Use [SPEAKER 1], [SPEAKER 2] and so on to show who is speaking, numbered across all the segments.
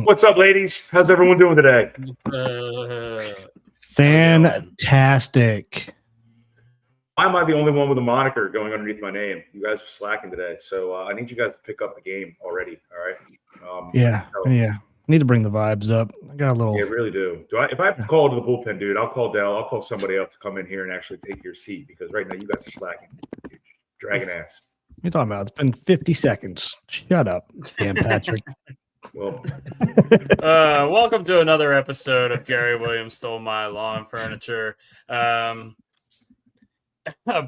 [SPEAKER 1] What's up, ladies? How's everyone doing today?
[SPEAKER 2] Fantastic.
[SPEAKER 1] Why am I the only one with a moniker going underneath my name? You guys are slacking today, so I need you guys to pick up the game already. All right?
[SPEAKER 2] Yeah. Need to bring the vibes up. I got a little.
[SPEAKER 1] Yeah, really do. If I have to call to the bullpen, dude, I'll call Dell. I'll call somebody else to come in here and actually take your seat because right now you guys are slacking. Dragging ass.
[SPEAKER 2] What are you talking about? It's been 50 seconds. Shut up, Dan Patrick.
[SPEAKER 1] Well,
[SPEAKER 3] welcome to another episode of Gary Williams Stole My Lawn Furniture.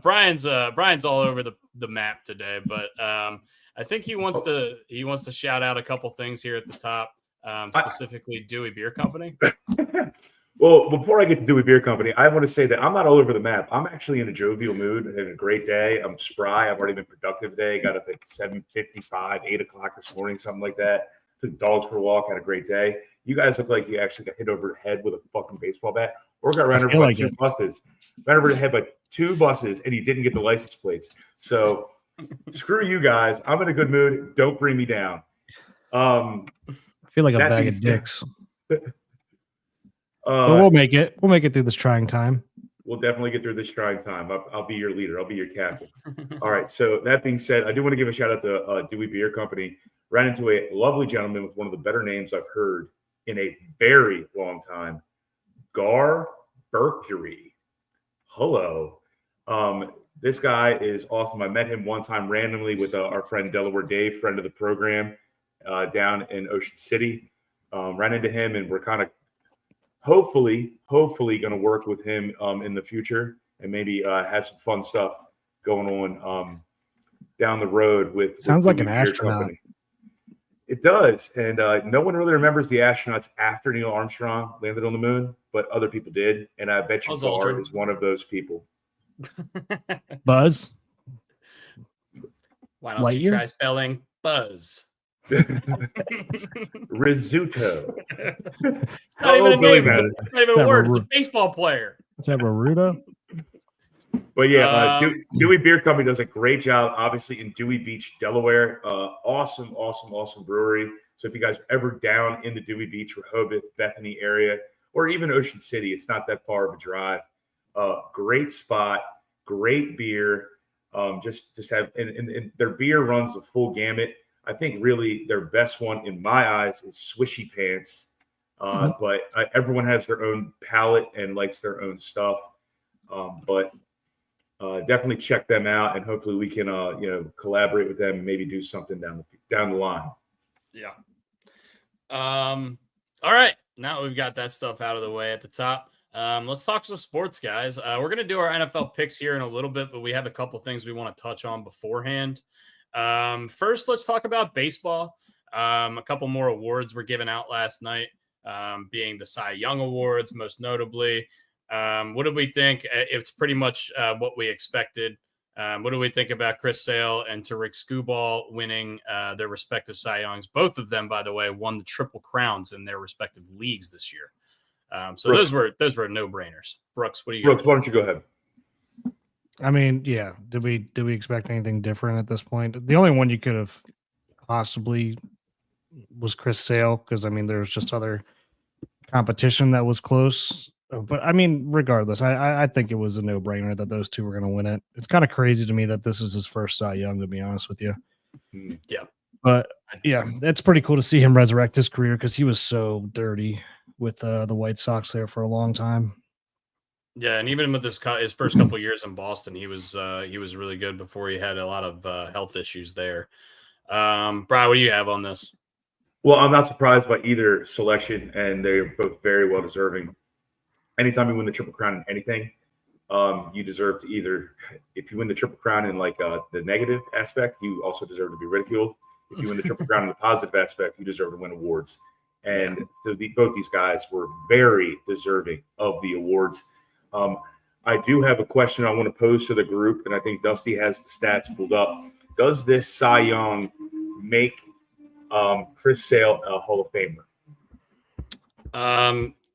[SPEAKER 3] Brian's all over the map today, but I think he wants to shout out a couple things here at the top, specifically Dewey Beer Company.
[SPEAKER 1] Well, before I get to Dewey Beer Company, I want to say that I'm not all over the map. I'm actually in a jovial mood and a great day. I'm spry. I've already been productive today. Got up at 7:55, 8 o'clock this morning, something like that. Took dogs for a walk. Had a great day. You guys look like you actually got hit over the head with a fucking baseball bat or got ran over by two buses. Ran over the head by two buses, and you didn't get the license plates. So screw you guys. I'm in a good mood. Don't bring me down.
[SPEAKER 2] I feel like a bag of dicks.
[SPEAKER 1] But
[SPEAKER 2] we'll make it. We'll make it through this trying time.
[SPEAKER 1] We'll definitely get through this trying time. I'll be your leader. I'll be your captain. All right. So that being said, I do want to give a shout out to Dewey Beer Company. Ran into a lovely gentleman with one of the better names I've heard in a very long time. Gar Berkery. Hello. This guy is awesome. I met him one time randomly with our friend Delaware Dave, friend of the program, down in Ocean City. Ran into him, and we're kind of hopefully going to work with him in the future and maybe have some fun stuff going on down the road with
[SPEAKER 2] sounds like an astronaut.
[SPEAKER 1] Company. It does. And no one really remembers the astronauts after Neil Armstrong landed on the moon, but other people did. And I bet you Gar is one of those people.
[SPEAKER 2] Buzz?
[SPEAKER 3] Why don't you try spelling Buzz?
[SPEAKER 1] Risotto.
[SPEAKER 3] Not even a name. It's not even a word. It's a baseball player.
[SPEAKER 2] Let's have a Rudo.
[SPEAKER 1] But yeah, Dewey Beer Company does a great job, obviously, in Dewey Beach, Delaware. Awesome brewery. So if you guys are ever down in the Dewey Beach, Rehoboth, Bethany area, or even Ocean City, it's not that far of a drive. Great spot, great beer. Just have and their beer runs the full gamut. I think really their best one in my eyes is Swishy Pants. But everyone has their own palate and likes their own stuff. But definitely check them out, and hopefully we can collaborate with them and maybe do something down the line.
[SPEAKER 3] Yeah. All right. Now we've got that stuff out of the way at the top. Let's talk some sports, guys. We're going to do our NFL picks here in a little bit, but we have a couple things we want to touch on beforehand. First, let's talk about baseball. A couple more awards were given out last night, being the Cy Young Awards, most notably. What did we think? It's pretty much what we expected. What do we think about Chris Sale and Tariq Skubal winning their respective Cy Youngs? Both of them, by the way, won the Triple Crowns in their respective leagues this year. So Brooks, those were no-brainers. Brooks, what do you got?
[SPEAKER 1] Brooks, why don't you go ahead?
[SPEAKER 2] I mean, yeah. Did we expect anything different at this point? The only one you could have possibly was Chris Sale, because I mean there was just other competition that was close. But I mean, regardless, I think it was a no-brainer that those two were going to win it. It's kind of crazy to me that this is his first Cy Young, to be honest with you.
[SPEAKER 3] Yeah.
[SPEAKER 2] But yeah, it's pretty cool to see him resurrect his career because he was so dirty with the White Sox there for a long time.
[SPEAKER 3] Yeah, and even with his first couple years in Boston, he was really good before he had a lot of health issues there. Brian, what do you have on this?
[SPEAKER 1] Well, I'm not surprised by either selection, and they're both very well deserving. Anytime you win the Triple Crown in anything, you deserve to either, if you win the Triple Crown in like the negative aspect, you also deserve to be ridiculed. If you win the Triple Crown in the positive aspect, you deserve to win awards. And so both these guys were very deserving of the awards. I do have a question I want to pose to the group, and I think Dusty has the stats pulled up. Does this Cy Young make Chris Sale a Hall of Famer?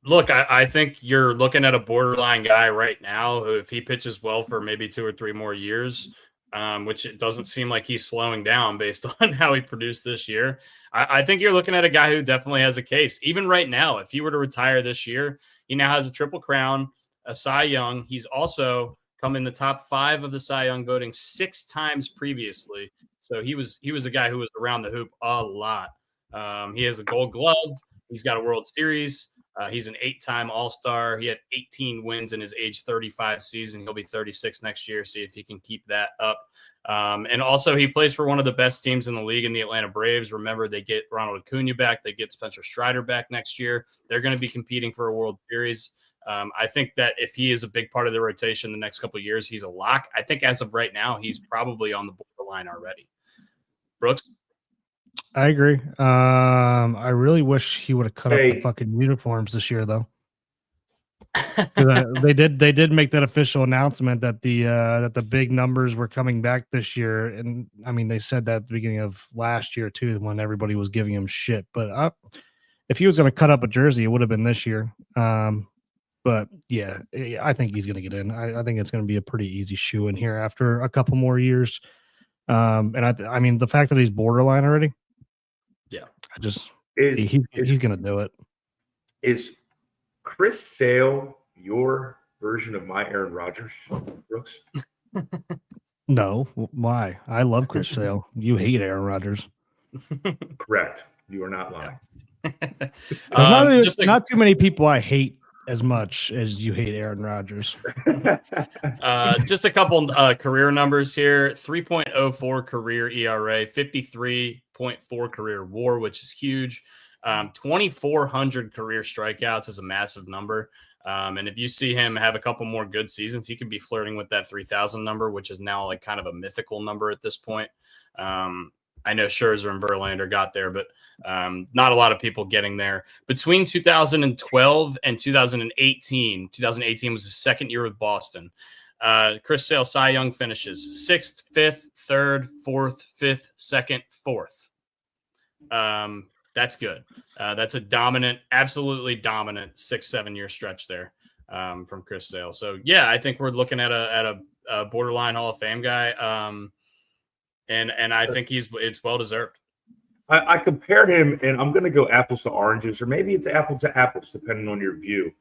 [SPEAKER 3] Look, I think you're looking at a borderline guy right now who, if he pitches well for maybe 2 or 3 more years, which it doesn't seem like he's slowing down based on how he produced this year. I think you're looking at a guy who definitely has a case. Even right now, if he were to retire this year, he now has a Triple Crown, a Cy Young. He's also come in the top 5 of the Cy Young voting 6 times previously. So he was a guy who was around the hoop a lot. He has a Gold Glove. He's got a World Series. He's an 8-time All-Star. He had 18 wins in his age 35 season. He'll be 36 next year. See if he can keep that up. And also, he plays for one of the best teams in the league in the Atlanta Braves. Remember, they get Ronald Acuna back. They get Spencer Strider back next year. They're going to be competing for a World Series. I think that if he is a big part of the rotation the next couple of years, he's a lock. I think as of right now, he's probably on the borderline already. Brooks?
[SPEAKER 2] I agree. I really wish he would have cut up the fucking uniforms this year, though. They did make that official announcement that the big numbers were coming back this year, and I mean they said that at the beginning of last year too, when everybody was giving him shit. But if he was going to cut up a jersey, it would have been this year. But yeah, I think he's going to get in. I think it's going to be a pretty easy shoe in here after a couple more years. And I mean the fact that he's borderline already.
[SPEAKER 3] Yeah,
[SPEAKER 2] he's going to do it.
[SPEAKER 1] Is Chris Sale your version of my Aaron Rodgers, Brooks?
[SPEAKER 2] No, why? I love Chris Sale. You hate Aaron Rodgers.
[SPEAKER 1] Correct. You are not lying.
[SPEAKER 2] Not too many people I hate as much as you hate Aaron Rodgers.
[SPEAKER 3] Just a couple career numbers here: 3.04 career ERA, 53.4 career WAR, which is huge. 2,400 career strikeouts is a massive number. And if you see him have a couple more good seasons, he could be flirting with that 3,000 number, which is now like kind of a mythical number at this point. I know Scherzer and Verlander got there, but not a lot of people getting there. Between 2012 and 2018, 2018 was his second year with Boston. Chris Sale Cy Young finishes 6th, 5th, 3rd, 4th, 5th, 2nd, 4th. That's good. That's a dominant, absolutely dominant 6-7 year stretch there from Chris Sale. So yeah, I think we're looking at a borderline Hall of Fame guy, and I think it's well deserved.
[SPEAKER 1] I compared him, and I'm going to go apples to oranges, or maybe it's apples to apples, depending on your view.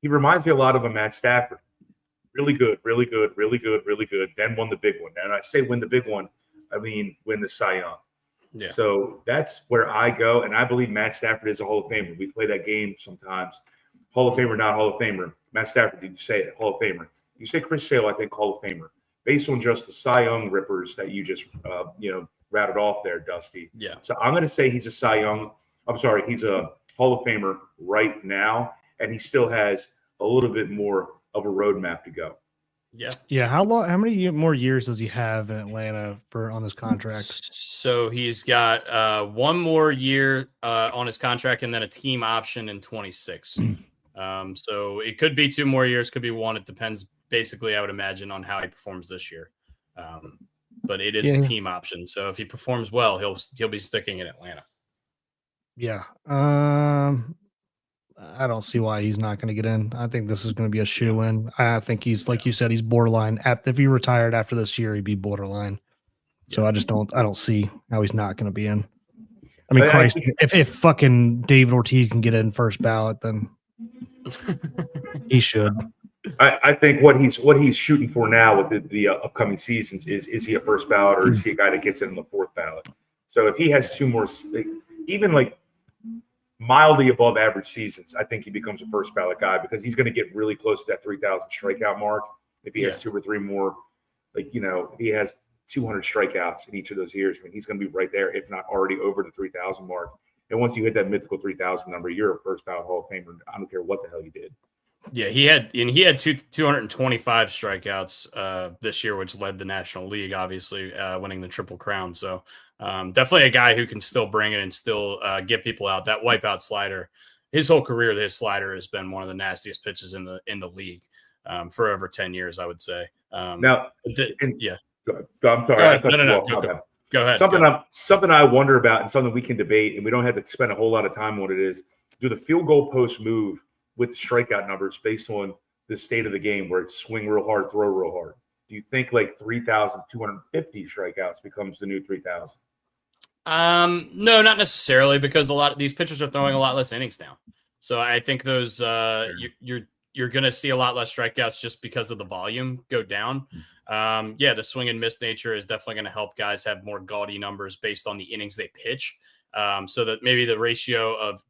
[SPEAKER 1] He reminds me a lot of a Matt Stafford. Really good, really good, really good, really good. Then won the big one. And I say win the big one, I mean win the Cy Young. Yeah. So that's where I go, and I believe Matt Stafford is a Hall of Famer. We play that game sometimes. Hall of Famer, not Hall of Famer. Matt Stafford, did you say it? Hall of Famer. You say Chris Sale, I think Hall of Famer. Based on just the Cy Young rippers that you just rattled off there, Dusty.
[SPEAKER 3] Yeah.
[SPEAKER 1] So I'm going to say he's a Cy Young. I'm sorry, he's a Hall of Famer right now, and he still has a little bit more of a roadmap to go.
[SPEAKER 3] Yeah.
[SPEAKER 2] Yeah. How many more years does he have in Atlanta on this contract?
[SPEAKER 3] So he's got 1 more year on his contract and then a team option in 26. So it could be 2 more years, could be 1. It depends basically, I would imagine, on how he performs this year. But it is a team option. So if he performs well, he'll be sticking in Atlanta.
[SPEAKER 2] Yeah. I don't see why he's not going to get in. I think this is going to be a shoe-in. I think he's, like you said, he's borderline. If he retired after this year, he'd be borderline. So I don't see how he's not going to be in. I mean, Christ, if fucking David Ortiz can get in first ballot, then he should.
[SPEAKER 1] I think what he's shooting for now with the upcoming seasons is he a first ballot, or is he a guy that gets in the 4th ballot? So if he has 2 more, even like mildly above average seasons, I think he becomes a first ballot guy, because he's going to get really close to that 3,000 strikeout mark. If he has 2 or 3 more, if he has 200 strikeouts in each of those years, I mean, he's going to be right there, if not already over the 3,000 mark. And once you hit that mythical 3,000 number, you're a first ballot Hall of Famer. I don't care what the hell you did.
[SPEAKER 3] Yeah, he had 225 strikeouts this year, which led the National League, obviously, winning the Triple Crown. So definitely a guy who can still bring it and still get people out. That wipeout slider, his whole career, his slider has been one of the nastiest pitches in the league for over 10 years, I would say.
[SPEAKER 1] I'm sorry.
[SPEAKER 3] Go ahead.
[SPEAKER 1] Something I wonder about, and something we can debate, and we don't have to spend a whole lot of time on it, is do the field goal post move with the strikeout numbers based on the state of the game, where it's swing real hard, throw real hard? do you think like 3,250 strikeouts becomes the new 3,000?
[SPEAKER 3] No, not necessarily, because a lot of these pitchers are throwing a lot less innings now. So I think those you're going to see a lot less strikeouts just because of the volume go down. Yeah, the swing and miss nature is definitely going to help guys have more gaudy numbers based on the innings they pitch. So that maybe the ratio of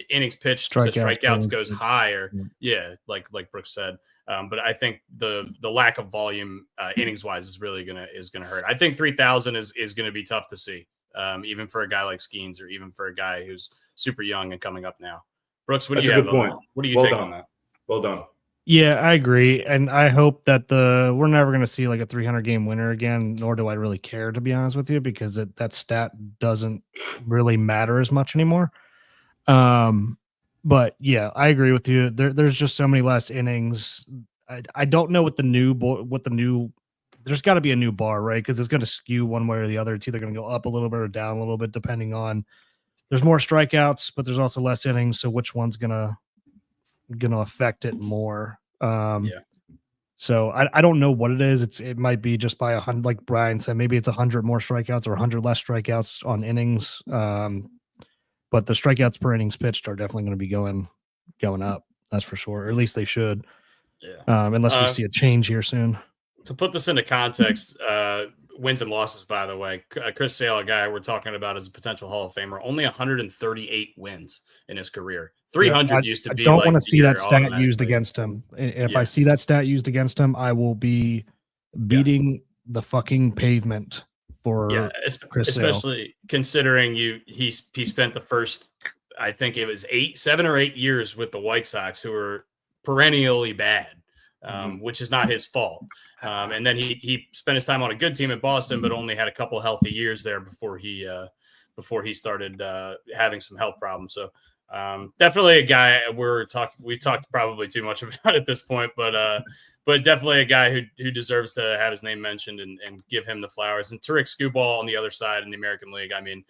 [SPEAKER 3] innings pitched to strikeouts goes higher. Yeah, like Brooks said. But I think the lack of volume innings wise is really gonna hurt. I think 3,000 is gonna be tough to see, even for a guy like Skeens or even for a guy who's super young and coming up now. Brooks, what do you have on that? What do you take on that?
[SPEAKER 1] Well done.
[SPEAKER 2] Yeah, I agree, and I hope that we're never going to see like a 300 game winner again. Nor do I really care, to be honest with you, because that stat doesn't really matter as much anymore. But yeah, I agree with you. There's just so many less innings. I don't know what the new there's got to be a new bar, right? Because it's going to skew one way or the other. It's either going to go up a little bit or down a little bit, depending on. There's more strikeouts, but there's also less innings. So which one's gonna affect it more? So I don't know what it is. It might be just by 100, like Brian said. Maybe it's 100 more strikeouts or 100 less strikeouts on innings. But the strikeouts per innings pitched are definitely going to be going up. That's for sure. Or at least they should.
[SPEAKER 3] Yeah.
[SPEAKER 2] Unless we see a change here soon.
[SPEAKER 3] To put this into context, wins and losses, by the way, Chris Sale, a guy we're talking about as a potential Hall of Famer, only 138 wins in his career. 300 used to be.
[SPEAKER 2] I don't want to see that stat used against him. If I see that stat used against him, I will be beating the fucking pavement for Chris
[SPEAKER 3] especially
[SPEAKER 2] Sale.
[SPEAKER 3] Considering he spent the first, I think it was 7 or 8 years with the White Sox, who were perennially bad. Which is not his fault. And then he spent his time on a good team at Boston, but only had a couple healthy years there before he started having some health problems. So definitely a guy we've talked probably too much about at this point, but definitely a guy who deserves to have his name mentioned and give him the flowers. And Tarik Skubal on the other side in the American League. I mean,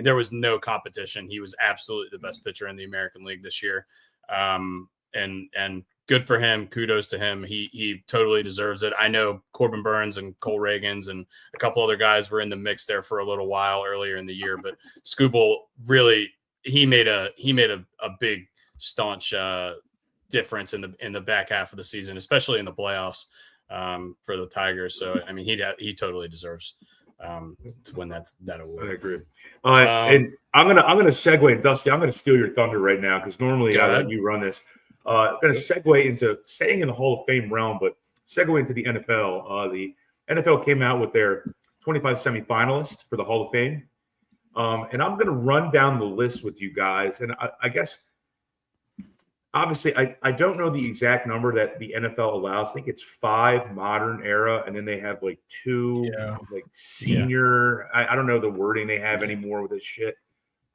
[SPEAKER 3] there was no competition. He was absolutely the best pitcher in the American League this year. And good for him. Kudos to him. He totally deserves it. I know Corbin Burns and Cole Reagans and a couple other guys were in the mix there for a little while earlier in the year, but Skubal really he made a big staunch difference in the back half of the season, especially in the playoffs for the Tigers. So I mean, he totally deserves to win that award.
[SPEAKER 1] I agree. And I'm gonna segue, Dusty. I'm gonna steal your thunder right now because normally I let you run this. I'm going to segue into staying in the Hall of Fame realm, but segue into the NFL. The NFL came out with their 25 semifinalists for the Hall of Fame. And I'm going to run down the list with you guys. And I guess, obviously, I don't know the exact number that the NFL allows. I think it's 5 modern era, and then they have like 2 like senior. I don't know the wording they have anymore with this shit.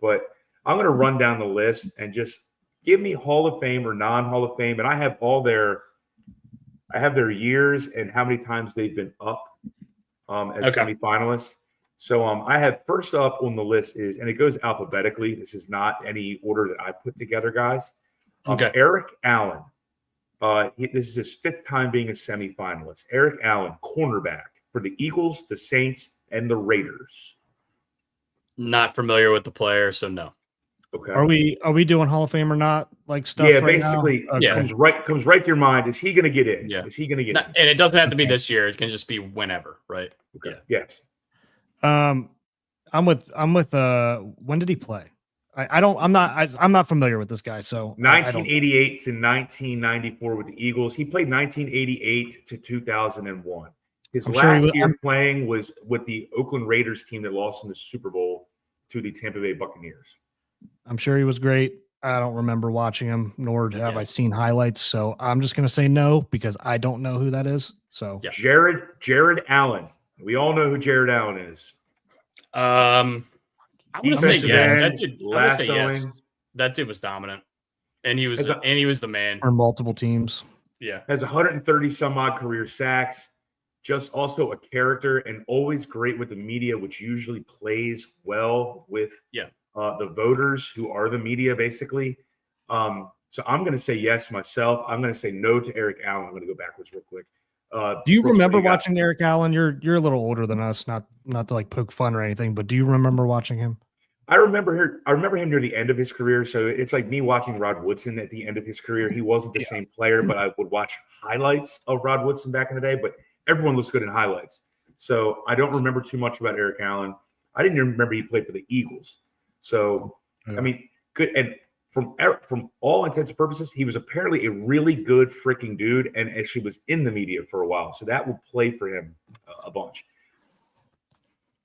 [SPEAKER 1] But I'm going to run down the list and just give me Hall of Fame or non-Hall of Fame, and I have their years and how many times they've been up as semifinalists. So I have first up on the list is, and it goes alphabetically. This is not any order that I put together, guys. Eric Allen. This is his 5th time being a semifinalist. Eric Allen, cornerback for the Eagles, the Saints, and the Raiders.
[SPEAKER 3] Not familiar with the player, so no.
[SPEAKER 1] Okay.
[SPEAKER 2] Are we doing Hall of Fame or not? Like stuff.
[SPEAKER 1] Yeah,
[SPEAKER 2] right
[SPEAKER 1] basically,
[SPEAKER 2] now?
[SPEAKER 1] comes right to your mind. Is he going to get in?
[SPEAKER 3] Yeah.
[SPEAKER 1] Is he going to get in?
[SPEAKER 3] And it doesn't have to be this year. It can just be whenever, right?
[SPEAKER 1] Okay. Yeah. Yes.
[SPEAKER 2] I'm with. When did he play? I'm not familiar with this guy. So
[SPEAKER 1] 1988 to 1994 with the Eagles. He played 1988 to 2001. His last year playing was with the Oakland Raiders team that lost in the Super Bowl to the Tampa Bay Buccaneers.
[SPEAKER 2] I'm sure he was great. I don't remember watching him, nor have I seen highlights. So I'm just going to say no because I don't know who that is. So
[SPEAKER 1] Jared Allen. We all know who Jared Allen is.
[SPEAKER 3] I'm going to say yes. I'm going to say yes.
[SPEAKER 1] Lassoing.
[SPEAKER 3] That dude was dominant, and he was the man
[SPEAKER 2] for multiple teams.
[SPEAKER 3] Yeah,
[SPEAKER 1] has 130 some odd career sacks. Just also a character and always great with the media, which usually plays well with the voters who are the media, basically. So I'm going to say yes myself. I'm going to say no to Eric Allen. I'm going to go backwards real quick.
[SPEAKER 2] Do you
[SPEAKER 1] Brooks, what
[SPEAKER 2] remember
[SPEAKER 1] got?
[SPEAKER 2] watching Eric Allen? You're a little older than us, not to like poke fun or anything, but do you remember watching him?
[SPEAKER 1] I remember him near the end of his career. So it's like me watching Rod Woodson at the end of his career. He wasn't the same player, but I would watch highlights of Rod Woodson back in the day. But everyone looks good in highlights. So I don't remember too much about Eric Allen. I didn't even remember he played for the Eagles. So I mean, good. And from all intents and purposes, he was apparently a really good freaking dude, and actually was in the media for a while. So that will play for him a bunch.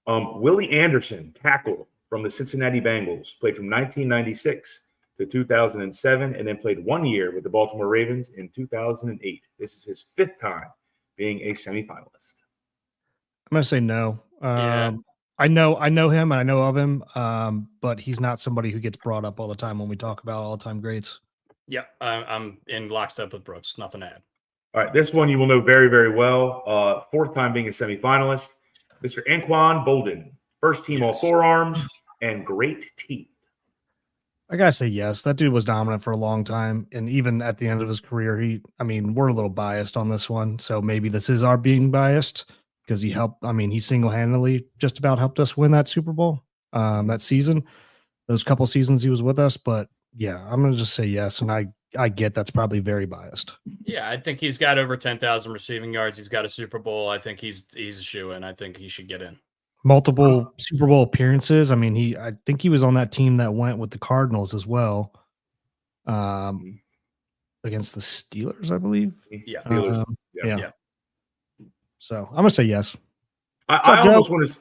[SPEAKER 1] Willie Anderson, tackle from the Cincinnati Bengals, played from 1996 to 2007, and then played 1 year with the Baltimore Ravens in 2008. This is his 5th time being a semifinalist.
[SPEAKER 2] I'm gonna say no.
[SPEAKER 3] Yeah.
[SPEAKER 2] I know him and I know of him, but he's not somebody who gets brought up all the time when we talk about all-time greats.
[SPEAKER 3] Yeah, I'm in lockstep with Brooks. Nothing to add.
[SPEAKER 1] All right, this one you will know very, very well. 4th time being a semifinalist, Mr. Anquan Bolden, first team all forearms and great teeth.
[SPEAKER 2] I gotta say yes. That dude was dominant for a long time, and even at the end of his career, we're a little biased on this one, so maybe this is our being biased because he helped. I mean, he single-handedly just about helped us win that Super Bowl that season. Those couple seasons he was with us, but yeah, I'm gonna just say yes, and I get that's probably very biased.
[SPEAKER 3] Yeah, I think he's got over 10,000 receiving yards. He's got a Super Bowl. I think he's a shoo-in. I think he should get in.
[SPEAKER 2] Multiple Super Bowl appearances. I mean, I think he was on that team that went with the Cardinals as well, against the Steelers, I believe.
[SPEAKER 3] Yeah,
[SPEAKER 1] Steelers.
[SPEAKER 2] Yeah. So I'm gonna say yes.
[SPEAKER 1] I almost want to.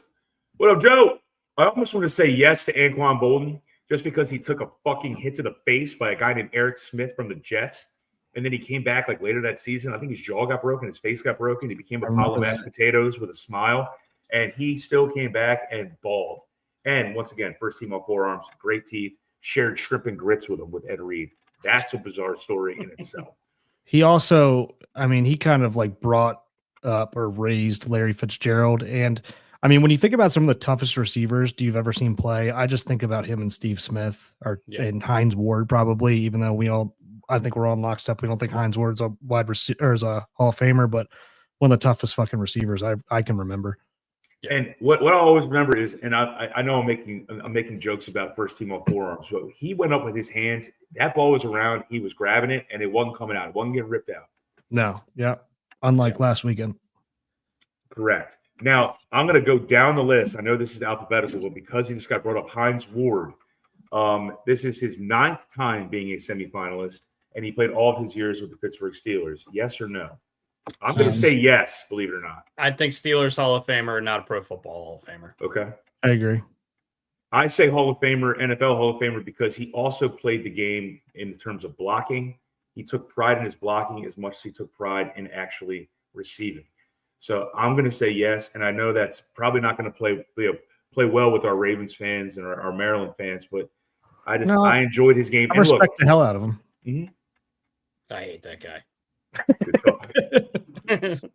[SPEAKER 1] What up, Joe? I almost want to say yes to Anquan Bolden just because he took a fucking hit to the face by a guy named Eric Smith from the Jets, and then he came back like later that season. I think his jaw got broken, his face got broken. He became a pile of mashed potatoes with a smile, and he still came back and balled. And once again, first team all forearms, great teeth, shared shrimp and grits with him with Ed Reed. That's a bizarre story in itself.
[SPEAKER 2] He also, he kind of like brought up or raised Larry Fitzgerald. And I mean, when you think about some of the toughest receivers you've ever seen play, I just think about him and Steve Smith and Hines Ward, probably, even though I think we're all in lockstep. We don't think Hines Ward's a wide receiver or is a Hall of Famer, but one of the toughest fucking receivers I can remember.
[SPEAKER 1] Yeah. And what I always remember is, and I know I'm making jokes about first team on forearms, but he went up with his hands. That ball was around. He was grabbing it, and it wasn't coming out. It wasn't getting ripped out.
[SPEAKER 2] No, yeah. Unlike last weekend.
[SPEAKER 1] Correct. Now I'm going to go down the list. I know this is alphabetical, but because he just got brought up, Hines Ward. This is his 9th time being a semifinalist, and he played all of his years with the Pittsburgh Steelers. Yes or no? I'm going to say yes, believe it or not.
[SPEAKER 3] I think Steelers Hall of Famer, not a Pro Football Hall of Famer.
[SPEAKER 1] Okay.
[SPEAKER 2] I agree.
[SPEAKER 1] I say Hall of Famer, NFL Hall of Famer, because he also played the game in terms of blocking. He took pride in his blocking as much as he took pride in actually receiving. So I'm going to say yes, and I know that's probably not going to play well with our Ravens fans and our Maryland fans, but I enjoyed his game.
[SPEAKER 2] I respect the hell out of him.
[SPEAKER 1] Mm-hmm.
[SPEAKER 3] I hate that guy.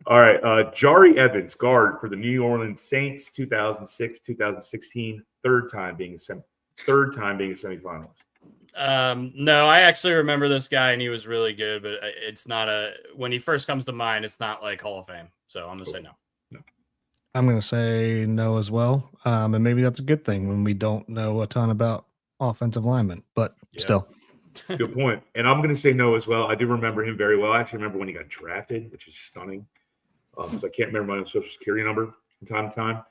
[SPEAKER 1] All right, Jari Evans, guard for the New Orleans Saints, 2006-2016, third time being a semifinalist.
[SPEAKER 3] No, I actually remember this guy, and he was really good, but it's not when he first comes to mind, it's not like Hall of Fame. So I'm gonna say no.
[SPEAKER 2] I'm gonna say no as well, and maybe that's a good thing when we don't know a ton about offensive linemen, but still.
[SPEAKER 1] Good point. And I'm going to say no as well. I do remember him very well. I actually remember when he got drafted, which is stunning, because I can't remember my own social security number from time to time.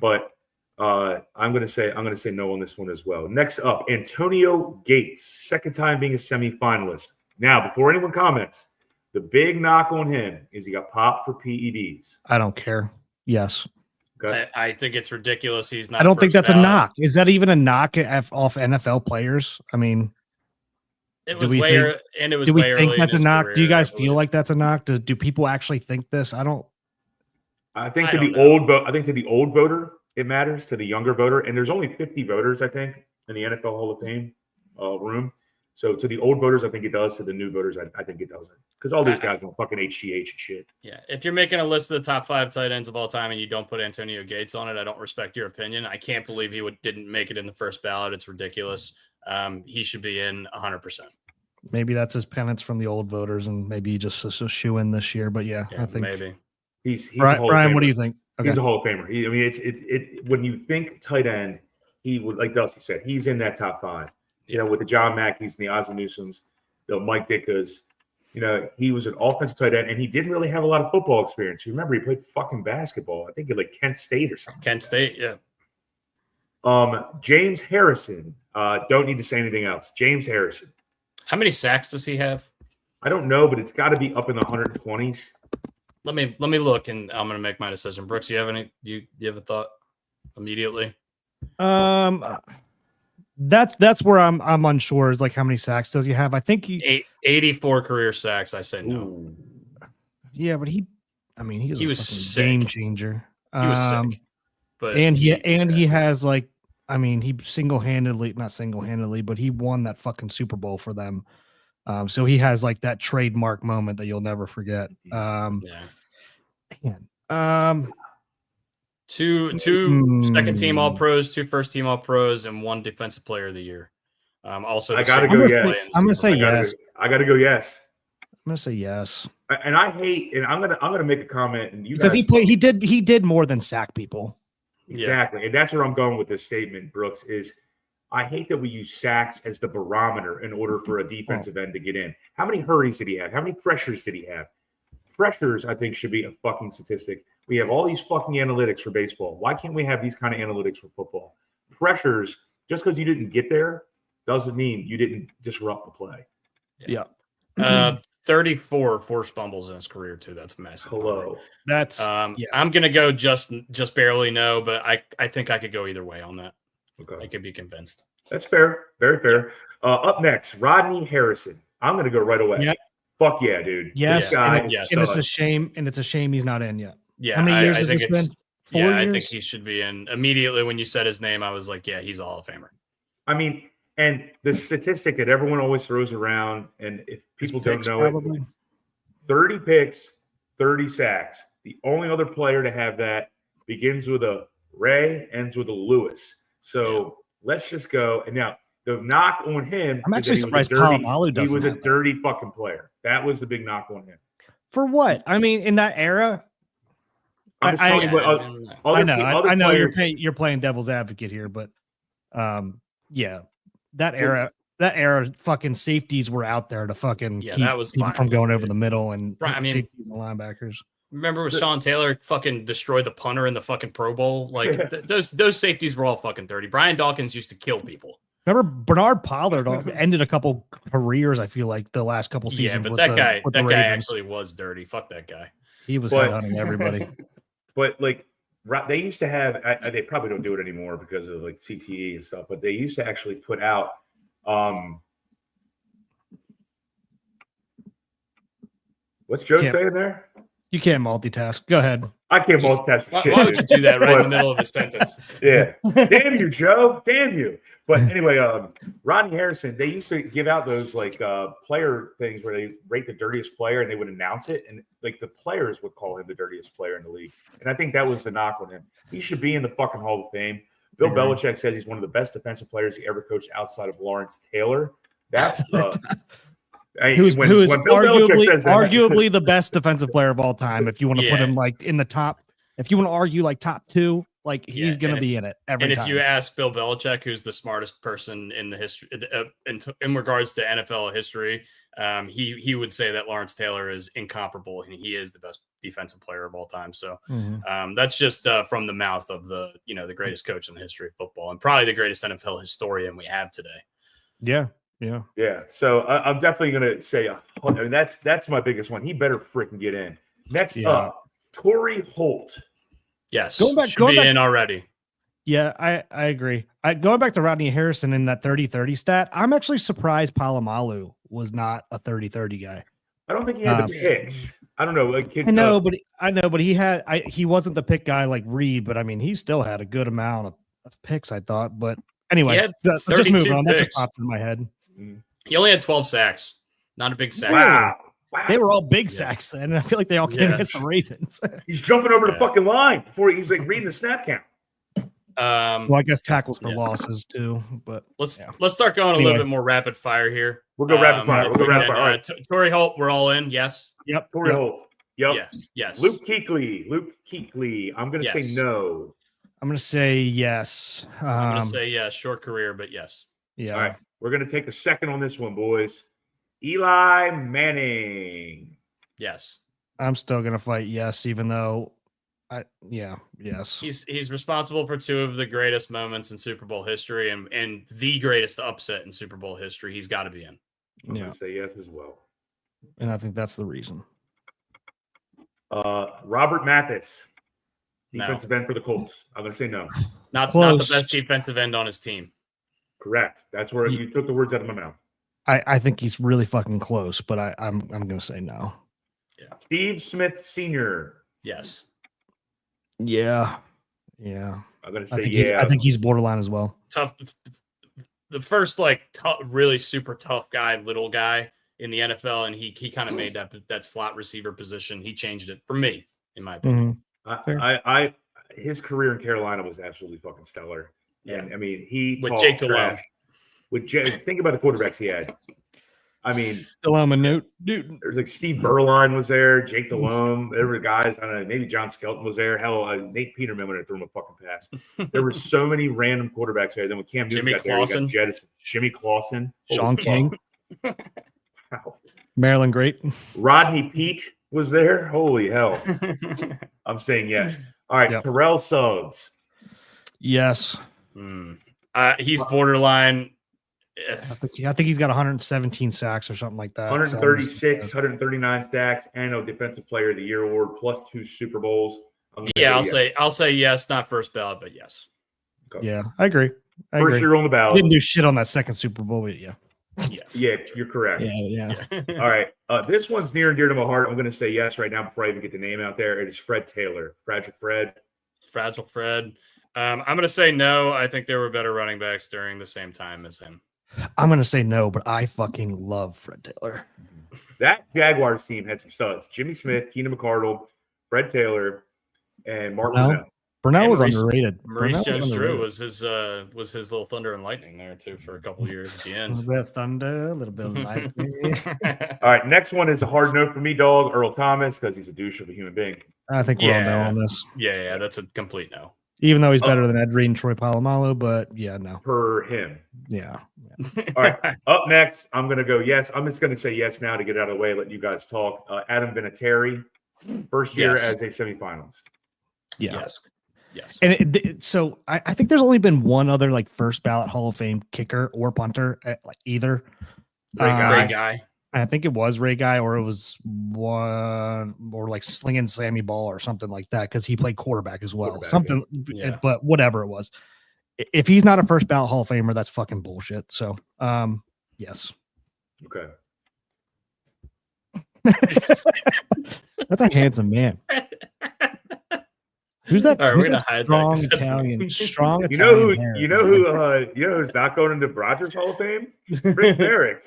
[SPEAKER 1] But I'm going to say no on this one as well. Next up, Antonio Gates, second time being a semifinalist. Now, before anyone comments, the big knock on him is he got popped for PEDs.
[SPEAKER 2] I don't care. Yes.
[SPEAKER 1] Okay.
[SPEAKER 3] I think it's ridiculous. He's not.
[SPEAKER 2] I don't think that's a knock. Is that even a knock off NFL players? I mean,
[SPEAKER 3] it was way and it was.
[SPEAKER 2] Do we
[SPEAKER 3] way
[SPEAKER 2] think
[SPEAKER 3] early
[SPEAKER 2] that's a knock?
[SPEAKER 3] Career,
[SPEAKER 2] do you guys feel like that's a knock? Do people actually think this? I don't.
[SPEAKER 1] I think to the old voter, it matters. To the younger voter, and there's only 50 voters, I think, in the NFL Hall of Fame room. So to the old voters, I think it does. To the new voters, I think it doesn't. Because all these guys want fucking HGH and shit.
[SPEAKER 3] Yeah. If you're making a list of the top 5 tight ends of all time and you don't put Antonio Gates on it, I don't respect your opinion. I can't believe he didn't make it in the first ballot. It's ridiculous. He should be in 100%.
[SPEAKER 2] maybe that's his penance from the old voters, and maybe he just is a shoe in this year. But yeah,
[SPEAKER 3] Yeah,
[SPEAKER 2] I think
[SPEAKER 3] maybe.
[SPEAKER 1] He's a
[SPEAKER 2] Brian,
[SPEAKER 1] Hall of
[SPEAKER 2] Brian, what
[SPEAKER 1] Famer.
[SPEAKER 2] do you think? Okay.
[SPEAKER 1] He's a Hall of Famer. I mean, it's when you think tight end, he would, like Dusty said, he's in that top 5. You know, with the John Mackeys and the Ozzie Newsomes, the Mike Ditkas. You know, he was an offensive tight end, and he didn't really have a lot of football experience. You remember, he played fucking basketball. I think at like Kent State or something.
[SPEAKER 3] Kent State, yeah.
[SPEAKER 1] James Harrison. Don't need to say anything else. James Harrison.
[SPEAKER 3] How many sacks does he have?
[SPEAKER 1] I don't know, but it's got to be up in the 120s.
[SPEAKER 3] Let me look, and I'm gonna make my decision. Brooks, you have any? You have a thought immediately?
[SPEAKER 2] That's where I'm unsure. Is like how many sacks does he have? I think he
[SPEAKER 3] 84 career sacks. I say no.
[SPEAKER 1] Ooh.
[SPEAKER 2] yeah, but he
[SPEAKER 3] He was sick.
[SPEAKER 2] game changer.
[SPEAKER 3] He was sick, but
[SPEAKER 2] And he has like, I mean, he not single handedly, but he won that fucking Super Bowl for them. So he has like that trademark moment that you'll never forget.
[SPEAKER 3] yeah.
[SPEAKER 2] Man.
[SPEAKER 3] Two second team All Pros, 2 first team All Pros, and 1 Defensive Player of the Year. Also,
[SPEAKER 1] I
[SPEAKER 3] the
[SPEAKER 1] gotta
[SPEAKER 3] second
[SPEAKER 1] go
[SPEAKER 3] play
[SPEAKER 1] yes.
[SPEAKER 3] in the
[SPEAKER 2] I'm gonna
[SPEAKER 3] Super
[SPEAKER 2] say
[SPEAKER 3] Bowl.
[SPEAKER 2] yes.
[SPEAKER 1] I got to go yes.
[SPEAKER 2] I'm gonna say yes
[SPEAKER 1] And I hate, and I'm gonna make a comment, and you
[SPEAKER 2] because
[SPEAKER 1] guys,
[SPEAKER 2] he did more than sack people.
[SPEAKER 1] exactly, and that's where I'm going with this statement, Brooks. Is I hate that we use sacks as the barometer in order for a defensive end to get in. How many hurries did he have? How many pressures did he have? Pressures, I think, should be a fucking statistic. We have all these fucking analytics for baseball. Why can't we have these kind of analytics for football? Pressures, just because you didn't get there, doesn't mean you didn't disrupt the play.
[SPEAKER 2] Yeah.
[SPEAKER 3] 34 forced fumbles in his career too. That's massive.
[SPEAKER 1] Hello.
[SPEAKER 2] That's
[SPEAKER 3] I'm gonna go just barely no, but I think I could go either way on that.
[SPEAKER 1] Okay.
[SPEAKER 3] I could be convinced.
[SPEAKER 1] That's fair. Very fair. Up next, Rodney Harrison. I'm going to go right away.
[SPEAKER 2] Yep.
[SPEAKER 1] Fuck yeah, dude.
[SPEAKER 2] yes,
[SPEAKER 1] This guy
[SPEAKER 2] and,
[SPEAKER 1] is
[SPEAKER 2] it's,
[SPEAKER 1] a
[SPEAKER 2] and it's
[SPEAKER 1] stud.
[SPEAKER 2] a shame he's not in yet.
[SPEAKER 3] Yeah.
[SPEAKER 2] How many years
[SPEAKER 3] I
[SPEAKER 2] has
[SPEAKER 3] think
[SPEAKER 2] this
[SPEAKER 3] it's-
[SPEAKER 2] been? 4
[SPEAKER 3] Yeah,
[SPEAKER 2] years?
[SPEAKER 3] I think he should be in. Immediately when you said his name, I was like, yeah, he's a Hall of Famer.
[SPEAKER 1] I mean, and the statistic that everyone always throws around, and if people don't know
[SPEAKER 2] probably.
[SPEAKER 1] it, 30 picks, 30 sacks. The only other player to have that begins with a Ray, ends with a Lewis. So let's just go. And now the knock on him.
[SPEAKER 2] I'm
[SPEAKER 1] is
[SPEAKER 2] actually
[SPEAKER 1] that he was a
[SPEAKER 2] surprised
[SPEAKER 1] dirty-
[SPEAKER 2] Palomalu
[SPEAKER 1] He
[SPEAKER 2] doesn't
[SPEAKER 1] was a
[SPEAKER 2] have that.
[SPEAKER 1] dirty fucking player. That was the big knock on him.
[SPEAKER 2] For what? I mean, in that era,
[SPEAKER 1] I'm just
[SPEAKER 2] I-
[SPEAKER 1] telling you what
[SPEAKER 2] I know,
[SPEAKER 1] other
[SPEAKER 2] I know
[SPEAKER 1] players,
[SPEAKER 2] you're playing devil's advocate here, but yeah, that era, fucking safeties were out there to fucking
[SPEAKER 3] Yeah,
[SPEAKER 2] keep
[SPEAKER 3] that was
[SPEAKER 2] people
[SPEAKER 3] fine.
[SPEAKER 2] from going over the middle and
[SPEAKER 3] Right, I mean-
[SPEAKER 2] safeties and linebackers.
[SPEAKER 3] Remember when Sean Taylor fucking destroyed the punter in the fucking Pro Bowl? Like those safeties were all fucking dirty. Brian Dawkins used to kill people.
[SPEAKER 2] Remember Bernard Pollard ended a couple careers. I feel like the last couple
[SPEAKER 3] Yeah,
[SPEAKER 2] seasons.
[SPEAKER 3] but
[SPEAKER 2] with
[SPEAKER 3] that
[SPEAKER 2] the,
[SPEAKER 3] guy
[SPEAKER 2] with the
[SPEAKER 3] that guy
[SPEAKER 2] Ravens.
[SPEAKER 3] actually was dirty. Fuck that guy.
[SPEAKER 2] He was
[SPEAKER 1] But-
[SPEAKER 2] headhunting everybody.
[SPEAKER 1] but like they used to have. They probably don't do it anymore because of like CTE and stuff. But they used to actually put out. What's Joe
[SPEAKER 2] Yeah.
[SPEAKER 1] saying there?
[SPEAKER 2] You can't multitask. Go ahead.
[SPEAKER 1] I can't
[SPEAKER 3] Just-
[SPEAKER 1] multitask
[SPEAKER 3] Why
[SPEAKER 1] shit.
[SPEAKER 3] don't you
[SPEAKER 1] dude.
[SPEAKER 3] do that right in the middle of a sentence?
[SPEAKER 1] Yeah. Damn you, Joe. Damn you. But anyway, Rodney Harrison, they used to give out those like player things where they rate the dirtiest player and they would announce it. And like the players would call him the dirtiest player in the league. And I think that was the knock on him. He should be in the fucking Hall of Fame. Bill
[SPEAKER 2] Agreed.
[SPEAKER 1] Belichick says he's one of the best defensive players he ever coached outside of Lawrence Taylor. That's
[SPEAKER 2] Who is
[SPEAKER 1] when Bill Belichick says that-
[SPEAKER 2] arguably the best defensive player of all time. If you want to put
[SPEAKER 3] Yeah.
[SPEAKER 2] him like in the top, if you want to argue like top 2, like
[SPEAKER 3] Yeah,
[SPEAKER 2] he's going
[SPEAKER 3] and
[SPEAKER 2] to be in it every
[SPEAKER 3] And
[SPEAKER 2] time.
[SPEAKER 3] if you ask Bill Belichick, who's the smartest person in the history in regards to NFL history, he would say that Lawrence Taylor is incomparable and he is the best defensive player of all time. So
[SPEAKER 2] Mhm.
[SPEAKER 3] that's just from the mouth of the greatest coach in the history of football and probably the greatest NFL historian we have today.
[SPEAKER 2] Yeah.
[SPEAKER 1] Yeah, so I'm definitely gonna say, I mean, that's my biggest one. He better freaking get in. Next
[SPEAKER 2] Yeah.
[SPEAKER 1] up, Torrey Holt.
[SPEAKER 3] Yes,
[SPEAKER 2] Going back-
[SPEAKER 3] should
[SPEAKER 2] going
[SPEAKER 3] be
[SPEAKER 2] back-
[SPEAKER 3] in already.
[SPEAKER 2] Yeah, I agree. Going back to Rodney Harrison in that 30-30 stat, I'm actually surprised Palomalu was not a 30-30 guy.
[SPEAKER 1] I don't think he had the picks. I don't know. Like,
[SPEAKER 2] I know, but he wasn't the pick guy like Reed, but I mean, he still had a good amount of picks, I thought. But anyway,
[SPEAKER 3] He had
[SPEAKER 2] just move
[SPEAKER 3] 32
[SPEAKER 2] on. That just
[SPEAKER 3] picks.
[SPEAKER 2] popped in my head.
[SPEAKER 3] He only had 12 sacks. Not a big sack.
[SPEAKER 1] wow.
[SPEAKER 2] They were all big
[SPEAKER 3] Yeah.
[SPEAKER 2] sacks, and I feel like they all came
[SPEAKER 3] Yeah.
[SPEAKER 2] against the Ravens.
[SPEAKER 1] He's jumping over the
[SPEAKER 3] Yeah.
[SPEAKER 1] fucking line before he's like reading the snap count.
[SPEAKER 2] Well, I guess tackles for
[SPEAKER 3] yeah.
[SPEAKER 2] losses too, but
[SPEAKER 3] Let's
[SPEAKER 2] yeah.
[SPEAKER 3] start going a
[SPEAKER 2] Anyway.
[SPEAKER 3] little bit more rapid fire here.
[SPEAKER 1] We'll go rapid fire.
[SPEAKER 3] if
[SPEAKER 1] We'll go
[SPEAKER 3] we
[SPEAKER 1] rapid
[SPEAKER 3] can,
[SPEAKER 1] fire. All right.
[SPEAKER 3] Torrey Holt, we're all in. Yes.
[SPEAKER 2] Yep.
[SPEAKER 1] Torrey Holt. Yep.
[SPEAKER 3] Yes.
[SPEAKER 1] Luke Kuechly. I'm going to say
[SPEAKER 3] Yes.
[SPEAKER 1] no.
[SPEAKER 2] I'm gonna say yes.
[SPEAKER 3] I'm going to say yes. Short career, but yes.
[SPEAKER 2] Yeah.
[SPEAKER 1] All right. We're going to take a second on this one, boys. Eli Manning.
[SPEAKER 3] Yes.
[SPEAKER 2] I'm still gonna fight yes, even though yes.
[SPEAKER 3] He's responsible for two of the greatest moments in Super Bowl history and the greatest upset in Super Bowl history. He's got to be in.
[SPEAKER 1] I'm
[SPEAKER 2] Yeah.
[SPEAKER 1] going to say yes as well.
[SPEAKER 2] And I think that's the reason.
[SPEAKER 1] Robert Mathis,
[SPEAKER 3] No.
[SPEAKER 1] defensive end for the Colts. I'm going to say no.
[SPEAKER 3] Not the
[SPEAKER 2] Close.
[SPEAKER 3] best defensive end on his team.
[SPEAKER 1] Correct. That's where you took the words out of my mouth.
[SPEAKER 2] I think he's really fucking close, but I'm gonna say no.
[SPEAKER 1] Steve Smith Sr.
[SPEAKER 3] Yes.
[SPEAKER 2] Yeah.
[SPEAKER 1] I'm going to
[SPEAKER 2] I
[SPEAKER 1] say
[SPEAKER 2] think
[SPEAKER 1] yeah.
[SPEAKER 2] I think he's borderline as well.
[SPEAKER 3] Tough. The first really super tough guy, little guy in the NFL, and he kind of made that slot receiver position. He changed it for me, in my opinion.
[SPEAKER 2] Mhm.
[SPEAKER 1] His career in Carolina was absolutely fucking stellar.
[SPEAKER 3] Yeah.
[SPEAKER 1] And I mean, he
[SPEAKER 3] With
[SPEAKER 1] talked
[SPEAKER 3] Jake Delhomme.
[SPEAKER 1] trash. Think about the quarterbacks he had. I mean,
[SPEAKER 2] Delhomme and Newton.
[SPEAKER 1] there's like Steve Berline was there, Jake Delhomme. There were guys. I don't know. Maybe John Skelton was there. Hell, Nate Peterman would have thrown him a fucking pass. There were so many random quarterbacks there. Then when Cam Newton
[SPEAKER 3] Jimmy
[SPEAKER 1] got there, he
[SPEAKER 3] Clausen.
[SPEAKER 1] got jettisoned. Jimmy Clausen,
[SPEAKER 2] Sean
[SPEAKER 1] Holy
[SPEAKER 2] King,
[SPEAKER 1] fuck. Wow.
[SPEAKER 2] Maryland great.
[SPEAKER 1] Rodney Peete was there. Holy hell! I'm saying yes. All right,
[SPEAKER 2] Yep.
[SPEAKER 1] Terrell Suggs.
[SPEAKER 2] Yes.
[SPEAKER 3] He's borderline.
[SPEAKER 2] I think he's got 117 sacks or something like that.
[SPEAKER 1] 136, 139 sacks, and a Defensive Player of the Year award, plus 2 Super Bowls.
[SPEAKER 3] Yeah, I'll say yes, not first ballot, but yes.
[SPEAKER 1] Okay.
[SPEAKER 2] Yeah, I agree.
[SPEAKER 1] First year on the ballot.
[SPEAKER 2] Didn't do shit on that second Super Bowl, but yeah.
[SPEAKER 1] Yeah, you're correct.
[SPEAKER 2] Yeah.
[SPEAKER 1] All right. This one's near and dear to my heart. I'm going to say yes right now before I even get the name out there. It is Fred Taylor. Fragile Fred.
[SPEAKER 3] I'm going to say no. I think there were better running backs during the same time as him.
[SPEAKER 2] I'm gonna say no, but I fucking love Fred Taylor.
[SPEAKER 1] That Jaguars team had some studs. Jimmy Smith, Keenan McCardle, Fred Taylor, and Mark Brunell.
[SPEAKER 2] Brunell was
[SPEAKER 3] Maurice-
[SPEAKER 2] underrated.
[SPEAKER 3] Maurice
[SPEAKER 2] Brunell
[SPEAKER 3] Jones-Drew
[SPEAKER 2] underrated.
[SPEAKER 3] was his little thunder and lightning there too for a couple of years at the
[SPEAKER 2] A
[SPEAKER 3] end.
[SPEAKER 2] little bit of thunder, a little bit of lightning.
[SPEAKER 1] All right. Next one is a hard note for me, dog. Earl Thomas, because he's a douche of a human being.
[SPEAKER 2] I think we're all no
[SPEAKER 3] Yeah.
[SPEAKER 2] on this.
[SPEAKER 3] yeah, that's a complete no.
[SPEAKER 2] Even though he's better than Ed Reed and Troy Polamalu, but yeah, no.
[SPEAKER 1] Per him.
[SPEAKER 2] Yeah.
[SPEAKER 1] All right. Up next, I'm going to go yes. I'm just going to say yes now to get out of the way, let you guys talk. Adam Vinatieri, first year
[SPEAKER 3] Yes.
[SPEAKER 1] as a semifinalist.
[SPEAKER 2] Yeah.
[SPEAKER 3] Yes.
[SPEAKER 2] And so I think there's only been one other like first ballot Hall of Fame kicker or punter at like either.
[SPEAKER 1] Great guy.
[SPEAKER 3] Great guy.
[SPEAKER 2] I think it was Ray Guy or it was one or like slinging Sammy Ball or something like that because he played quarterback as well.
[SPEAKER 1] Quarterback,
[SPEAKER 2] Something,
[SPEAKER 3] yeah.
[SPEAKER 2] but whatever it was. If he's not a first ballot Hall of Famer, that's fucking bullshit. So, yes.
[SPEAKER 1] Okay.
[SPEAKER 2] That's a handsome man. Who's that?
[SPEAKER 3] All right,
[SPEAKER 2] who's
[SPEAKER 3] we're gonna
[SPEAKER 2] that
[SPEAKER 3] hide that
[SPEAKER 2] strong
[SPEAKER 3] 'cause that's-
[SPEAKER 2] Italian? Strong
[SPEAKER 1] You know who?
[SPEAKER 2] Italian hair,
[SPEAKER 1] You know
[SPEAKER 2] man.
[SPEAKER 1] who? Who's not going into Rogers Hall of Fame? Rick Merrick.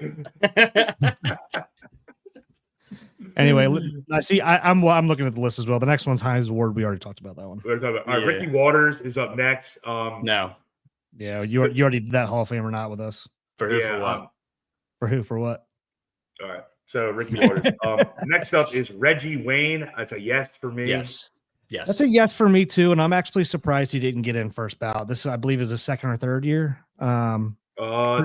[SPEAKER 2] Anyway, I see. I'm looking at the list as well. The next one's Heinz Award. We already talked about that one.
[SPEAKER 1] We're talking about, all right,
[SPEAKER 3] Yeah.
[SPEAKER 1] Ricky Waters is up next.
[SPEAKER 3] No.
[SPEAKER 2] Yeah, you already did that Hall of Fame or not with us?
[SPEAKER 3] For who?
[SPEAKER 1] Yeah,
[SPEAKER 3] For what?
[SPEAKER 2] For who? For what?
[SPEAKER 1] All right. So Ricky Waters. Next up is Reggie Wayne. That's a yes for me.
[SPEAKER 3] Yes.
[SPEAKER 2] That's a yes for me too, and I'm actually surprised he didn't get in first ballot. This, I believe, is his second or third year.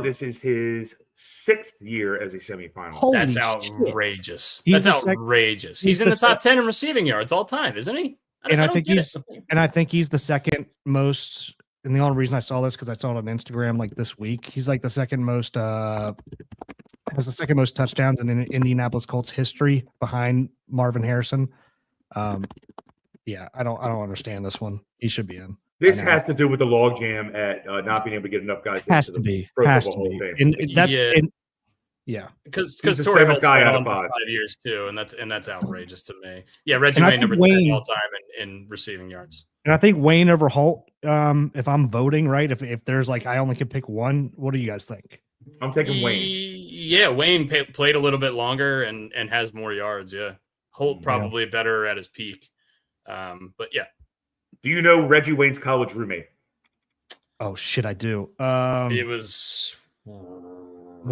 [SPEAKER 1] This is his 6th year as a semifinal.
[SPEAKER 2] Holy
[SPEAKER 3] That's
[SPEAKER 2] shit.
[SPEAKER 3] outrageous.
[SPEAKER 2] He's
[SPEAKER 3] That's
[SPEAKER 2] the
[SPEAKER 3] outrageous.
[SPEAKER 2] he's
[SPEAKER 3] He's in
[SPEAKER 2] the
[SPEAKER 3] the top 10 in receiving yards all time, isn't he?
[SPEAKER 2] And I
[SPEAKER 3] don't
[SPEAKER 2] think
[SPEAKER 3] get
[SPEAKER 2] he's-
[SPEAKER 3] it.
[SPEAKER 2] And I think he's the second most. And the only reason I saw this because I saw it on Instagram like this week. He's like the second most. Has the second most touchdowns in Indianapolis Colts history behind Marvin Harrison. Yeah, I don't understand this one. He should be in.
[SPEAKER 1] This
[SPEAKER 2] I know.
[SPEAKER 1] has to do with the logjam at not being able to get enough guys.
[SPEAKER 2] Has
[SPEAKER 1] into
[SPEAKER 2] to
[SPEAKER 1] the
[SPEAKER 2] be.
[SPEAKER 1] Pro
[SPEAKER 2] Has to
[SPEAKER 1] Football Hall
[SPEAKER 2] be.
[SPEAKER 1] of Fame.
[SPEAKER 2] And that's
[SPEAKER 3] Yeah.
[SPEAKER 2] yeah.
[SPEAKER 3] Because
[SPEAKER 1] He's the
[SPEAKER 3] Torrey
[SPEAKER 1] 7th
[SPEAKER 3] Holt's
[SPEAKER 1] guy
[SPEAKER 3] been
[SPEAKER 1] out
[SPEAKER 3] on
[SPEAKER 1] of
[SPEAKER 3] for
[SPEAKER 1] 5.
[SPEAKER 3] 5 years too, and that's outrageous to me. Yeah, Reggie
[SPEAKER 2] And I
[SPEAKER 3] Wayne
[SPEAKER 2] think
[SPEAKER 3] number 10
[SPEAKER 2] Wayne-
[SPEAKER 3] all time in receiving yards.
[SPEAKER 2] And I think Wayne over Holt. If I'm voting, right? If there's like I only could pick one, what do you guys think?
[SPEAKER 1] I'm taking Wayne.
[SPEAKER 3] Yeah, Wayne played a little bit longer and has more yards. Yeah, Holt probably better at his peak. But yeah,
[SPEAKER 1] Do you know Reggie Wayne's college roommate?
[SPEAKER 2] Oh shit, I do.
[SPEAKER 3] It was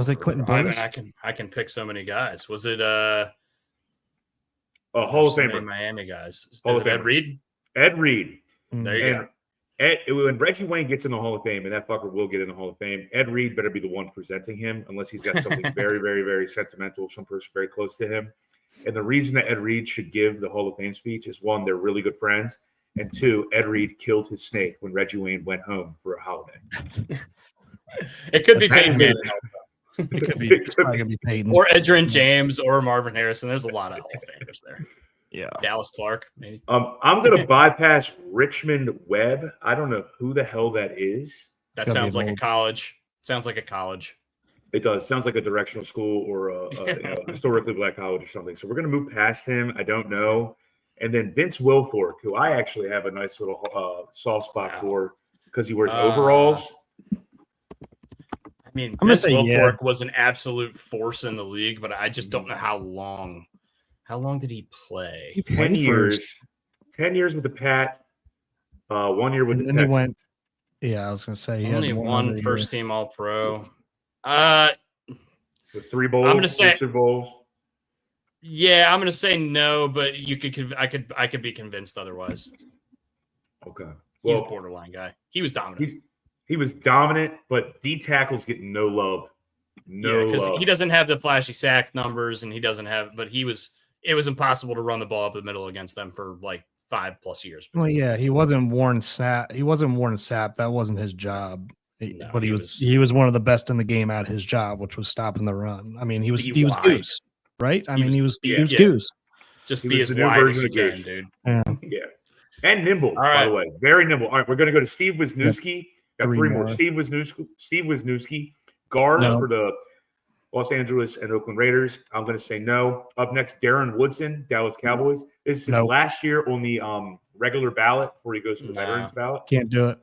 [SPEAKER 2] it Clinton
[SPEAKER 3] I mean,
[SPEAKER 2] Portis?
[SPEAKER 3] I can pick so many guys. Was it
[SPEAKER 1] A Hall
[SPEAKER 3] there's
[SPEAKER 1] of
[SPEAKER 3] so many
[SPEAKER 1] Famer.
[SPEAKER 3] Miami guys? Is
[SPEAKER 1] Hall of
[SPEAKER 3] it Ed
[SPEAKER 1] Famer.
[SPEAKER 3] Reed?
[SPEAKER 1] Ed Reed.
[SPEAKER 3] There you go.
[SPEAKER 1] And when Reggie Wayne gets in the Hall of Fame, and that fucker will get in the Hall of Fame, Ed Reed better be the one presenting him, unless he's got something very, very, very sentimental, some person very close to him. And the reason that Ed Reed should give the Hall of Fame speech is, one, they're really good friends, and two, Ed Reed killed his snake when Reggie Wayne went home for a holiday.
[SPEAKER 3] It could be
[SPEAKER 2] That's
[SPEAKER 3] Peyton
[SPEAKER 2] amazing.
[SPEAKER 3] Manning
[SPEAKER 2] It could be. It's probably gonna be Peyton.
[SPEAKER 3] or Edgerrin James or Marvin Harrison. There's a lot of Hall of Famers there.
[SPEAKER 2] Yeah.
[SPEAKER 3] Dallas Clark, maybe.
[SPEAKER 1] I'm going to bypass Richmond Webb. I don't know who the hell that is.
[SPEAKER 3] That
[SPEAKER 2] It's gonna be
[SPEAKER 3] sounds like a
[SPEAKER 2] old.
[SPEAKER 3] college. Sounds like a college.
[SPEAKER 1] It does. Sounds like a directional school or a historically black college or something. So we're going to move past him. I don't know. And then Vince Wilfork, who I actually have a nice little soft spot
[SPEAKER 3] Wow.
[SPEAKER 1] for because he wears overalls.
[SPEAKER 3] I mean,
[SPEAKER 2] I'm gonna
[SPEAKER 3] Vince
[SPEAKER 2] say yeah.
[SPEAKER 3] Wilfork was an absolute force in the league, but I just don't know how long. How long did he play?
[SPEAKER 2] He
[SPEAKER 1] 10
[SPEAKER 2] played
[SPEAKER 1] years.
[SPEAKER 2] first.
[SPEAKER 1] 10 years with the Pats. 1 year with
[SPEAKER 2] And
[SPEAKER 1] the
[SPEAKER 2] then he
[SPEAKER 1] Texans.
[SPEAKER 2] went. Yeah, I was gonna say he had
[SPEAKER 3] Only one
[SPEAKER 2] other
[SPEAKER 3] first
[SPEAKER 2] year.
[SPEAKER 3] team All Pro.
[SPEAKER 1] With 3 bowls.
[SPEAKER 3] I'm gonna say-
[SPEAKER 1] 2 Super Bowls.
[SPEAKER 3] Yeah, I'm gonna say no, but I could be convinced otherwise.
[SPEAKER 1] Okay.
[SPEAKER 3] He's a
[SPEAKER 1] Well,
[SPEAKER 3] borderline guy. He was dominant.
[SPEAKER 1] he was dominant, but D tackles get no love. No
[SPEAKER 3] because
[SPEAKER 1] love.
[SPEAKER 3] he doesn't have the flashy sack numbers, and he doesn't have. But it was impossible to run the ball up the middle against them for like 5+ years.
[SPEAKER 2] Well, yeah, he wasn't Warren Sapp. He wasn't Warren Sapp. That wasn't his job.
[SPEAKER 3] No,
[SPEAKER 2] But
[SPEAKER 3] he
[SPEAKER 2] he was one of the best in the game at his job, which was stopping the run. I mean, he was
[SPEAKER 3] Be wide.
[SPEAKER 2] Goose, right? I
[SPEAKER 3] He
[SPEAKER 2] mean,
[SPEAKER 3] was-
[SPEAKER 2] he was
[SPEAKER 3] yeah.
[SPEAKER 2] Goose.
[SPEAKER 3] Just
[SPEAKER 1] He
[SPEAKER 3] be
[SPEAKER 1] was
[SPEAKER 3] as
[SPEAKER 1] the new
[SPEAKER 3] wide as
[SPEAKER 1] version
[SPEAKER 3] you
[SPEAKER 1] of
[SPEAKER 3] can,
[SPEAKER 1] Goose.
[SPEAKER 3] dude.
[SPEAKER 1] Yeah. And nimble,
[SPEAKER 3] All
[SPEAKER 1] by
[SPEAKER 3] right.
[SPEAKER 1] the way. Very nimble. All right, we're going to go to Steve Wisniewski. Got
[SPEAKER 2] 3
[SPEAKER 1] 3 more.
[SPEAKER 2] more.
[SPEAKER 1] Steve Wisniewski, guard
[SPEAKER 2] No.
[SPEAKER 1] for the Los Angeles and Oakland Raiders. I'm going to say no. Up next, Darren Woodson, Dallas Cowboys. This is his
[SPEAKER 2] Nope.
[SPEAKER 1] last year on the regular ballot before he goes to the
[SPEAKER 3] Nah.
[SPEAKER 1] Veterans ballot.
[SPEAKER 2] Can't do it.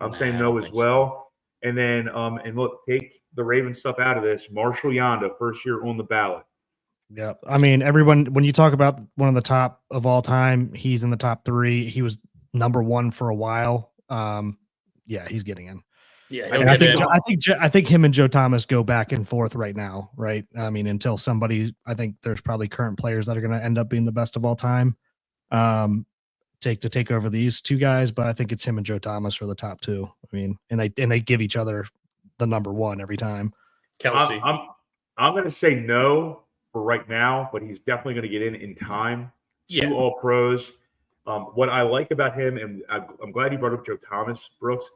[SPEAKER 1] I'm
[SPEAKER 3] Nah,
[SPEAKER 1] saying
[SPEAKER 3] I
[SPEAKER 1] no
[SPEAKER 3] don't
[SPEAKER 1] as
[SPEAKER 3] think so.
[SPEAKER 1] well. And then, and look, take the Ravens stuff out of this. Marshall Yonda, first year on the ballot.
[SPEAKER 2] Yeah. I mean, everyone, when you talk about one of the top of all time, he's in the top 3. He was number 1 for a while. Yeah, he's getting in.
[SPEAKER 3] Yeah,
[SPEAKER 1] And
[SPEAKER 3] he'll
[SPEAKER 2] I
[SPEAKER 3] get
[SPEAKER 2] think,
[SPEAKER 3] in.
[SPEAKER 2] I think him and Joe Thomas go back and forth right now, right? I mean, until somebody, I think there's probably current players that are going to end up being the best of all time, take over these 2 guys. But I think it's him and Joe Thomas for the top 2. I mean, and they give each other the number 1 every time.
[SPEAKER 3] Kelsey.
[SPEAKER 1] I'm going to say no for right now, but he's definitely going to get in time. 2
[SPEAKER 3] Yeah.
[SPEAKER 1] All Pros. What I like about him, and I'm glad you brought up Joe Thomas, Brooks,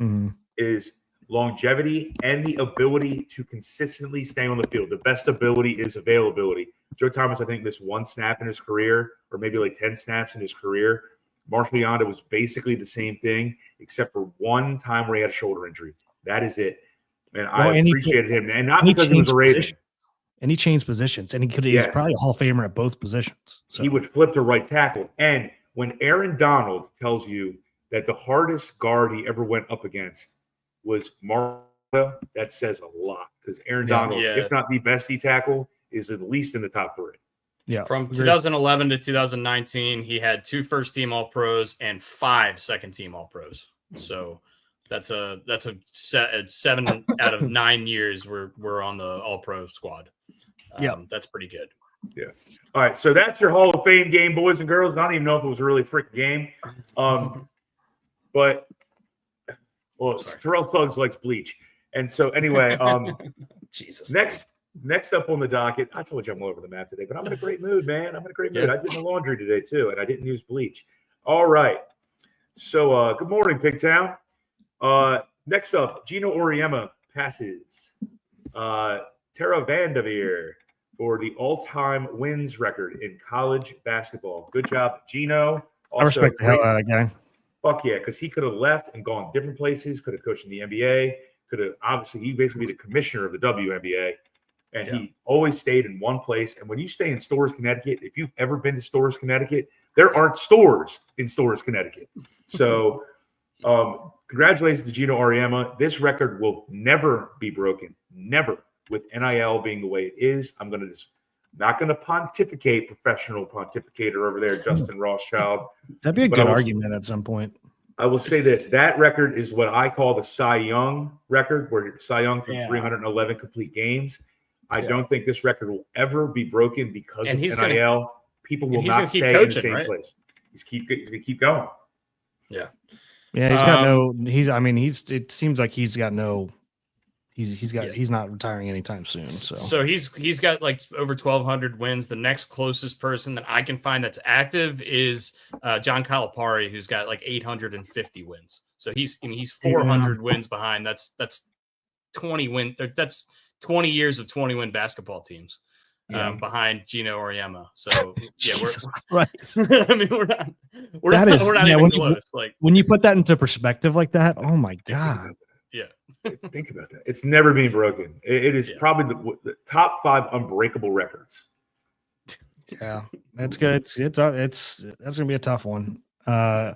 [SPEAKER 2] Mhm.
[SPEAKER 1] is longevity and the ability to consistently stay on the field. The best ability is availability. Joe Thomas, I think, missed 1 snap in his career, or maybe like 10 snaps in his career. Marshall Yonda was basically the same thing, except for 1 time where he had a shoulder injury. That is it. And I
[SPEAKER 2] and he-
[SPEAKER 1] appreciated him. And not
[SPEAKER 2] and he
[SPEAKER 1] because he was
[SPEAKER 2] changed
[SPEAKER 1] a Raven.
[SPEAKER 2] position. And he changed positions, and he
[SPEAKER 1] Yes.
[SPEAKER 2] was probably a Hall of Famer at both positions. So.
[SPEAKER 1] He would flip to right tackle. And when Aaron Donald tells you that the hardest guard he ever went up against was Marta, that says a lot, because Aaron
[SPEAKER 2] Yeah.
[SPEAKER 1] Donald,
[SPEAKER 3] Yeah.
[SPEAKER 1] if not the best D tackle, is at least in the top 3.
[SPEAKER 2] Yeah,
[SPEAKER 3] From
[SPEAKER 2] agreed.
[SPEAKER 3] 2011 to 2019, he had 2 first-team All-Pros and 5 second-team All-Pros. So that's a 7 out of 9 years we're on the All-Pro squad.
[SPEAKER 2] Yeah.
[SPEAKER 3] That's pretty good.
[SPEAKER 1] All right, so that's your Hall of Fame game, boys and girls. I don't even know if it was a really freaking game. But Terrell Suggs likes bleach. And so anyway,
[SPEAKER 3] Jesus.
[SPEAKER 1] next up on the docket, I told you I'm all over the map today, but I'm in a great mood, man. I'm in a great mood.
[SPEAKER 3] Yeah.
[SPEAKER 1] I did my laundry today too, and I didn't use bleach. All right. So good morning, Pigtown. Next up, Gino Auriemma passes Tara Vanderveer for the all-time wins record in college basketball. Good job, Gino.
[SPEAKER 2] I respect the hell out of that guy.
[SPEAKER 1] Fuck yeah, because he could have left and gone different places, could have coached in the NBA, could have obviously he basically be the commissioner of the WNBA. And he always stayed in one place. And when you stay in Storrs, Connecticut, if you've ever been to Storrs, Connecticut, there aren't stores in Storrs, Connecticut. So congratulations to Gino Auriemma. This record will never be broken. Never, with NIL being the way it is. I'm going to just not going to pontificate, professional pontificator over there, Justin Rothschild.
[SPEAKER 2] That'd be a
[SPEAKER 1] But
[SPEAKER 2] good
[SPEAKER 1] I was-
[SPEAKER 2] argument at some point.
[SPEAKER 1] I will say this: that record is what I call the Cy Young record, where Cy Young through 311 complete games. I don't think this record will ever be broken because of NIL. People will not stay in the same place. He's gonna keep going.
[SPEAKER 3] Yeah.
[SPEAKER 2] Yeah, he's got no. It seems like he's got no. He's not retiring anytime soon.
[SPEAKER 3] So he's got like over 1,200 wins. The next closest person that I can find that's active is John Calipari, who's got like 850 wins. So he's 400 wins behind. That's 20 win. That's 20 years of 20-win basketball teams behind Gino Auriemma. So yeah, we're right. I mean, we're not even close. Like
[SPEAKER 2] when you put that into perspective like that, oh my god.
[SPEAKER 3] Yeah.
[SPEAKER 1] Think about that. It's never been broken. It is probably the top 5 unbreakable records.
[SPEAKER 2] Yeah, that's good. It's that's gonna be a tough one. That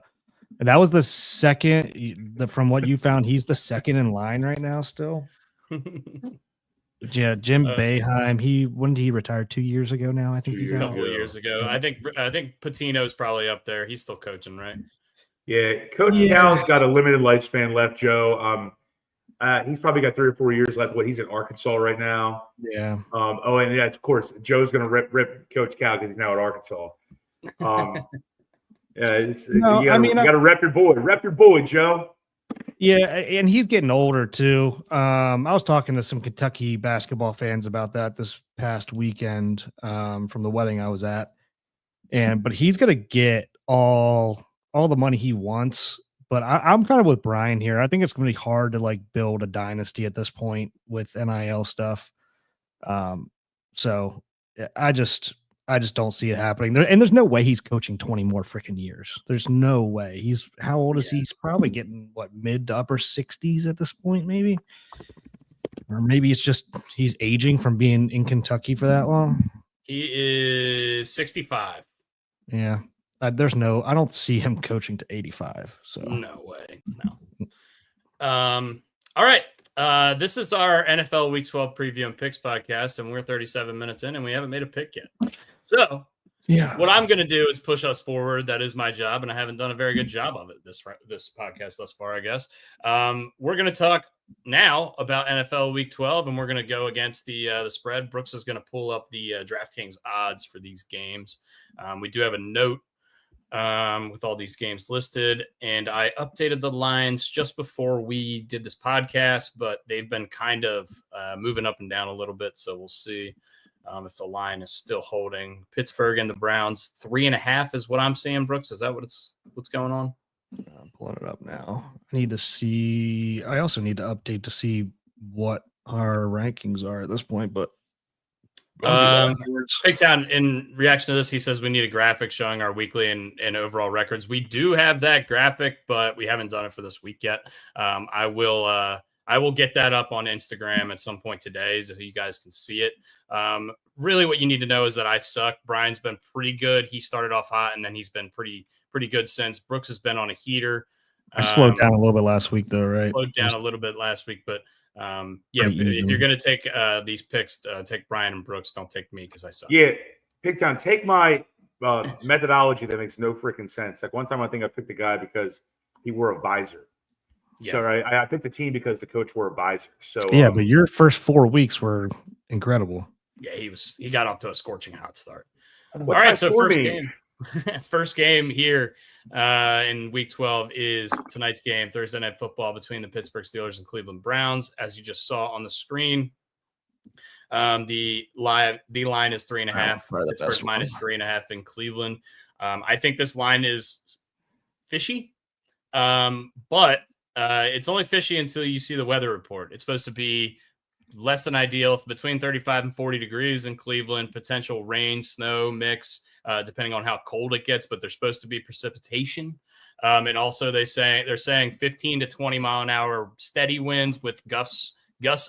[SPEAKER 2] was the second. From what you found, he's the second in line right now. Still. Yeah, Jim Boeheim. When did he retire? 2 years ago now. I think he's out.
[SPEAKER 3] A couple of years ago. I think Patino's probably up there. He's still coaching, right?
[SPEAKER 1] Yeah, Coach Cal's got a limited lifespan left, Joe. He's probably got 3 or 4 years left. He's in Arkansas right now.
[SPEAKER 2] Yeah.
[SPEAKER 1] And of course, Joe's going to rip Coach Cal because he's now at Arkansas. You got to rep your boy. Rep your boy, Joe.
[SPEAKER 2] Yeah, and he's getting older too. I was talking to some Kentucky basketball fans about that this past weekend from the wedding I was at, but he's going to get all the money he wants. But I'm kind of with Brian here. I think it's going to be hard to like build a dynasty at this point with NIL stuff. So I just don't see it happening. And there's no way he's coaching 20 more freaking years. There's no way. How old is he? He's probably getting mid to upper 60s at this point, maybe. Or maybe it's just he's aging from being in Kentucky for that long.
[SPEAKER 3] He is 65.
[SPEAKER 2] Yeah. I don't see him coaching to 85. So
[SPEAKER 3] no way. No. All right. This is our NFL Week 12 preview and picks podcast, and we're 37 minutes in, and we haven't made a pick yet. So what I'm going to do is push us forward. That is my job, and I haven't done a very good job of it this podcast thus far, I guess. We're going to talk now about NFL Week 12, and we're going to go against the spread. Brooks is going to pull up the DraftKings odds for these games. We do have a note with all these games listed, and I updated the lines just before we did this podcast, but they've been kind of moving up and down a little bit, so we'll see if the line is still holding. Pittsburgh and the Browns 3.5 is what I'm seeing. Brooks, is that what's going on?
[SPEAKER 2] I'm pulling it up now. I also need to update to see what our rankings are at this point, but
[SPEAKER 3] Big Town, in reaction to this, he says we need a graphic showing our weekly and overall records. We do have that graphic, but we haven't done it for this week yet. I will get that up on Instagram at some point today so you guys can see it. Really what you need to know is that I suck. Brian's been pretty good. He started off hot, and then he's been pretty good since. Brooks has been on a heater.
[SPEAKER 2] I slowed down a little bit last week, though, right?
[SPEAKER 3] Slowed down a little bit last week, but if you're going to take these picks, take Brian and Brooks. Don't take me because I suck.
[SPEAKER 1] Yeah, Pigtown, take my methodology that makes no freaking sense. Like one time I think I picked a guy because he wore a visor. Yeah. So I picked a team because the coach wore a visor. So
[SPEAKER 2] but your first 4 weeks were incredible.
[SPEAKER 3] Yeah, he got off to a scorching hot start.
[SPEAKER 1] All right, so
[SPEAKER 3] first game here in Week 12 is tonight's game, Thursday Night Football between the Pittsburgh Steelers and Cleveland Browns. As you just saw on the screen, the line is 3.5. Pittsburgh minus 3.5 in Cleveland. I think this line is fishy, but it's only fishy until you see the weather report. It's supposed to be less than ideal, between 35 and 40 degrees in Cleveland, potential rain, snow mix, depending on how cold it gets, but there's supposed to be precipitation. And also they're saying 15 to 20 mile an hour steady winds with gusts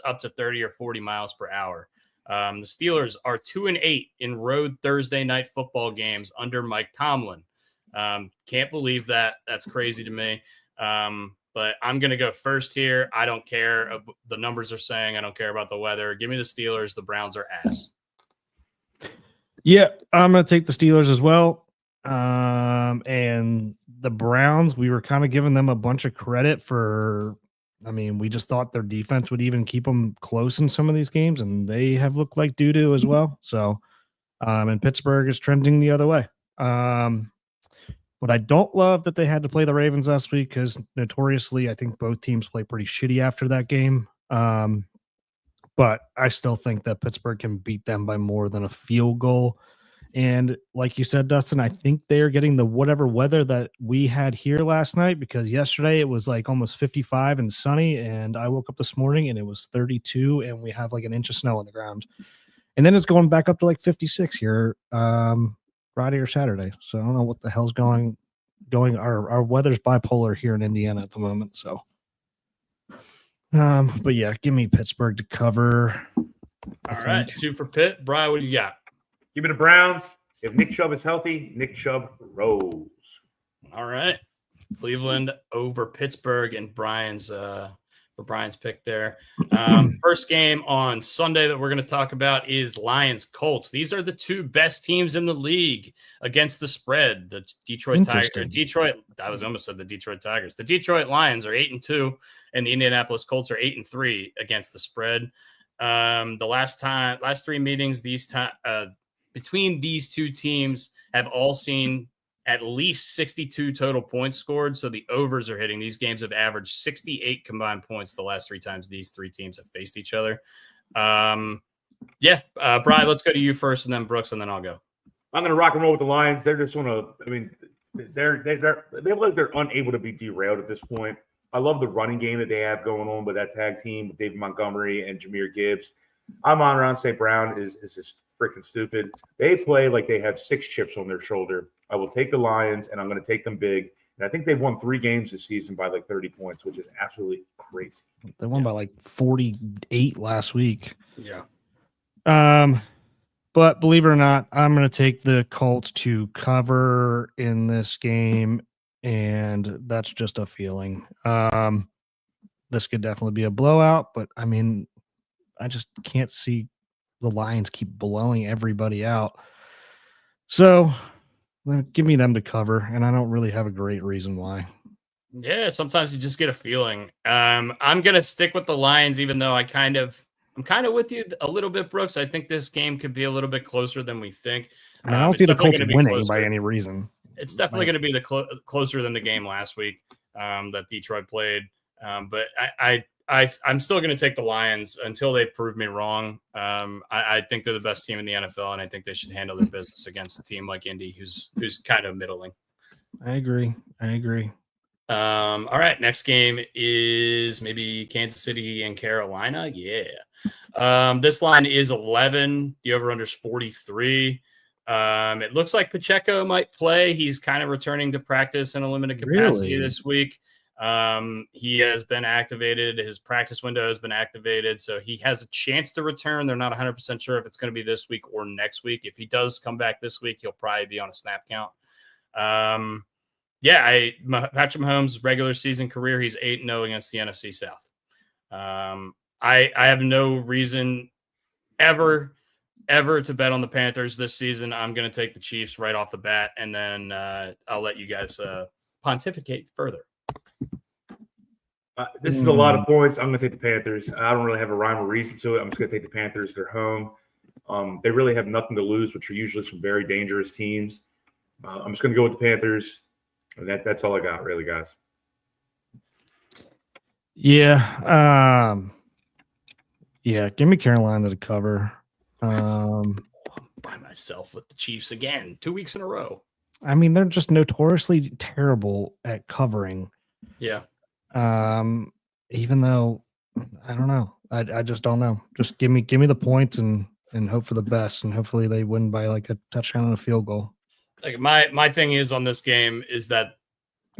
[SPEAKER 3] up to 30 or 40 miles per hour. The Steelers are 2-8 in road Thursday night football games under Mike Tomlin. Can't believe that. That's crazy to me. But I'm going to go first here. I don't care. The numbers are saying I don't care about the weather. Give me the Steelers. The Browns are ass.
[SPEAKER 2] Yeah, I'm going to take the Steelers as well. And the Browns, we were kind of giving them a bunch of credit for. I mean, we just thought their defense would even keep them close in some of these games, and they have looked like doo-doo as well. So, and Pittsburgh is trending the other way. But I don't love that they had to play the Ravens last week because notoriously, I think both teams play pretty shitty after that game. But I still think that Pittsburgh can beat them by more than a field goal. And like you said, Dustin, I think they're getting the whatever weather that we had here last night because yesterday it was like almost 55 and sunny. And I woke up this morning and it was 32 and we have like an inch of snow on the ground. And then it's going back up to like 56 here Friday or Saturday. So I don't know what the hell's going. Our weather's bipolar here in Indiana at the moment. So, but yeah, give me Pittsburgh to cover.
[SPEAKER 3] All right, 2 for Pitt. Brian, what do you got?
[SPEAKER 1] Give me the Browns. If Nick Chubb is healthy, Nick Chubb rolls.
[SPEAKER 3] All right. Cleveland over Pittsburgh and Brian's pick there. First game on Sunday that we're going to talk about is Lions Colts. These are the 2 best teams in the league against the spread. The Detroit Tigers. I was almost said the Detroit Tigers. The Detroit Lions are 8-2, and the Indianapolis Colts are 8-3 against the spread. The last 3 meetings, between these 2 teams have all seen at least 62 total points scored. So the overs are hitting. These games have averaged 68 combined points the last 3 times these 3 teams have faced each other. Brian, let's go to you first and then Brooks, and then I'll go.
[SPEAKER 1] I'm going to rock and roll with the Lions. They're just they're unable to be derailed at this point. I love the running game that they have going on with that tag team with David Montgomery and Jahmyr Gibbs. Amon-Ra St. Brown is just freaking stupid. They play like they have 6 chips on their shoulder. I will take the Lions, and I'm going to take them big. And I think they've won 3 games this season by like 30 points, which is absolutely crazy.
[SPEAKER 2] They won by like 48 last week.
[SPEAKER 3] Yeah.
[SPEAKER 2] But believe it or not, I'm going to take the Colts to cover in this game, and that's just a feeling. This could definitely be a blowout, but I mean, I just can't see the Lions keep blowing everybody out. So give me them to cover, and I don't really have a great reason why.
[SPEAKER 3] Yeah, sometimes you just get a feeling. I'm going to stick with the Lions, even though I'm kind of with you a little bit, Brooks. I think this game could be a little bit closer than we think.
[SPEAKER 2] I mean, I don't see the Colts winning by any reason.
[SPEAKER 3] It's definitely going to be closer than the game last week that Detroit played. But I'm still going to take the Lions until they prove me wrong. I think they're the best team in the NFL, and I think they should handle their business against a team like Indy, who's kind of middling.
[SPEAKER 2] I agree.
[SPEAKER 3] All right, next game is maybe Kansas City and Carolina. Yeah. This line is 11. The over-under is 43. It looks like Pacheco might play. He's kind of returning to practice in a limited capacity this week. He has been activated. His practice window has been activated, so he has a chance to return. They're not 100% sure if it's going to be this week or next week. If he does come back this week, he'll probably be on a snap count. Patrick Mahomes' regular season career, he's 8-0 against the NFC South. I have no reason ever to bet on the Panthers this season. I'm going to take the Chiefs right off the bat, and then I'll let you guys pontificate further.
[SPEAKER 1] This is a lot of points. I'm going to take the Panthers. I don't really have a rhyme or reason to it. I'm just going to take the Panthers. They're home. They really have nothing to lose, which are usually some very dangerous teams. I'm just going to go with the Panthers. And that's all I got, really, guys.
[SPEAKER 2] Yeah. Give me Carolina to cover.
[SPEAKER 3] By myself with the Chiefs again, 2 weeks in a row.
[SPEAKER 2] I mean, they're just notoriously terrible at covering.
[SPEAKER 3] Yeah.
[SPEAKER 2] Even though I don't know, I just don't know. Just give me the points and hope for the best, and hopefully they win by like a touchdown and a field goal.
[SPEAKER 3] Like my thing is on this game is that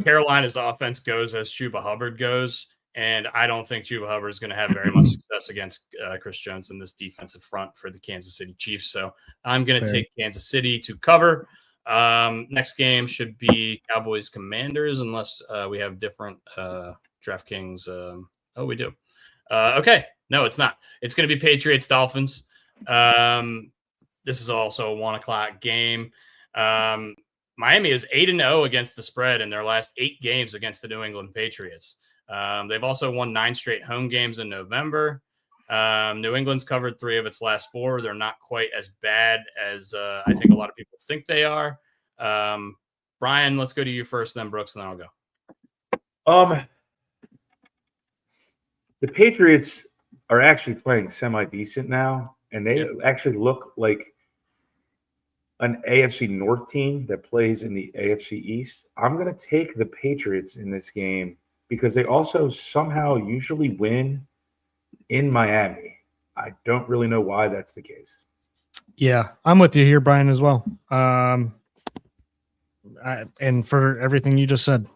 [SPEAKER 3] Carolina's offense goes as Chuba Hubbard goes, and I don't think Chuba Hubbard is going to have very much success against Chris Jones in this defensive front for the Kansas City Chiefs. So I'm going to take Kansas City to cover. Next game should be Cowboys Commanders, unless we have different DraftKings. We do. Okay. No, it's not. It's going to be Patriots Dolphins. This is also a 1:00 game. Miami is 8-0 against the spread in their last 8 games against the New England Patriots. They've also won 9 straight home games in November. New England's covered 3 of its last 4. They're not quite as bad as I think a lot of people think they are. Brian, let's go to you first, then Brooks, and then I'll go.
[SPEAKER 1] The Patriots are actually playing semi-decent now, and they actually look like an AFC North team that plays in the AFC East. I'm going to take the Patriots in this game because they also somehow usually win in Miami. I don't really know why that's the case.
[SPEAKER 2] Yeah, I'm with you here, Brian, as well. And for everything you just said,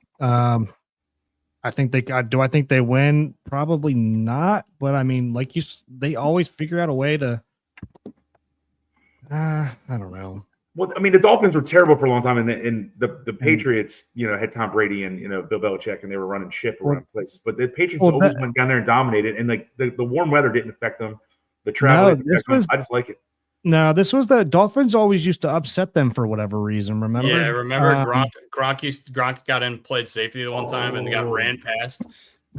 [SPEAKER 2] I think I think they win? Probably not. But I mean, like they always figure out a way to. I don't know.
[SPEAKER 1] Well, I mean, the Dolphins were terrible for a long time, and the Patriots, had Tom Brady and Bill Belichick, and they were running ship around places. But the Patriots always went down there and dominated, and like the warm weather didn't affect them. The travel didn't affect them. I just like it.
[SPEAKER 2] No, this was the Dolphins always used to upset them for whatever reason. Remember?
[SPEAKER 3] Yeah, remember Gronk got in, played safety the one time, and they got ran past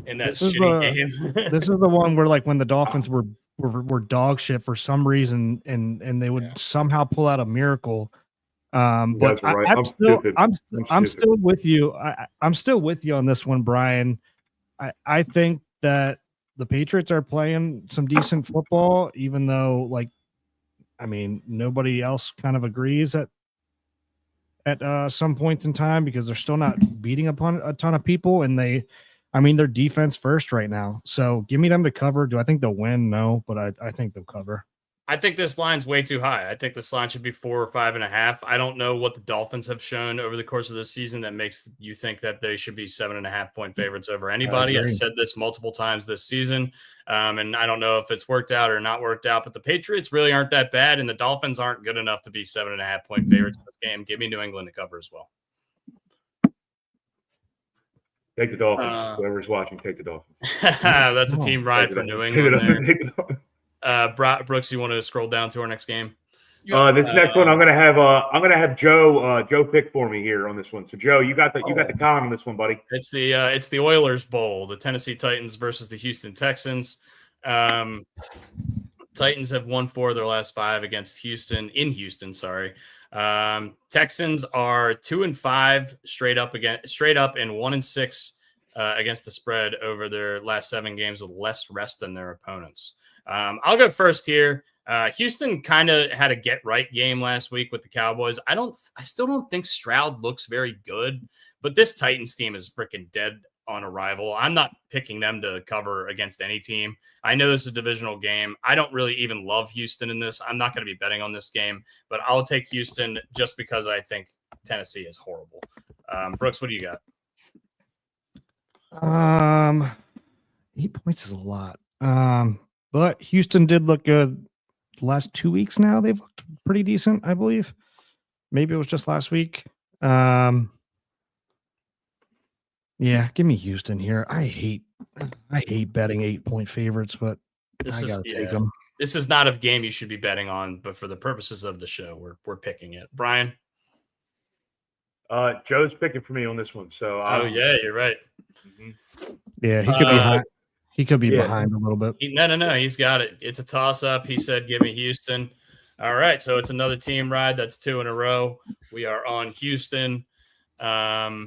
[SPEAKER 3] in that shitty game.
[SPEAKER 2] This is the one where, like, when the Dolphins were dog shit for some reason, and they would somehow pull out a miracle. But
[SPEAKER 1] right.
[SPEAKER 2] I'm still with you. I'm still with you on this one, Brian. I think that the Patriots are playing some decent football, even though, like, I mean, nobody else kind of agrees at some points in time because they're still not beating upon a ton of people, and they're defense first right now. So give me them to cover. Do I think they'll win? No, but I think they'll cover.
[SPEAKER 3] I think this line's way too high. I think this line should be 4 or 5.5. I don't know what the Dolphins have shown over the course of this season that makes you think that they should be 7.5 point favorites over anybody. I've said this multiple times this season, and I don't know if it's worked out or not worked out, but the Patriots really aren't that bad, and the Dolphins aren't good enough to be 7.5 point favorites in this game. Give me New England to cover as well.
[SPEAKER 1] Take the Dolphins. Whoever's watching, take the Dolphins.
[SPEAKER 3] That's a team ride for New England there. Brooks, you want to scroll down to our next game?
[SPEAKER 1] This next one, I'm gonna have Joe pick for me here on this one. So Joe, you got the con on this one, buddy.
[SPEAKER 3] It's the Oilers Bowl, the Tennessee Titans versus the Houston Texans. Titans have won 4 of their last 5 against Houston. Texans are 2-5 straight up and 1-6 against the spread over their last 7 games with less rest than their opponents. I'll go first here. Houston kind of had a get right game last week with the Cowboys. I still don't think Stroud looks very good, but this Titans team is freaking dead on arrival. I'm not picking them to cover against any team. I know this is a divisional game. I don't really even love Houston in this. I'm not going to be betting on this game, but I'll take Houston just because I think Tennessee is horrible. Brooks, what do you got?
[SPEAKER 2] 8 points is a lot. But Houston did look good the last 2 weeks now. They've looked pretty decent, I believe. Maybe it was just last week. Yeah, give me Houston here. I hate betting 8 point favorites, but I gotta take them.
[SPEAKER 3] This is not a game you should be betting on, but for the purposes of the show, we're picking it. Brian?
[SPEAKER 1] Joe's picking for me on this one. So
[SPEAKER 3] yeah, you're right.
[SPEAKER 1] Mm-hmm.
[SPEAKER 2] Yeah, he could be high. He could be behind a little bit.
[SPEAKER 3] No. He's got it. It's a toss-up. He said, give me Houston. All right, so it's another team ride. That's 2 in a row. We are on Houston. Yeah,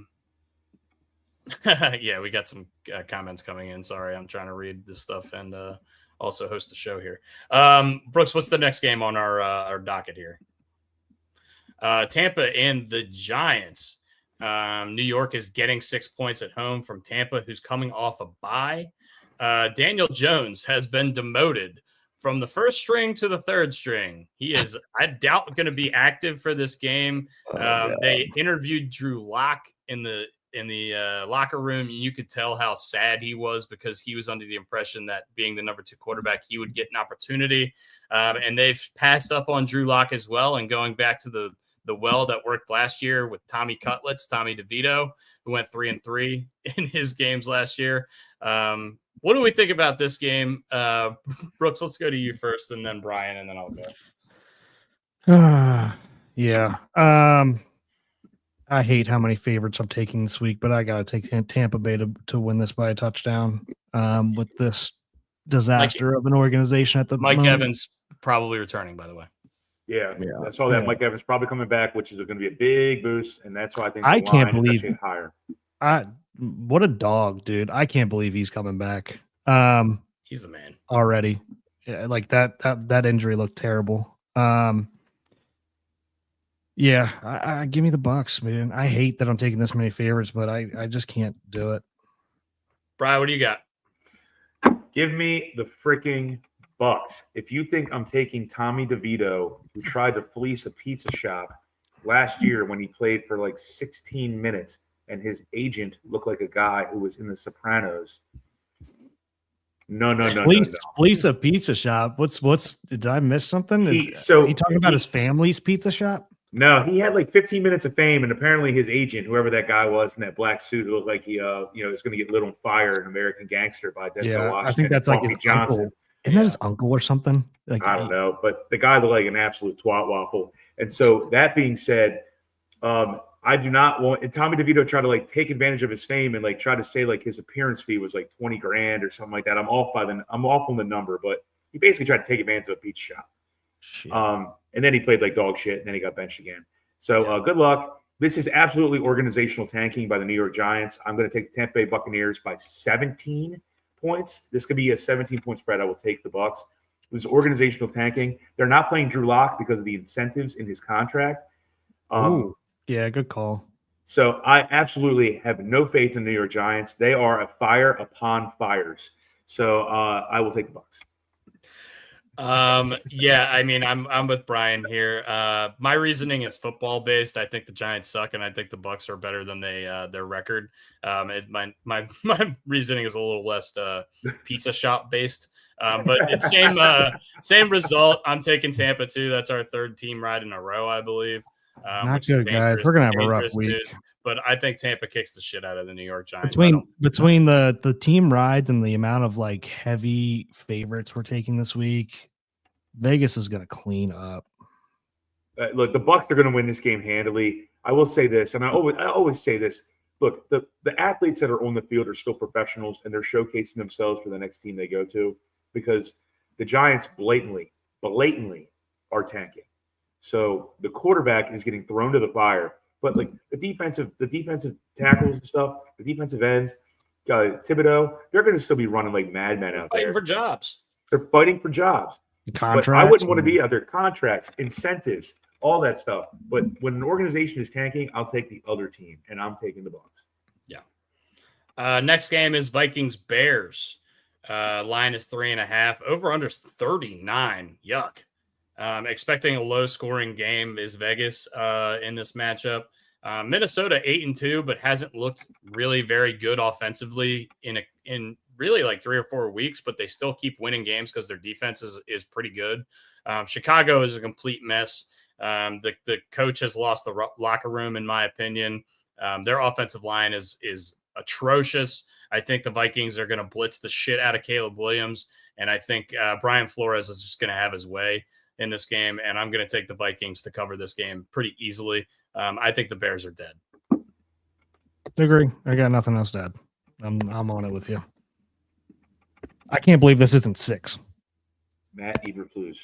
[SPEAKER 3] we got some comments coming in. Sorry, I'm trying to read this stuff and also host the show here. Brooks, what's the next game on our docket here? Tampa and the Giants. New York is getting 6 points at home from Tampa, who's coming off a bye. Daniel Jones has been demoted from the first string to the third string. He is, I doubt, going to be active for this game. They interviewed Drew Lock in the locker room. You could tell how sad he was because he was under the impression that being the number 2 quarterback, he would get an opportunity. And they've passed up on Drew Lock as well. And going back to the well that worked last year with Tommy DeVito, who went 3-3 in his games last year. What do we think about this game? Brooks, let's go to you first, and then Brian, and then I'll go.
[SPEAKER 2] Yeah. I hate how many favorites I'm taking this week, but I got to take Tampa Bay to win this by a touchdown. With this disaster of an organization at the
[SPEAKER 3] Mike
[SPEAKER 2] moment.
[SPEAKER 3] Evans probably returning, by the way.
[SPEAKER 1] Yeah,
[SPEAKER 2] Yeah.
[SPEAKER 1] I saw that.
[SPEAKER 2] Yeah.
[SPEAKER 1] Mike Evans probably coming back, which is going to be a big boost, and that's why I think
[SPEAKER 2] I
[SPEAKER 1] the
[SPEAKER 2] can't
[SPEAKER 1] line is
[SPEAKER 2] believe-
[SPEAKER 1] actually higher.
[SPEAKER 2] What a dog, dude! I can't believe he's coming back.
[SPEAKER 3] He's the man.
[SPEAKER 2] Already, yeah, like that injury looked terrible. Yeah, I give me the Bucks, man. I hate that I'm taking this many favorites, but I just can't do it.
[SPEAKER 3] Brian, what do you got?
[SPEAKER 1] Give me the freaking Bucks. If you think I'm taking Tommy DeVito, who tried to fleece a pizza shop last year when he played for like 16 minutes, and his agent looked like a guy who was in The Sopranos. No.
[SPEAKER 2] Fleece a pizza shop. What's did I miss something? Are you talking about his family's pizza shop?
[SPEAKER 1] No, he had like 15 minutes of fame, and apparently his agent, whoever that guy was in that black suit, who looked like he, is going to get lit on fire in American Gangster by Denzel Washington.
[SPEAKER 2] I think that's like his
[SPEAKER 1] Johnson.
[SPEAKER 2] uncle. Isn't that his uncle or something? Like,
[SPEAKER 1] I don't know, but the guy looked like an absolute twat waffle. And so that being said, I do not want. And Tommy DeVito tried to like take advantage of his fame and like try to say like his appearance fee was like $20,000 or something like that. I'm off on the number, but he basically tried to take advantage of a pizza shop.
[SPEAKER 2] shit.
[SPEAKER 1] And then he played like dog shit, and then he got benched again. So good luck. This is absolutely organizational tanking by the New York Giants. I'm going to take the Tampa Bay Buccaneers by 17 points. This could be a 17-point spread. I will take the Bucks. This is organizational tanking. They're not playing Drew Lock because of the incentives in his contract.
[SPEAKER 2] Ooh, yeah, good call.
[SPEAKER 1] So I absolutely have no faith in the New York Giants. They are a fire upon fires. So I will take the Bucks.
[SPEAKER 3] Yeah, I mean, I'm with Brian here. My reasoning is football based. I think the Giants suck, and I think the Bucks are better than their record. My reasoning is a little less pizza shop based. But it's same result. I'm taking Tampa too. That's our third team ride in a row, I believe.
[SPEAKER 2] Not good, guys. We're gonna have a rough week.
[SPEAKER 3] But I think Tampa kicks the shit out of the New York Giants.
[SPEAKER 2] Between the team rides and the amount of like heavy favorites we're taking this week, Vegas is going to clean up.
[SPEAKER 1] Look, the Bucks are going to win this game handily. I will say this, and I always say this. Look, the athletes that are on the field are still professionals, and they're showcasing themselves for the next team they go to, because the Giants blatantly are tanking. So the quarterback is getting thrown to the fire. But like the defensive tackles and stuff, the defensive ends, Thibodeau, they're going to still be running like madmen out there.
[SPEAKER 3] Fighting for jobs.
[SPEAKER 1] They're fighting for jobs.
[SPEAKER 2] Contracts.
[SPEAKER 1] But I wouldn't want to be out there. Contracts, incentives, all that stuff. But when an organization is tanking, I'll take the other team, and I'm taking the Bucks.
[SPEAKER 3] Yeah. Next game is Vikings Bears. Line is 3.5. Over under 39. Yuck. Expecting a low scoring game is Vegas in this matchup. Minnesota 8-2, but hasn't looked really very good offensively in really like 3 or 4 weeks, but they still keep winning games because their defense is pretty good. Chicago is a complete mess. The coach has lost the locker room, in my opinion. Their offensive line is atrocious. I think the Vikings are going to blitz the shit out of Caleb Williams, and I think Brian Flores is just going to have his way in this game, and I'm going to take the Vikings to cover this game pretty easily. I think the Bears are dead.
[SPEAKER 2] Agree. I got nothing else to add. I'm on it with you. I can't believe this isn't 6.
[SPEAKER 1] Matt Eberflus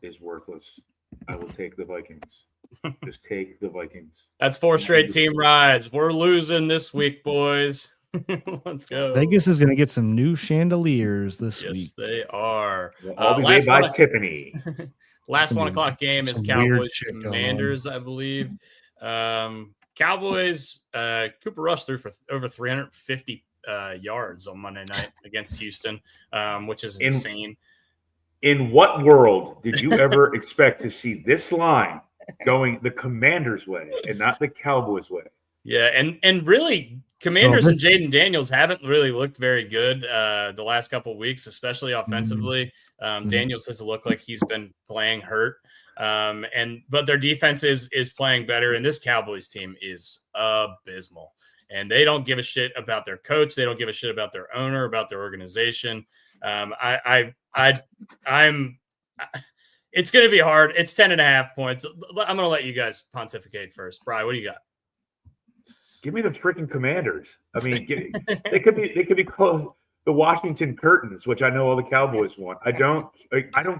[SPEAKER 1] is worthless. I will take the Vikings. Just take the Vikings.
[SPEAKER 3] That's 4 straight team rides. We're losing this week, boys. Let's go.
[SPEAKER 2] Vegas is going to get some new chandeliers this week.
[SPEAKER 3] Yes, they are.
[SPEAKER 1] All be made by Tiffany.
[SPEAKER 3] Last 1 o'clock game is Cowboys Commanders, I believe. Cowboys, Cooper Rush threw for over 350 yards on Monday night against Houston, which is insane.
[SPEAKER 1] In what world did you ever expect to see this line going the Commanders' way and not the Cowboys' way?
[SPEAKER 3] Yeah, and really, Commanders and Jaden Daniels haven't really looked very good the last couple of weeks, especially offensively. Daniels has looked like he's been playing hurt, but their defense is playing better, and this Cowboys team is abysmal. And they don't give a shit about their coach. They don't give a shit about their owner, about their organization. It's going to be hard. It's 10.5 points. I'm going to let you guys pontificate first. Brian, what do you got?
[SPEAKER 1] Give me the freaking Commanders. I mean, they could be called the Washington Curtains, which I know all the Cowboys want. I don't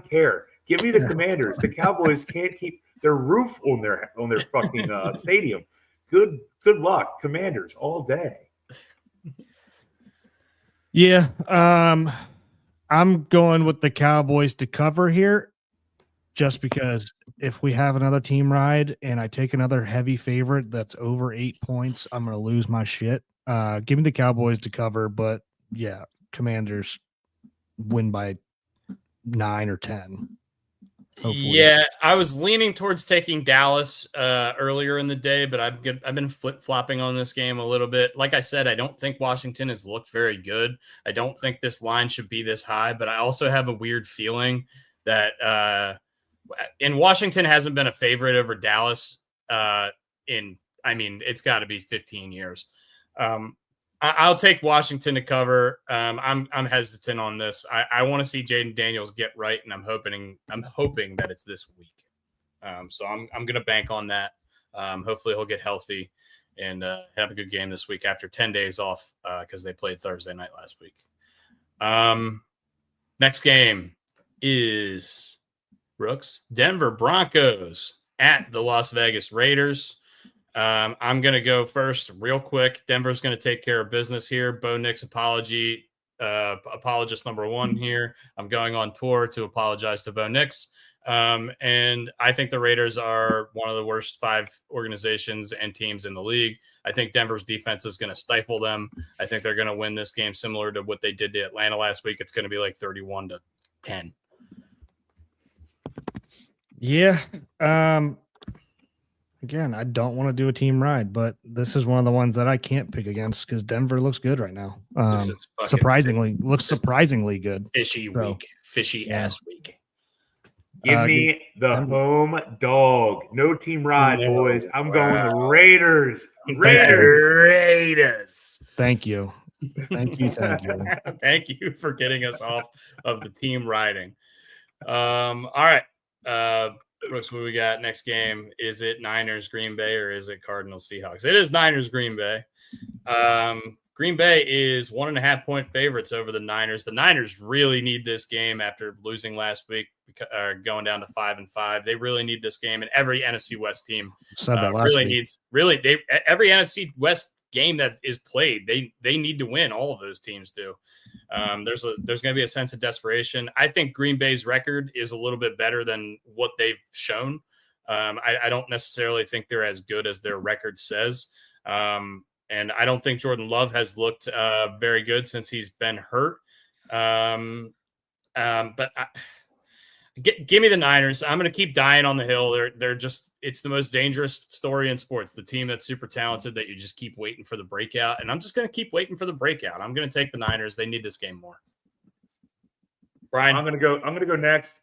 [SPEAKER 1] care. Give me the Commanders. The Cowboys can't keep their roof on their fucking stadium. Good luck, Commanders, all day.
[SPEAKER 2] Yeah, I'm going with the Cowboys to cover here, just because if we have another team ride and I take another heavy favorite that's over 8 points, I'm going to lose my shit. Give me the Cowboys to cover, but yeah, Commanders win by 9 or 10. Hopefully.
[SPEAKER 3] Yeah, I was leaning towards taking Dallas earlier in the day, but I've been flip-flopping on this game a little bit. Like I said, I don't think Washington has looked very good. I don't think this line should be this high, but I also have a weird feeling that and Washington hasn't been a favorite over Dallas it's got to be 15 years. I'll take Washington to cover. I'm hesitant on this. I want to see Jaden Daniels get right, and I'm hoping that it's this week. So I'm going to bank on that. Hopefully he'll get healthy and have a good game this week after 10 days off because they played Thursday night last week. Next game is Brooks Denver Broncos at the Las Vegas Raiders. I'm going to go first real quick. Denver's going to take care of business here. Bo Nix apologist number 1 here. I'm going on tour to apologize to Bo Nix. And I think the Raiders are one of the worst 5 organizations and teams in the league. I think Denver's defense is going to stifle them. I think they're going to win this game similar to what they did to Atlanta last week. It's going to be like 31-10.
[SPEAKER 2] Yeah. Again, I don't want to do a team ride, but this is one of the ones that I can't pick against because Denver looks good right now. Surprisingly good.
[SPEAKER 3] Fishy ass week.
[SPEAKER 1] Give me the home dog. No team ride, boys. I'm going the Raiders.
[SPEAKER 3] Raiders.
[SPEAKER 2] Thank you. Thank you.
[SPEAKER 3] Thank you for getting us off of the team riding. All right. Brooks, what we got next game? Is it Niners Green Bay or is it Cardinals Seahawks? It is Niners Green Bay. Green Bay is 1.5 point favorites over the Niners. The Niners really need this game after losing last week, going down to 5-5. They really need this game, and every NFC West team every NFC West game that is played, they need to win. All of those teams do. There's going to be a sense of desperation. I think Green Bay's record is a little bit better than what they've shown. I don't necessarily think they're as good as their record says. And I don't think Jordan Love has looked very good since he's been hurt. But give me the Niners. I'm going to keep dying on the hill. It's the most dangerous story in sports. The team that's super talented that you just keep waiting for the breakout. And I'm just going to keep waiting for the breakout. I'm going to take the Niners. They need this game more. Brian,
[SPEAKER 1] I'm going to go next.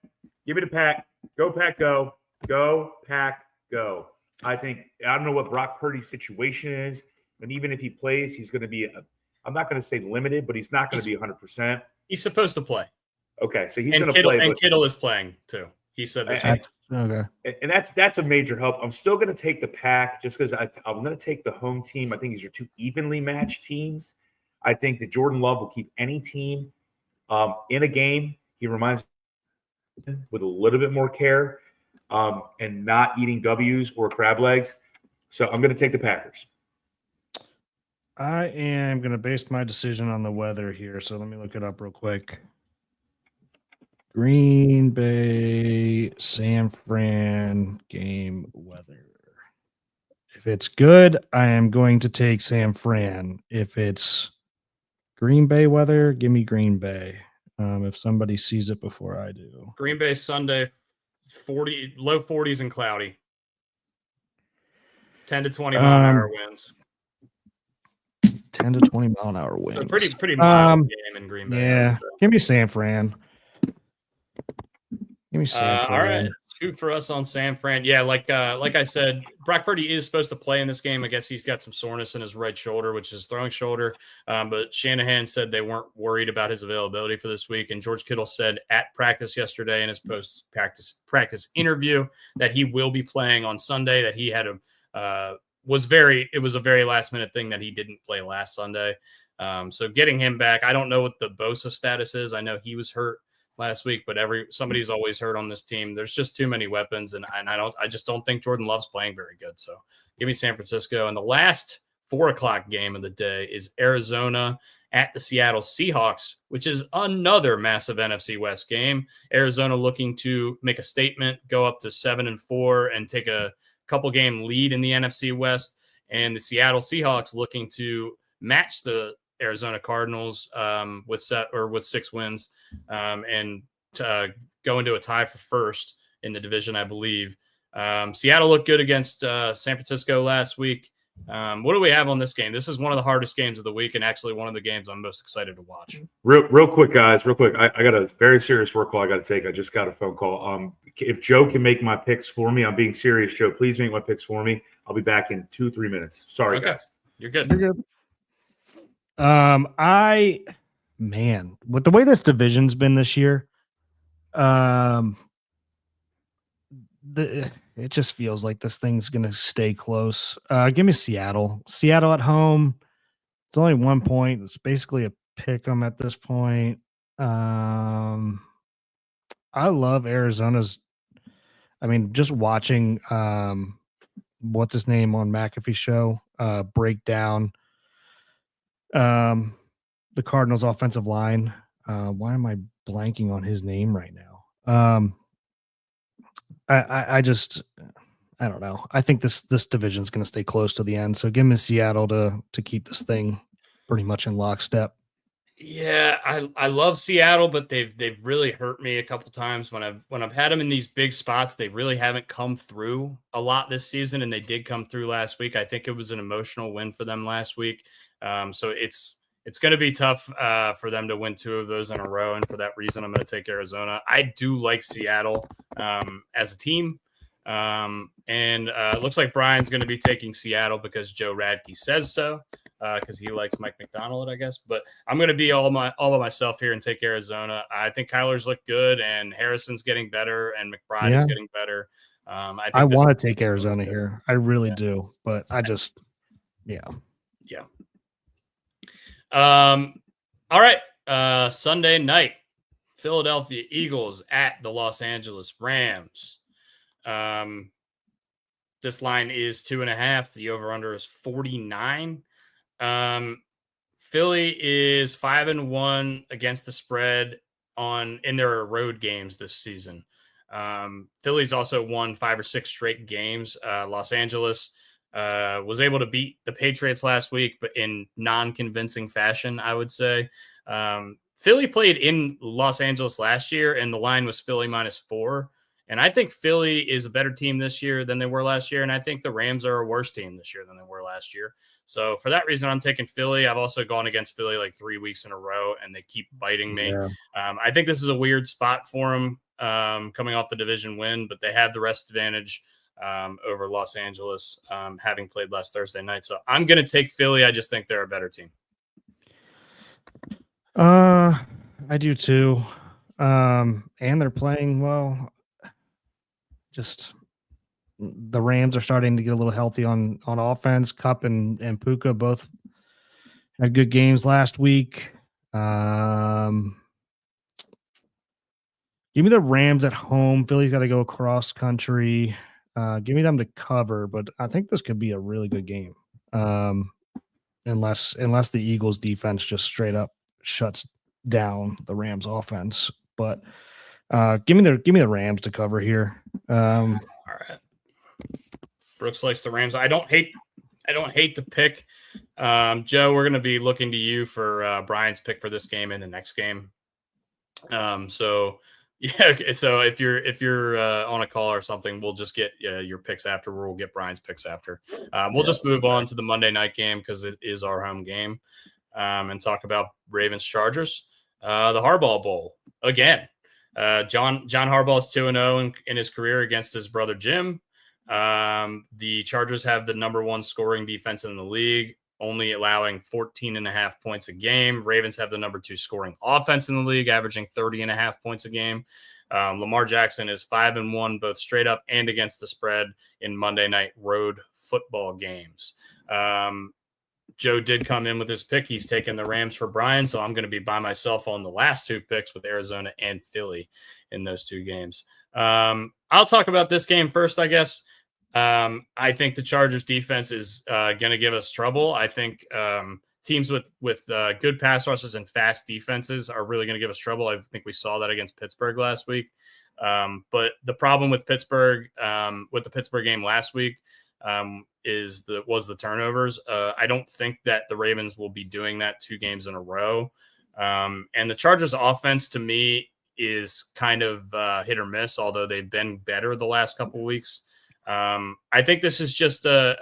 [SPEAKER 1] Give me the Pack. Go Pack, go. Go Pack, go. I don't know what Brock Purdy's situation is. And even if he plays, he's going to be, I'm not going to say limited, but he's not going to be 100%.
[SPEAKER 3] He's supposed to play.
[SPEAKER 1] Okay, so he's going to play.
[SPEAKER 3] And Kittle is playing too. He said this week.
[SPEAKER 2] Okay.
[SPEAKER 1] And that's a major help. I'm still going to take the Pack just because I'm going to take the home team. I think these are 2 evenly matched teams. I think that Jordan Love will keep any team in a game. He reminds me with a little bit more care and not eating W's or crab legs. So I'm going to take the Packers.
[SPEAKER 2] I am going to base my decision on the weather here. So let me look it up real quick. Green Bay, San Fran game weather. If it's good, I am going to take San Fran. If it's Green Bay weather, give me Green Bay. If somebody sees it before I do.
[SPEAKER 3] Green Bay Sunday, low 40s and cloudy. 10 to 20 mile an hour winds.
[SPEAKER 2] 10 to 20 mile an hour winds.
[SPEAKER 3] So pretty mild game in Green Bay.
[SPEAKER 2] Yeah, give me San Fran. Give me San Fran.
[SPEAKER 3] All right, 2 for us on San Fran. Yeah, like I said, Brock Purdy is supposed to play in this game. I guess he's got some soreness in his right shoulder, which is his throwing shoulder. But Shanahan said they weren't worried about his availability for this week. And George Kittle said at practice yesterday in his post-practice interview that he will be playing on Sunday, that he had was a very last minute thing that he didn't play last Sunday. So getting him back, I don't know what the Bosa status is. I know he was hurt last week, but somebody's always hurt on this team. There's just too many weapons, and I just don't think Jordan Love's playing very good. So give me San Francisco. And the last 4:00 game of the day is Arizona at the Seattle Seahawks, which is another massive NFC West game. Arizona looking to make a statement, go up to 7-4, and take a couple game lead in the NFC West. And the Seattle Seahawks looking to match the Arizona Cardinals with 6 wins and go into a tie for first in the division, I believe. Seattle looked good against San Francisco last week. What do we have on this game? This is one of the hardest games of the week, and actually one of the games I'm most excited to watch.
[SPEAKER 1] Real quick, guys. Real quick. I got a very serious work call I got to take. I just got a phone call. If Joe can make my picks for me, I'm being serious, Joe. Please make my picks for me. I'll be back in 2-3 minutes. Sorry, guys.
[SPEAKER 3] You're good.
[SPEAKER 2] You're good. With the way this division's been this year, it just feels like this thing's gonna stay close. Give me Seattle. Seattle at home. It's only 1 point. It's basically a pick 'em at this point. I love Arizona's. I mean, just watching what's his name on McAfee show break down the Cardinals offensive line. Why am I blanking on his name right now? I don't know. I think this division is going to stay close to the end. So give me Seattle to keep this thing pretty much in lockstep.
[SPEAKER 3] Yeah, I love Seattle, but they've really hurt me a couple times when I've had them in these big spots. They really haven't come through a lot this season, and they did come through last week. I think it was an emotional win for them last week. So it's going to be tough for them to win 2 of those in a row, and for that reason, I'm going to take Arizona. I do like Seattle as a team, and it looks like Brian's going to be taking Seattle because Joe Radke says so. Because he likes Mike McDonald, I guess. But I'm going to be all by myself here and take Arizona. I think Kyler's looked good, and Harrison's getting better, and McBride is getting better.
[SPEAKER 2] I want to take Arizona here. I really do, but I just, yeah.
[SPEAKER 3] All right. Sunday night, Philadelphia Eagles at the Los Angeles Rams. This line is 2.5. The over/under is 49. Philly is 5-1 against the spread in their road games this season. Philly's also won 5 or 6 straight games. Los Angeles was able to beat the Patriots last week, but in non-convincing fashion, I would say. Philly played in Los Angeles last year, and the line was Philly -4. And I think Philly is a better team this year than they were last year. And I think the Rams are a worse team this year than they were last year. So for that reason, I'm taking Philly. I've also gone against Philly like 3 weeks in a row, and they keep biting me.
[SPEAKER 2] Yeah.
[SPEAKER 3] I think this is a weird spot for them coming off the division win, but they have the rest advantage over Los Angeles, having played last Thursday night. So I'm going to take Philly. I just think they're a better team.
[SPEAKER 2] I do too. And they're playing well. Just the Rams are starting to get a little healthy on offense. Kupp and Puka both had good games last week. Give me the Rams at home. Philly's got to go across country. Give me them to cover, but I think this could be a really good game. Unless the Eagles defense just straight up shuts down the Rams offense. But give me the Rams to cover here.
[SPEAKER 3] All right. Brooks likes the Rams. I don't hate the pick. Joe, we're going to be looking to you for Brian's pick for this game and the next game. So if you're on a call or something, we'll just get your picks after. We'll get Brian's picks after. We'll just move on to the Monday night game because it is our home game, and talk about Ravens Chargers, the Harbaugh Bowl again. John Harbaugh is 2-0 in his career against his brother Jim. The Chargers have the number 1 scoring defense in the league, only allowing 14.5 points a game. Ravens have the number 2 scoring offense in the league, averaging 30.5 points a game. Lamar Jackson is 5-1, both straight up and against the spread in Monday night road football games. Joe did come in with his pick. He's taking the Rams for Brian, so I'm going to be by myself on the last two picks with Arizona and Philly in those two games. I'll talk about this game first, I guess. I think the Chargers defense is going to give us trouble. I think teams with good pass rushes and fast defenses are really going to give us trouble. I think we saw that against Pittsburgh last week. But the problem with Pittsburgh, with the Pittsburgh game last week, was the turnovers. I don't think that the Ravens will be doing that 2 games in a row. And the Chargers offense to me is kind of hit or miss, although they've been better the last couple of weeks. I think this is just I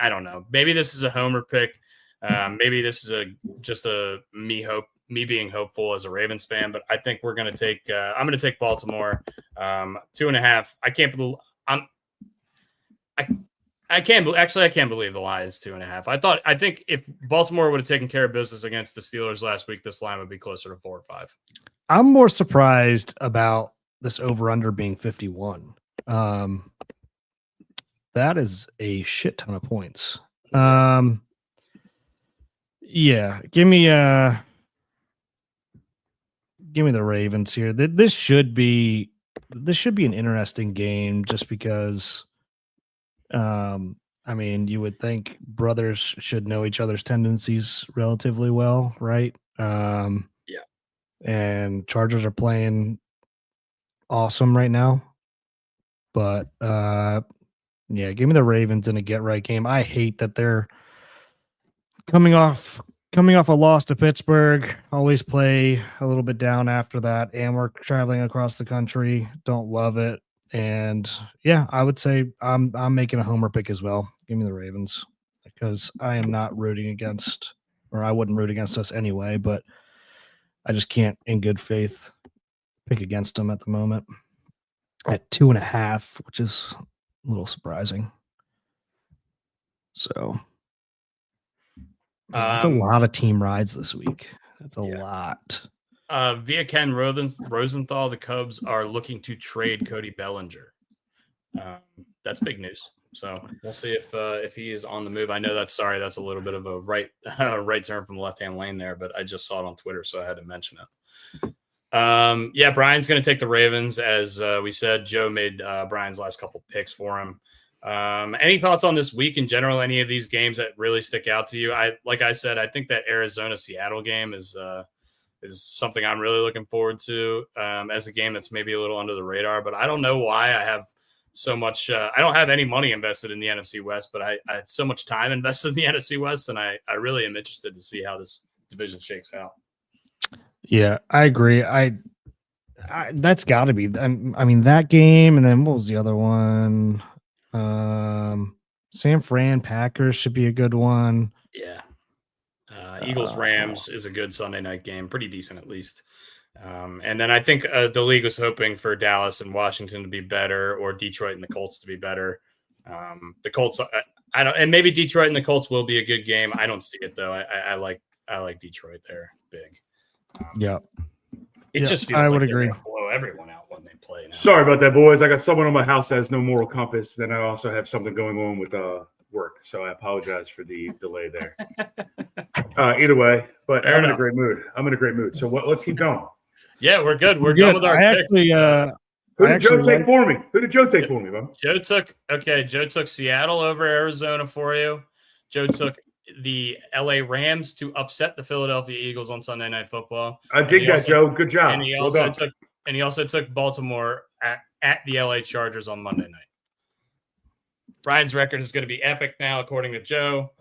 [SPEAKER 3] don't know. Maybe this is a homer pick. Maybe this is just me being hopeful as a Ravens fan, but I think we're going to take, I'm going to take Baltimore 2.5. I can't believe I can't believe the line is 2.5. I think if Baltimore would have taken care of business against the Steelers last week, this line would be closer to 4 or 5.
[SPEAKER 2] I'm more surprised about this over under being 51. That is a shit ton of points. Yeah, give me the Ravens here. This should be an interesting game just because I mean, you would think brothers should know each other's tendencies relatively well, right?
[SPEAKER 3] Yeah.
[SPEAKER 2] And Chargers are playing awesome right now. But yeah, give me the Ravens in a get right game. I hate that they're coming off a loss to Pittsburgh. Always play a little bit down after that, and we're traveling across the country. Don't love it. And yeah, I would say I'm making a homer pick as well. Give me the Ravens because I am not rooting against, or I wouldn't root against us anyway, but I just can't in good faith pick against them at the moment at 2.5, which is a little surprising. So that's a lot of team rides this week. That's a lot.
[SPEAKER 3] Via Ken Rosenthal, the Cubs are looking to trade Cody Bellinger. That's big news. So we'll see if he is on the move. I know that's a little bit of a right turn from the left-hand lane there, but I just saw it on Twitter, so I had to mention it. Yeah, Brian's going to take the Ravens. As we said, Joe made Brian's last couple picks for him. Any thoughts on this week in general? Any of these games that really stick out to you? Like I said, I think that Arizona-Seattle game is something I'm really looking forward to as a game that's maybe a little under the radar. But I don't know why I have so much. I don't have any money invested in the NFC West, but I have so much time invested in the NFC West, and I really am interested to see how this division shakes out.
[SPEAKER 2] Yeah, I agree. I that's got to be. I mean, that game, and then what was the other one? San Fran Packers should be a good one.
[SPEAKER 3] Yeah. Eagles Rams is a good Sunday night game, pretty decent at least. And then I think the league was hoping for Dallas and Washington to be better, or Detroit and the Colts to be better. The Colts, I don't, and maybe Detroit and the Colts will be a good game. I don't see it though. I like Detroit there, big.
[SPEAKER 2] Yeah,
[SPEAKER 3] it just feels
[SPEAKER 2] I
[SPEAKER 3] like
[SPEAKER 2] would
[SPEAKER 3] they're
[SPEAKER 2] agree.
[SPEAKER 3] gonna blow everyone out when they play. Now.
[SPEAKER 1] Sorry about that, boys. I got someone on my house that has no moral compass. Then I also have something going on with work, so I apologize for the delay there. Either way, but I'm in a great mood. So let's keep going.
[SPEAKER 3] Yeah, we're good. We're done with our picks.
[SPEAKER 1] Who did Joe take for me? Bro?
[SPEAKER 3] Joe took Seattle over Arizona for you. Joe took the LA Rams to upset the Philadelphia Eagles on Sunday Night Football.
[SPEAKER 1] I dig that, Joe. Good job.
[SPEAKER 3] And he also took Baltimore at the LA Chargers on Monday night. Brian's record is going to be epic now, according to Joe.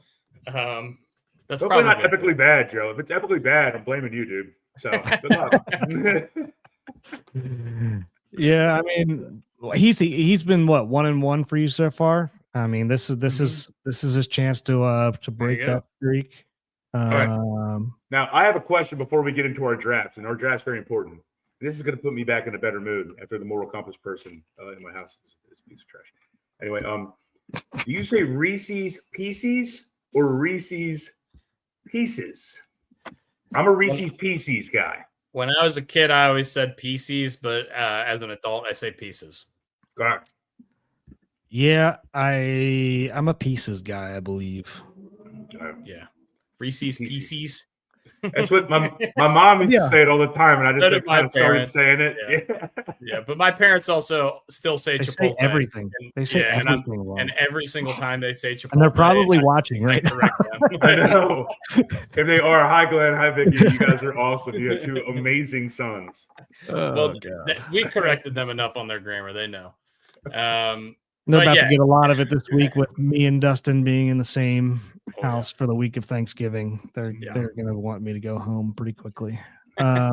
[SPEAKER 3] That's
[SPEAKER 1] probably not epically bad, Joe. If it's epically bad, I'm blaming you, dude. So good luck.
[SPEAKER 2] Yeah, I mean, he's been what 1-1 for you so far. I mean, this is his chance to break that streak.
[SPEAKER 1] Right. Now, I have a question before we get into our drafts, and our draft's very important. This is going to put me back in a better mood after the moral compass person in my house is a piece of trash. Anyway, do you say Reese's Pieces or Reese's Pieces? I'm a Reese's Pieces guy.
[SPEAKER 3] When I was a kid, I always said pieces, but as an adult, I say pieces.
[SPEAKER 1] All right.
[SPEAKER 2] Yeah, I'm a pieces guy, I believe.
[SPEAKER 3] Yeah. Reese's
[SPEAKER 1] Pieces.
[SPEAKER 3] Pieces.
[SPEAKER 1] That's what my mom used to
[SPEAKER 2] Yeah.
[SPEAKER 1] say it all the time, and I just
[SPEAKER 3] So did my
[SPEAKER 1] kind of started
[SPEAKER 3] parents.
[SPEAKER 1] saying it.
[SPEAKER 3] Yeah.
[SPEAKER 1] Yeah.
[SPEAKER 3] Yeah, but my parents also still say
[SPEAKER 2] They say
[SPEAKER 3] Chipotle.
[SPEAKER 2] everything.
[SPEAKER 3] And,
[SPEAKER 2] They say
[SPEAKER 3] yeah,
[SPEAKER 2] everything wrong.
[SPEAKER 3] and every single time they say Chipotle,
[SPEAKER 2] And they're probably watching
[SPEAKER 3] I
[SPEAKER 2] right now.
[SPEAKER 3] correct them.
[SPEAKER 1] I know. If they are, hi Glenn, hi Vicky, you guys are awesome. You have two amazing sons.
[SPEAKER 3] Well,
[SPEAKER 2] God.
[SPEAKER 3] we've corrected them enough on their grammar; they know.
[SPEAKER 2] They're
[SPEAKER 3] but
[SPEAKER 2] about
[SPEAKER 3] yeah.
[SPEAKER 2] to get a lot of it this week with me and Dustin being in the same
[SPEAKER 3] Oh,
[SPEAKER 2] house for the week of Thanksgiving. They're gonna want me to go home pretty quickly.
[SPEAKER 3] Yeah,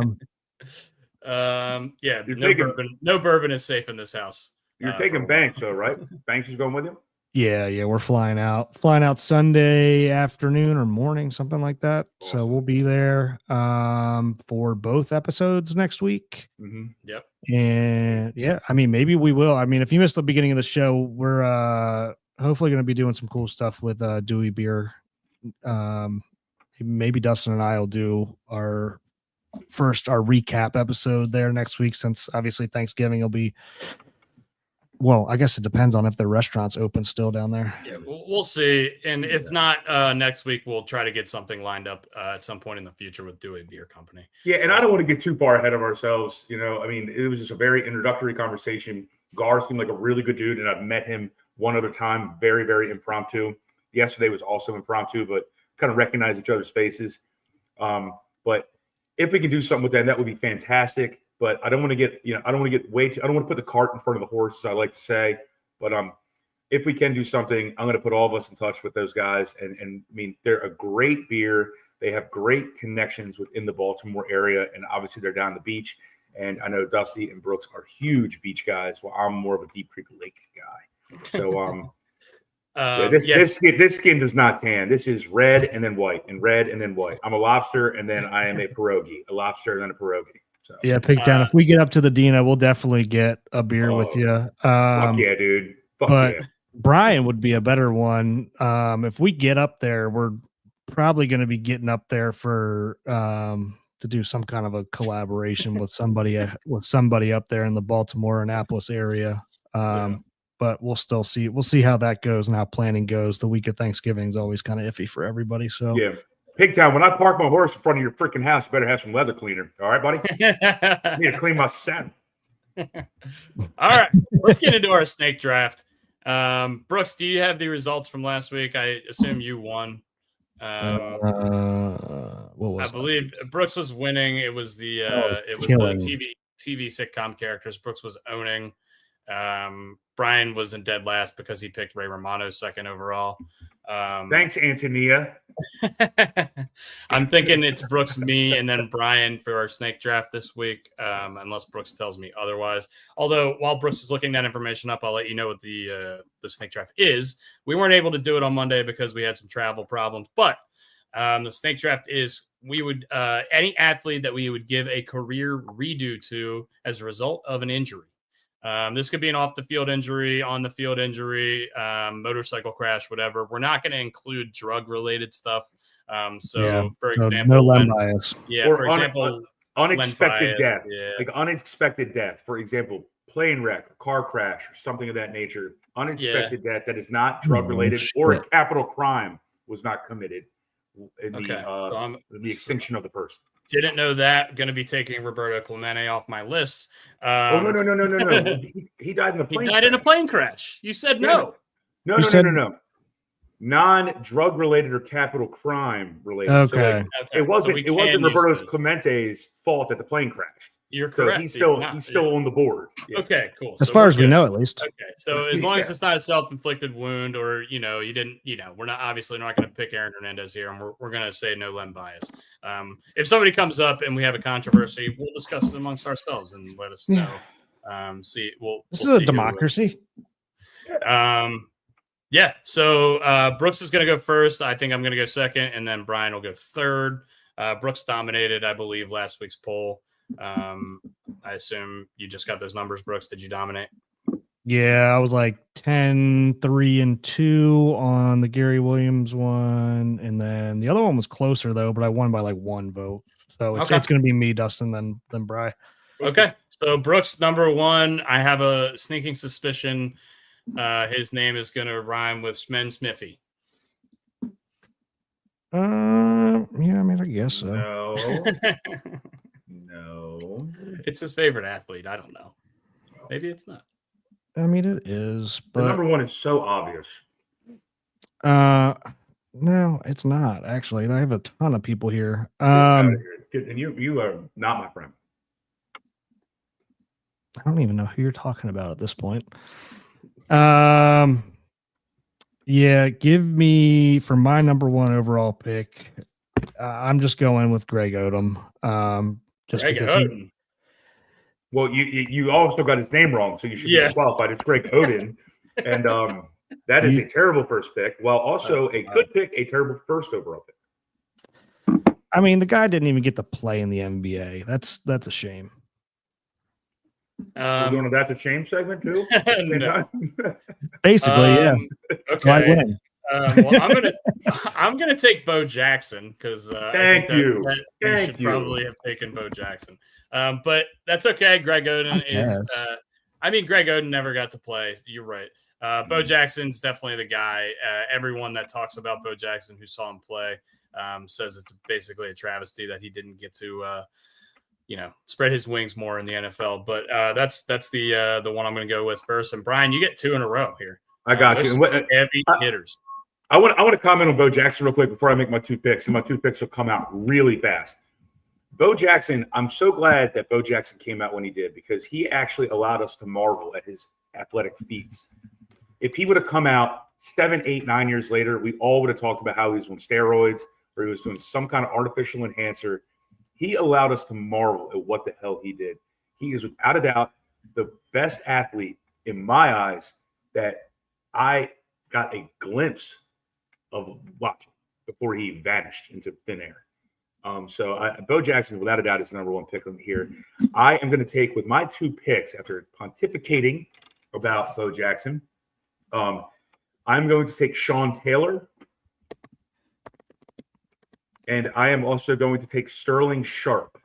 [SPEAKER 1] You're
[SPEAKER 3] no bourbon is safe in this house.
[SPEAKER 1] You're
[SPEAKER 3] for a
[SPEAKER 1] taking
[SPEAKER 3] while.
[SPEAKER 1] Banks, though, right? Banks is going with you.
[SPEAKER 2] Yeah, we're flying out Sunday afternoon or morning, something like that. So
[SPEAKER 1] Awesome.
[SPEAKER 2] we'll be there for both episodes next week.
[SPEAKER 1] Mm-hmm.
[SPEAKER 3] Yep.
[SPEAKER 2] And yeah, I mean, maybe we will. I mean, if you missed the beginning of the show, we're hopefully going to be doing some cool stuff with Dewey Beer. Maybe Dustin and I will do our recap episode there next week, since obviously Thanksgiving will be. Well, I guess it depends on if the restaurant's open still down there.
[SPEAKER 3] Yeah, we'll see. And if not, next week we'll try to get something lined up at some point in the future with Dewey Beer Company.
[SPEAKER 1] Yeah, and I don't want to get too far ahead of ourselves. I mean, it was just a very introductory conversation. Gar seemed like a really good dude, and I've met him one other time, very, very impromptu. Yesterday was also impromptu, but kind of recognize each other's faces. But if we can do something with that, that would be fantastic. But I don't want to get, I don't want to get I don't want to put the cart in front of the horse, I like to say. But if we can do something, I'm going to put all of us in touch with those guys. And I mean, they're a great beer. They have great connections within the Baltimore area, and obviously they're down the beach. And I know Dusty and Brooks are huge beach guys, while I'm more of a Deep Creek Lake guy. So this skin does not tan. This is red and then white, and red and then white. I'm a lobster, and then I am a pierogi. A lobster and then a pierogi. So
[SPEAKER 2] yeah, Pigtown. If we get up to the Dina, we'll definitely get a beer with you.
[SPEAKER 1] Fuck yeah, dude. Fuck
[SPEAKER 2] but
[SPEAKER 1] yeah.
[SPEAKER 2] Brian would be a better one. If we get up there, we're probably going to be getting up there for to do some kind of a collaboration with somebody up there in the Baltimore Annapolis area. But we'll still see. We'll see how that goes and how planning goes. The week of Thanksgiving is always kind of iffy for everybody. So
[SPEAKER 1] yeah. Pigtown, when I park my horse in front of your freaking house, you better have some leather cleaner. All right, buddy? I need to clean my saddle.
[SPEAKER 3] All right. Let's get into our snake draft. Brooks, do you have the results from last week? I assume you won.
[SPEAKER 2] what was
[SPEAKER 3] I believe Brooks was winning. It was the TV sitcom characters. Brooks was owning. Brian was in dead last because he picked Ray Romano second overall.
[SPEAKER 1] Thanks, Antonia.
[SPEAKER 3] I'm thinking it's Brooks, me, and then Brian for our snake draft this week, unless Brooks tells me otherwise. Although while Brooks is looking that information up, I'll let you know what the snake draft is. We weren't able to do it on Monday because we had some travel problems, but the snake draft is we would any athlete that we would give a career redo to as a result of an injury. This could be an off-the-field injury, on-the-field injury, motorcycle crash, whatever. We're not going to include drug-related stuff. For example,
[SPEAKER 2] no limb bias.
[SPEAKER 3] Yeah,
[SPEAKER 1] or
[SPEAKER 3] for example,
[SPEAKER 1] unexpected
[SPEAKER 3] bias,
[SPEAKER 1] death.
[SPEAKER 3] yeah.
[SPEAKER 1] Like unexpected death. For example, plane wreck, car crash, or something of that nature. Unexpected death that is not drug-related or a capital crime was not committed in the extinction of the person.
[SPEAKER 3] Didn't know that. Going to be taking Roberto Clemente off my list.
[SPEAKER 1] No. He died in a plane crash.
[SPEAKER 3] He died in a plane crash. You said no.
[SPEAKER 1] No. Non-drug related or capital crime related.
[SPEAKER 2] Okay.
[SPEAKER 1] So it wasn't Roberto Clemente's fault that the plane crashed.
[SPEAKER 3] You're correct.
[SPEAKER 1] So he's still on the board.
[SPEAKER 3] Yeah. Okay, cool.
[SPEAKER 2] As far as we know, at least.
[SPEAKER 3] Okay. So as long as it's not a self-inflicted wound or, you didn't, we're not going to pick Aaron Hernandez here, and we're going to say no limb bias. If somebody comes up and we have a controversy, we'll discuss it amongst ourselves and let us know. This is
[SPEAKER 2] a democracy.
[SPEAKER 3] Yeah. So Brooks is going to go first. I think I'm going to go second, and then Brian will go third. Brooks dominated, I believe, last week's poll. I assume you just got those numbers, Brooks. Did you dominate?
[SPEAKER 2] Yeah, I was like 10, 3, and 2 on the Gary Williams one, and then the other one was closer though, but I won by like 1 vote. So it's going to be me, Dustin, then Bri.
[SPEAKER 3] Okay. So Brooks, number 1. I have a sneaking suspicion His name is going to rhyme with Smen Smithy.
[SPEAKER 2] Yeah, I mean, I guess so.
[SPEAKER 1] No.
[SPEAKER 3] It's his favorite athlete. I don't know. Maybe it's not.
[SPEAKER 2] I mean, it is,
[SPEAKER 1] The
[SPEAKER 2] but
[SPEAKER 1] number one is so obvious.
[SPEAKER 2] no, it's not actually. I have a ton of people here.
[SPEAKER 1] Get out of here. And you are not my friend.
[SPEAKER 2] I don't even know who you're talking about at this point. Yeah, give me for my number one overall pick. I'm just going with Greg Odom. Just
[SPEAKER 3] Greg
[SPEAKER 2] because
[SPEAKER 3] Oden.
[SPEAKER 1] Well, you also got his name wrong, so you should be
[SPEAKER 3] Yeah.
[SPEAKER 1] disqualified. It's Greg Oden, and that is a terrible first pick. While also a good pick, a terrible first overall pick.
[SPEAKER 2] I mean, the guy didn't even get to play in the NBA. That's a shame.
[SPEAKER 1] We're going to That's a Shame segment too.
[SPEAKER 3] No.
[SPEAKER 2] Basically, yeah. That's why I
[SPEAKER 3] Okay.
[SPEAKER 2] win.
[SPEAKER 3] Well, I'm gonna take Bo Jackson because
[SPEAKER 1] Thank you.
[SPEAKER 3] Should probably have taken Bo Jackson. But that's okay. Greg Oden is. Greg Oden never got to play. You're right. Bo Jackson's definitely the guy. Everyone that talks about Bo Jackson who saw him play says it's basically a travesty that he didn't get to spread his wings more in the NFL. But that's the one I'm going to go with first. And Brian, you get two in a row here.
[SPEAKER 1] I got you.
[SPEAKER 3] Heavy hitters.
[SPEAKER 1] I want to comment on Bo Jackson real quick before I make my two picks, and my two picks will come out really fast. Bo Jackson, I'm so glad that Bo Jackson came out when he did because he actually allowed us to marvel at his athletic feats. If he would have come out 7, 8, 9 years later, we all would have talked about how he was on steroids or he was doing some kind of artificial enhancer. He allowed us to marvel at what the hell he did. He is without a doubt the best athlete in my eyes that I got a glimpse of watching before he vanished into thin air. Bo Jackson, without a doubt, is the number one pick on here. I am going to take with my two picks after pontificating about Bo Jackson. I'm going to take Sean Taylor. And I am also going to take Sterling Sharp.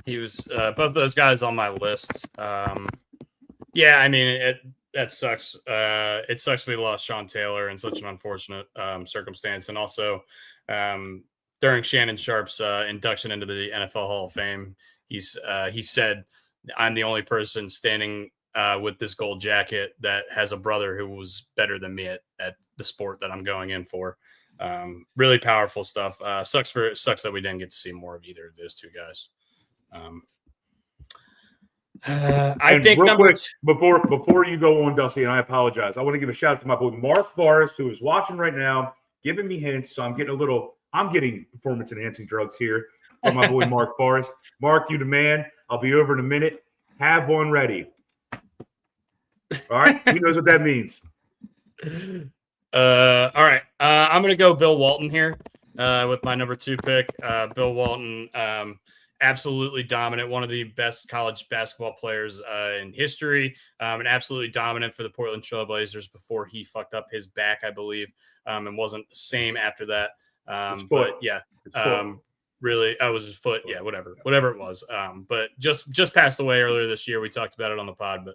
[SPEAKER 3] He was both those guys on my list. Yeah, I mean, that sucks. It sucks we lost Sean Taylor in such an unfortunate circumstance. And also during Shannon Sharp's induction into the NFL Hall of Fame, he said, I'm the only person standing with this gold jacket that has a brother who was better than me at the sport that I'm going in for. Really powerful stuff. Sucks that we didn't get to see more of either of those two guys. I think
[SPEAKER 1] real quick, before you go on, Dusty, and I apologize, I want to give a shout out to my boy Mark Forrest, who is watching right now, giving me hints. So I'm getting performance enhancing drugs here from my boy Mark Forrest. Mark, you the man. I'll be over in a minute. Have one ready. All right, he knows what that means.
[SPEAKER 3] All right. I'm going to go Bill Walton here with my number 2 pick. Bill Walton, absolutely dominant, one of the best college basketball players in history, and absolutely dominant for the Portland Trail Blazers before he fucked up his back, I believe, and wasn't the same after that. But yeah, really, I was his foot. Yeah, whatever it was. But just passed away earlier this year. We talked about it on the pod, but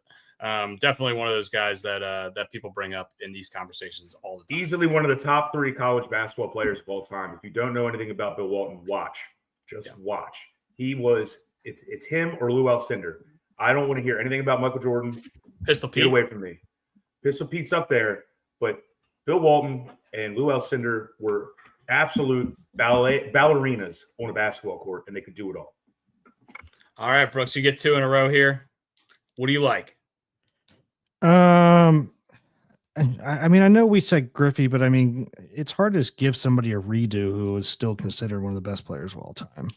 [SPEAKER 3] definitely one of those guys that people bring up in these conversations all the time.
[SPEAKER 1] Easily one of the top 3 college basketball players of all time. If you don't know anything about Bill Walton, watch. Watch. It's him or Lou Alcindor. I don't want to hear anything about Michael Jordan.
[SPEAKER 3] Pistol Pete.
[SPEAKER 1] Get away from me. Pistol Pete's up there, but Bill Walton and Lou Alcindor were absolute ballerinas on a basketball court, and they could do it all.
[SPEAKER 3] All right, Brooks, you get 2 in a row here. What do you like?
[SPEAKER 2] I mean, I know we said Griffey, but I mean, it's hard to give somebody a redo who is still considered one of the best players of all time.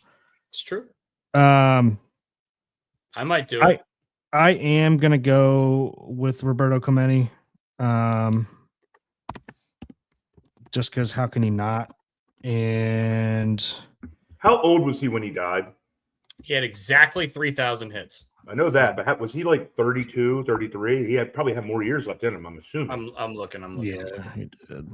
[SPEAKER 3] It's true.
[SPEAKER 2] I
[SPEAKER 3] might do it.
[SPEAKER 2] I am gonna go with Roberto Clemente. Just because how can he not? And
[SPEAKER 1] how old was he when he died?
[SPEAKER 3] He had exactly 3,000 hits.
[SPEAKER 1] I know that, but was he like 32, 33? He probably had more years left in him, I'm assuming.
[SPEAKER 3] I'm looking.
[SPEAKER 2] Yeah, he did.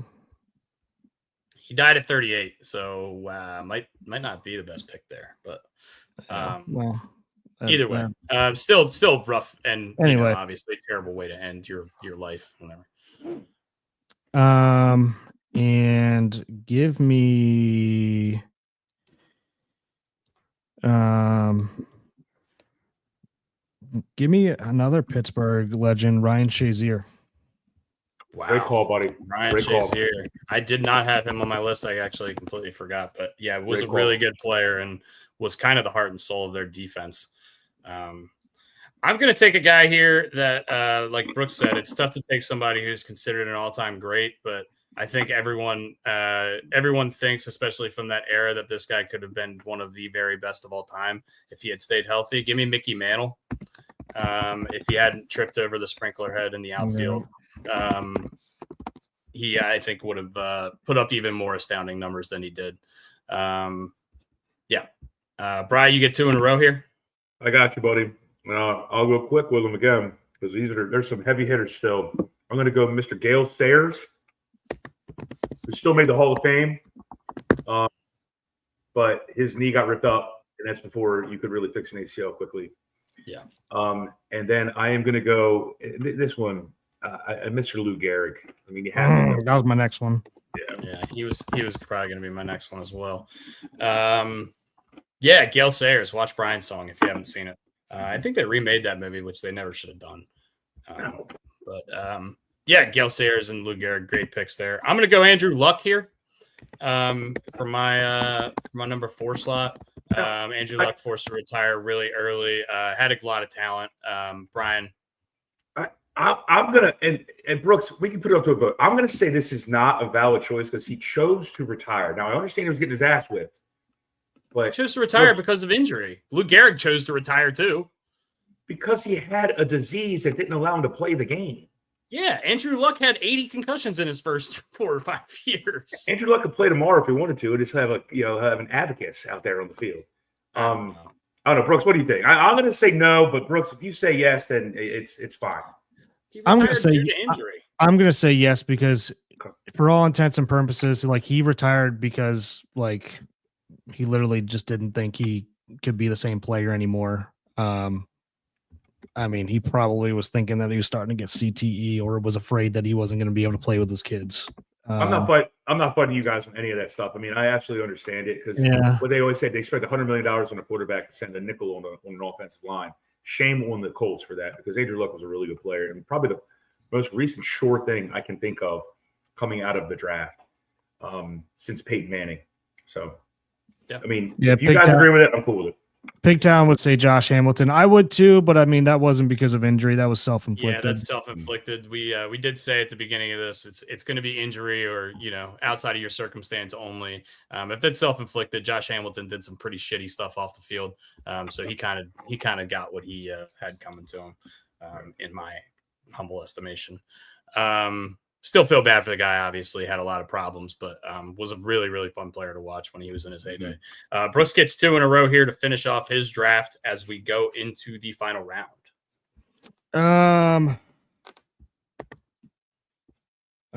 [SPEAKER 3] He died at 38, so might not be the best pick there. But
[SPEAKER 2] well,
[SPEAKER 3] Either way, still rough and
[SPEAKER 2] Anyway.
[SPEAKER 3] obviously a terrible way to end your life. Whatever.
[SPEAKER 2] And give me another Pittsburgh legend, Ryan Shazier.
[SPEAKER 3] Wow.
[SPEAKER 1] Great call, buddy.
[SPEAKER 3] Ryan
[SPEAKER 1] Great call.
[SPEAKER 3] Shazier. I did not have him on my list. I actually completely forgot, but yeah, was
[SPEAKER 1] Great
[SPEAKER 3] a really
[SPEAKER 1] call.
[SPEAKER 3] good player and was kind of the heart and soul of their defense. I'm going to take a guy here that, like Brooks said, it's tough to take somebody who's considered an all-time great, but I think everyone thinks, especially from that era, that this guy could have been one of the very best of all time if he had stayed healthy. Give me Mickey Mantle. If he hadn't tripped over the sprinkler head in the outfield, he, I think, would have put up even more astounding numbers than he did. Brian, you get 2 in a row here.
[SPEAKER 1] I got you, buddy. I'll go quick with them again because there's some heavy hitters still. I'm going to go Mr. Gale Sayers, who still made the Hall of Fame, but his knee got ripped up, and that's before you could really fix an ACL quickly.
[SPEAKER 3] Yeah.
[SPEAKER 1] And then I am going to go this one, Mr. Lou Gehrig. I mean, you have
[SPEAKER 2] that was my next one.
[SPEAKER 3] Yeah, he was probably going to be my next one as well. Gale Sayers. Watch Brian's Song if you haven't seen it. I think they remade that movie, which they never should have done. Gale Sayers and Lou Gehrig, great picks there. I'm going to go Andrew Luck here for my number 4 slot. Andrew Luck forced to retire really early. Had a lot of talent. Brian.
[SPEAKER 1] I'm going to, and Brooks, we can put it up to a vote. I'm going to say this is not a valid choice because he chose to retire. Now, I understand he was getting his ass whipped. But
[SPEAKER 3] chose to retire because of injury. Lou Gehrig chose to retire too.
[SPEAKER 1] Because he had a disease that didn't allow him to play the game.
[SPEAKER 3] Yeah, Andrew Luck had 80 concussions in his first 4 or 5 years.
[SPEAKER 1] Andrew Luck could play tomorrow if he wanted to, and just have an abacus out there on the field. I don't know, Brooks. What do you think? I'm going to say no, but Brooks, if you say yes, then it's fine.
[SPEAKER 2] I'm going to say
[SPEAKER 3] due to injury.
[SPEAKER 2] I'm going to say yes because, for all intents and purposes, like he retired because like he literally just didn't think he could be the same player anymore. I mean, he probably was thinking that he was starting to get CTE or was afraid that he wasn't going to be able to play with his kids.
[SPEAKER 1] I'm not fighting you guys on any of that stuff. I mean, I absolutely understand it because what they always say, they spent $100 million on a quarterback to send a nickel on an offensive line. Shame on the Colts for that because Andrew Luck was a really good player and probably the most recent sure thing I can think of coming out of the draft since Peyton Manning. So, I mean, if you guys agree with it, I'm cool with it.
[SPEAKER 2] Pigtown would say Josh Hamilton. I would too, but I mean that wasn't because of injury. That was self-inflicted.
[SPEAKER 3] Yeah, that's self-inflicted. We did say at the beginning of this, it's going to be injury or outside of your circumstance only. If it's self-inflicted, Josh Hamilton did some pretty shitty stuff off the field. So he kind of got what he had coming to him, in my humble estimation. Still feel bad for the guy. Obviously had a lot of problems, but was a really, really fun player to watch when he was in his heyday. Brooks gets 2 in a row here to finish off his draft as we go into the final round.
[SPEAKER 2] I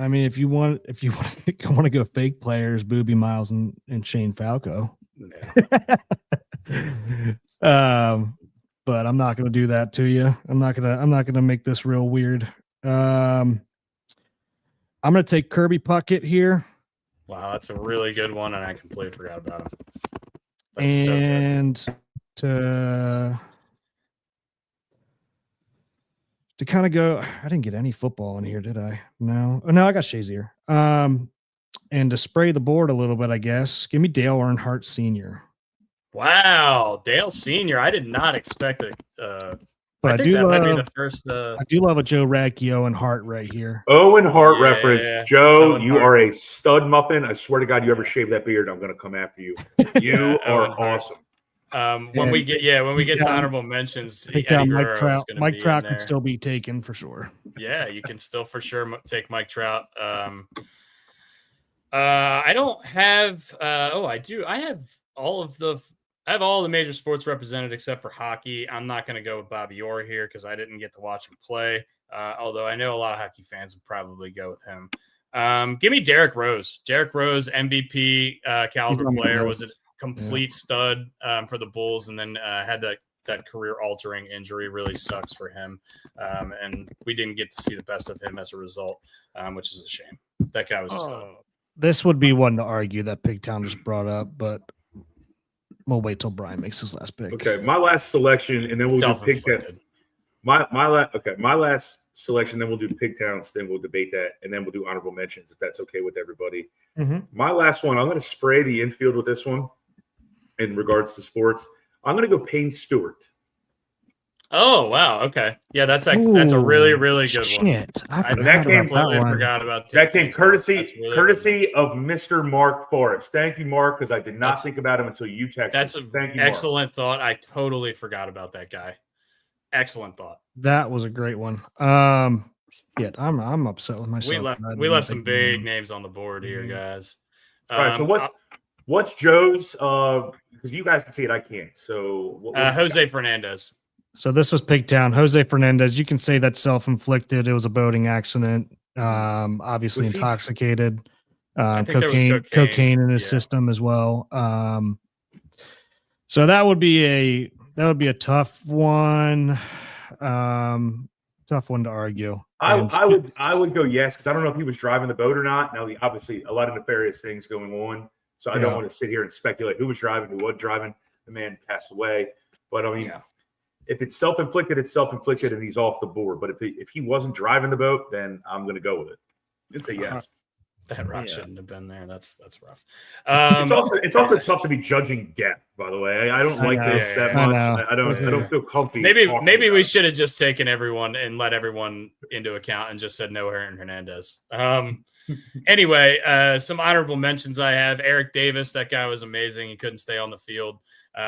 [SPEAKER 2] mean, if you want to go fake players, Boobie Miles and Shane Falco.
[SPEAKER 3] Yeah.
[SPEAKER 2] But I'm not going to do that to you. I'm not going to make this real weird. I'm going to take Kirby Puckett here.
[SPEAKER 3] Wow, that's a really good one, and I completely forgot about him.
[SPEAKER 2] That's and so good. To kind of go, I didn't get any football in here, did I? No. Oh, no, I got Shazier. And to spray the board a little bit, I guess, give me Dale Earnhardt Sr.
[SPEAKER 3] Wow, Dale Sr. I did not expect it.
[SPEAKER 2] But
[SPEAKER 3] I think that might be the first.
[SPEAKER 2] I do love a Joe Radke Owen Hart right here.
[SPEAKER 1] Owen Hart reference. Joe,
[SPEAKER 3] Owen
[SPEAKER 1] you
[SPEAKER 3] Hart.
[SPEAKER 1] are a stud muffin. I swear to God, you ever shave that beard, I'm going to come after you. You are awesome.
[SPEAKER 3] When we get to honorable mentions,
[SPEAKER 2] Mike Trout can still be taken for sure.
[SPEAKER 3] Yeah, you can still for sure take Mike Trout. I don't have. I do. I have all the major sports represented except for hockey. I'm not going to go with Bobby Orr here because I didn't get to watch him play. Although I know a lot of hockey fans would probably go with him. Give me Derrick Rose. Derrick Rose, MVP caliber player, was a complete stud for the Bulls, and then had the that career-altering injury really sucks for him, and we didn't get to see the best of him as a result, which is a shame. That guy was a stud.
[SPEAKER 2] This would be one to argue that Pigtown just brought up, but we'll wait till Brian makes his last pick.
[SPEAKER 1] Okay, my last selection, and then we'll do Pigtown.
[SPEAKER 3] Self-inflicted.
[SPEAKER 1] My last selection, then we'll do Pigtowns, then we'll debate that, and then we'll do honorable mentions if that's okay with everybody.
[SPEAKER 2] Mhm.
[SPEAKER 1] My last one, I'm going to spray the infield with this one in regards to sports. I'm going to go Payne Stewart.
[SPEAKER 3] Oh wow, okay, yeah, that's a really really good one.
[SPEAKER 2] Shit, I
[SPEAKER 3] I
[SPEAKER 2] forgot
[SPEAKER 1] that came-
[SPEAKER 2] about that
[SPEAKER 3] completely
[SPEAKER 2] one.
[SPEAKER 3] forgot about
[SPEAKER 1] That came
[SPEAKER 3] Payne Stewart. That's really good.
[SPEAKER 1] courtesy of Mr. Mark Forrest. Thank you, Mark, because I did not
[SPEAKER 3] That's-
[SPEAKER 1] think about him until you texted.
[SPEAKER 3] That's
[SPEAKER 1] me.
[SPEAKER 3] an
[SPEAKER 1] Thank you, Mark.
[SPEAKER 3] excellent thought. I totally forgot about that guy. Excellent thought.
[SPEAKER 2] That was a great one. Shit, I'm upset with myself.
[SPEAKER 3] We left some big names on the board here, guys.
[SPEAKER 1] All right, so what's Joe's? Because you guys can see it, I can't. So what's
[SPEAKER 3] Jose Fernandez.
[SPEAKER 2] So this was Pigtown. Jose Fernandez. You can say that's self-inflicted. It was a boating accident. Obviously
[SPEAKER 1] Was he-
[SPEAKER 2] intoxicated.
[SPEAKER 3] I think there was
[SPEAKER 2] Cocaine in his
[SPEAKER 3] yeah.
[SPEAKER 2] system as well. So that would be a tough one. Tough one to argue. And
[SPEAKER 1] I would go yes, because I don't know if he was driving the boat or not. Now, obviously, a lot of nefarious things going on, so I don't
[SPEAKER 2] Yeah.
[SPEAKER 1] want to sit here and speculate who was driving, who wasn't driving. The man passed away, but I mean,
[SPEAKER 3] Yeah.
[SPEAKER 1] if it's self-inflicted, it's self-inflicted, and he's off the board. But if he wasn't driving the boat, then I'm going to go with it. It's a yes.
[SPEAKER 3] That rock
[SPEAKER 2] Yeah.
[SPEAKER 3] shouldn't have been there. That's rough.
[SPEAKER 1] It's also tough to be judging death. By the way, I don't
[SPEAKER 2] I
[SPEAKER 1] like
[SPEAKER 2] know.
[SPEAKER 1] this that
[SPEAKER 2] I
[SPEAKER 1] much.
[SPEAKER 2] know.
[SPEAKER 1] I don't feel comfy.
[SPEAKER 3] maybe
[SPEAKER 1] talking
[SPEAKER 3] we
[SPEAKER 1] about it.
[SPEAKER 3] should have just taken everyone and let everyone into account and just said no Aaron Hernandez. Anyway, some honorable mentions I have. Eric Davis, that guy was amazing. He couldn't stay on the field.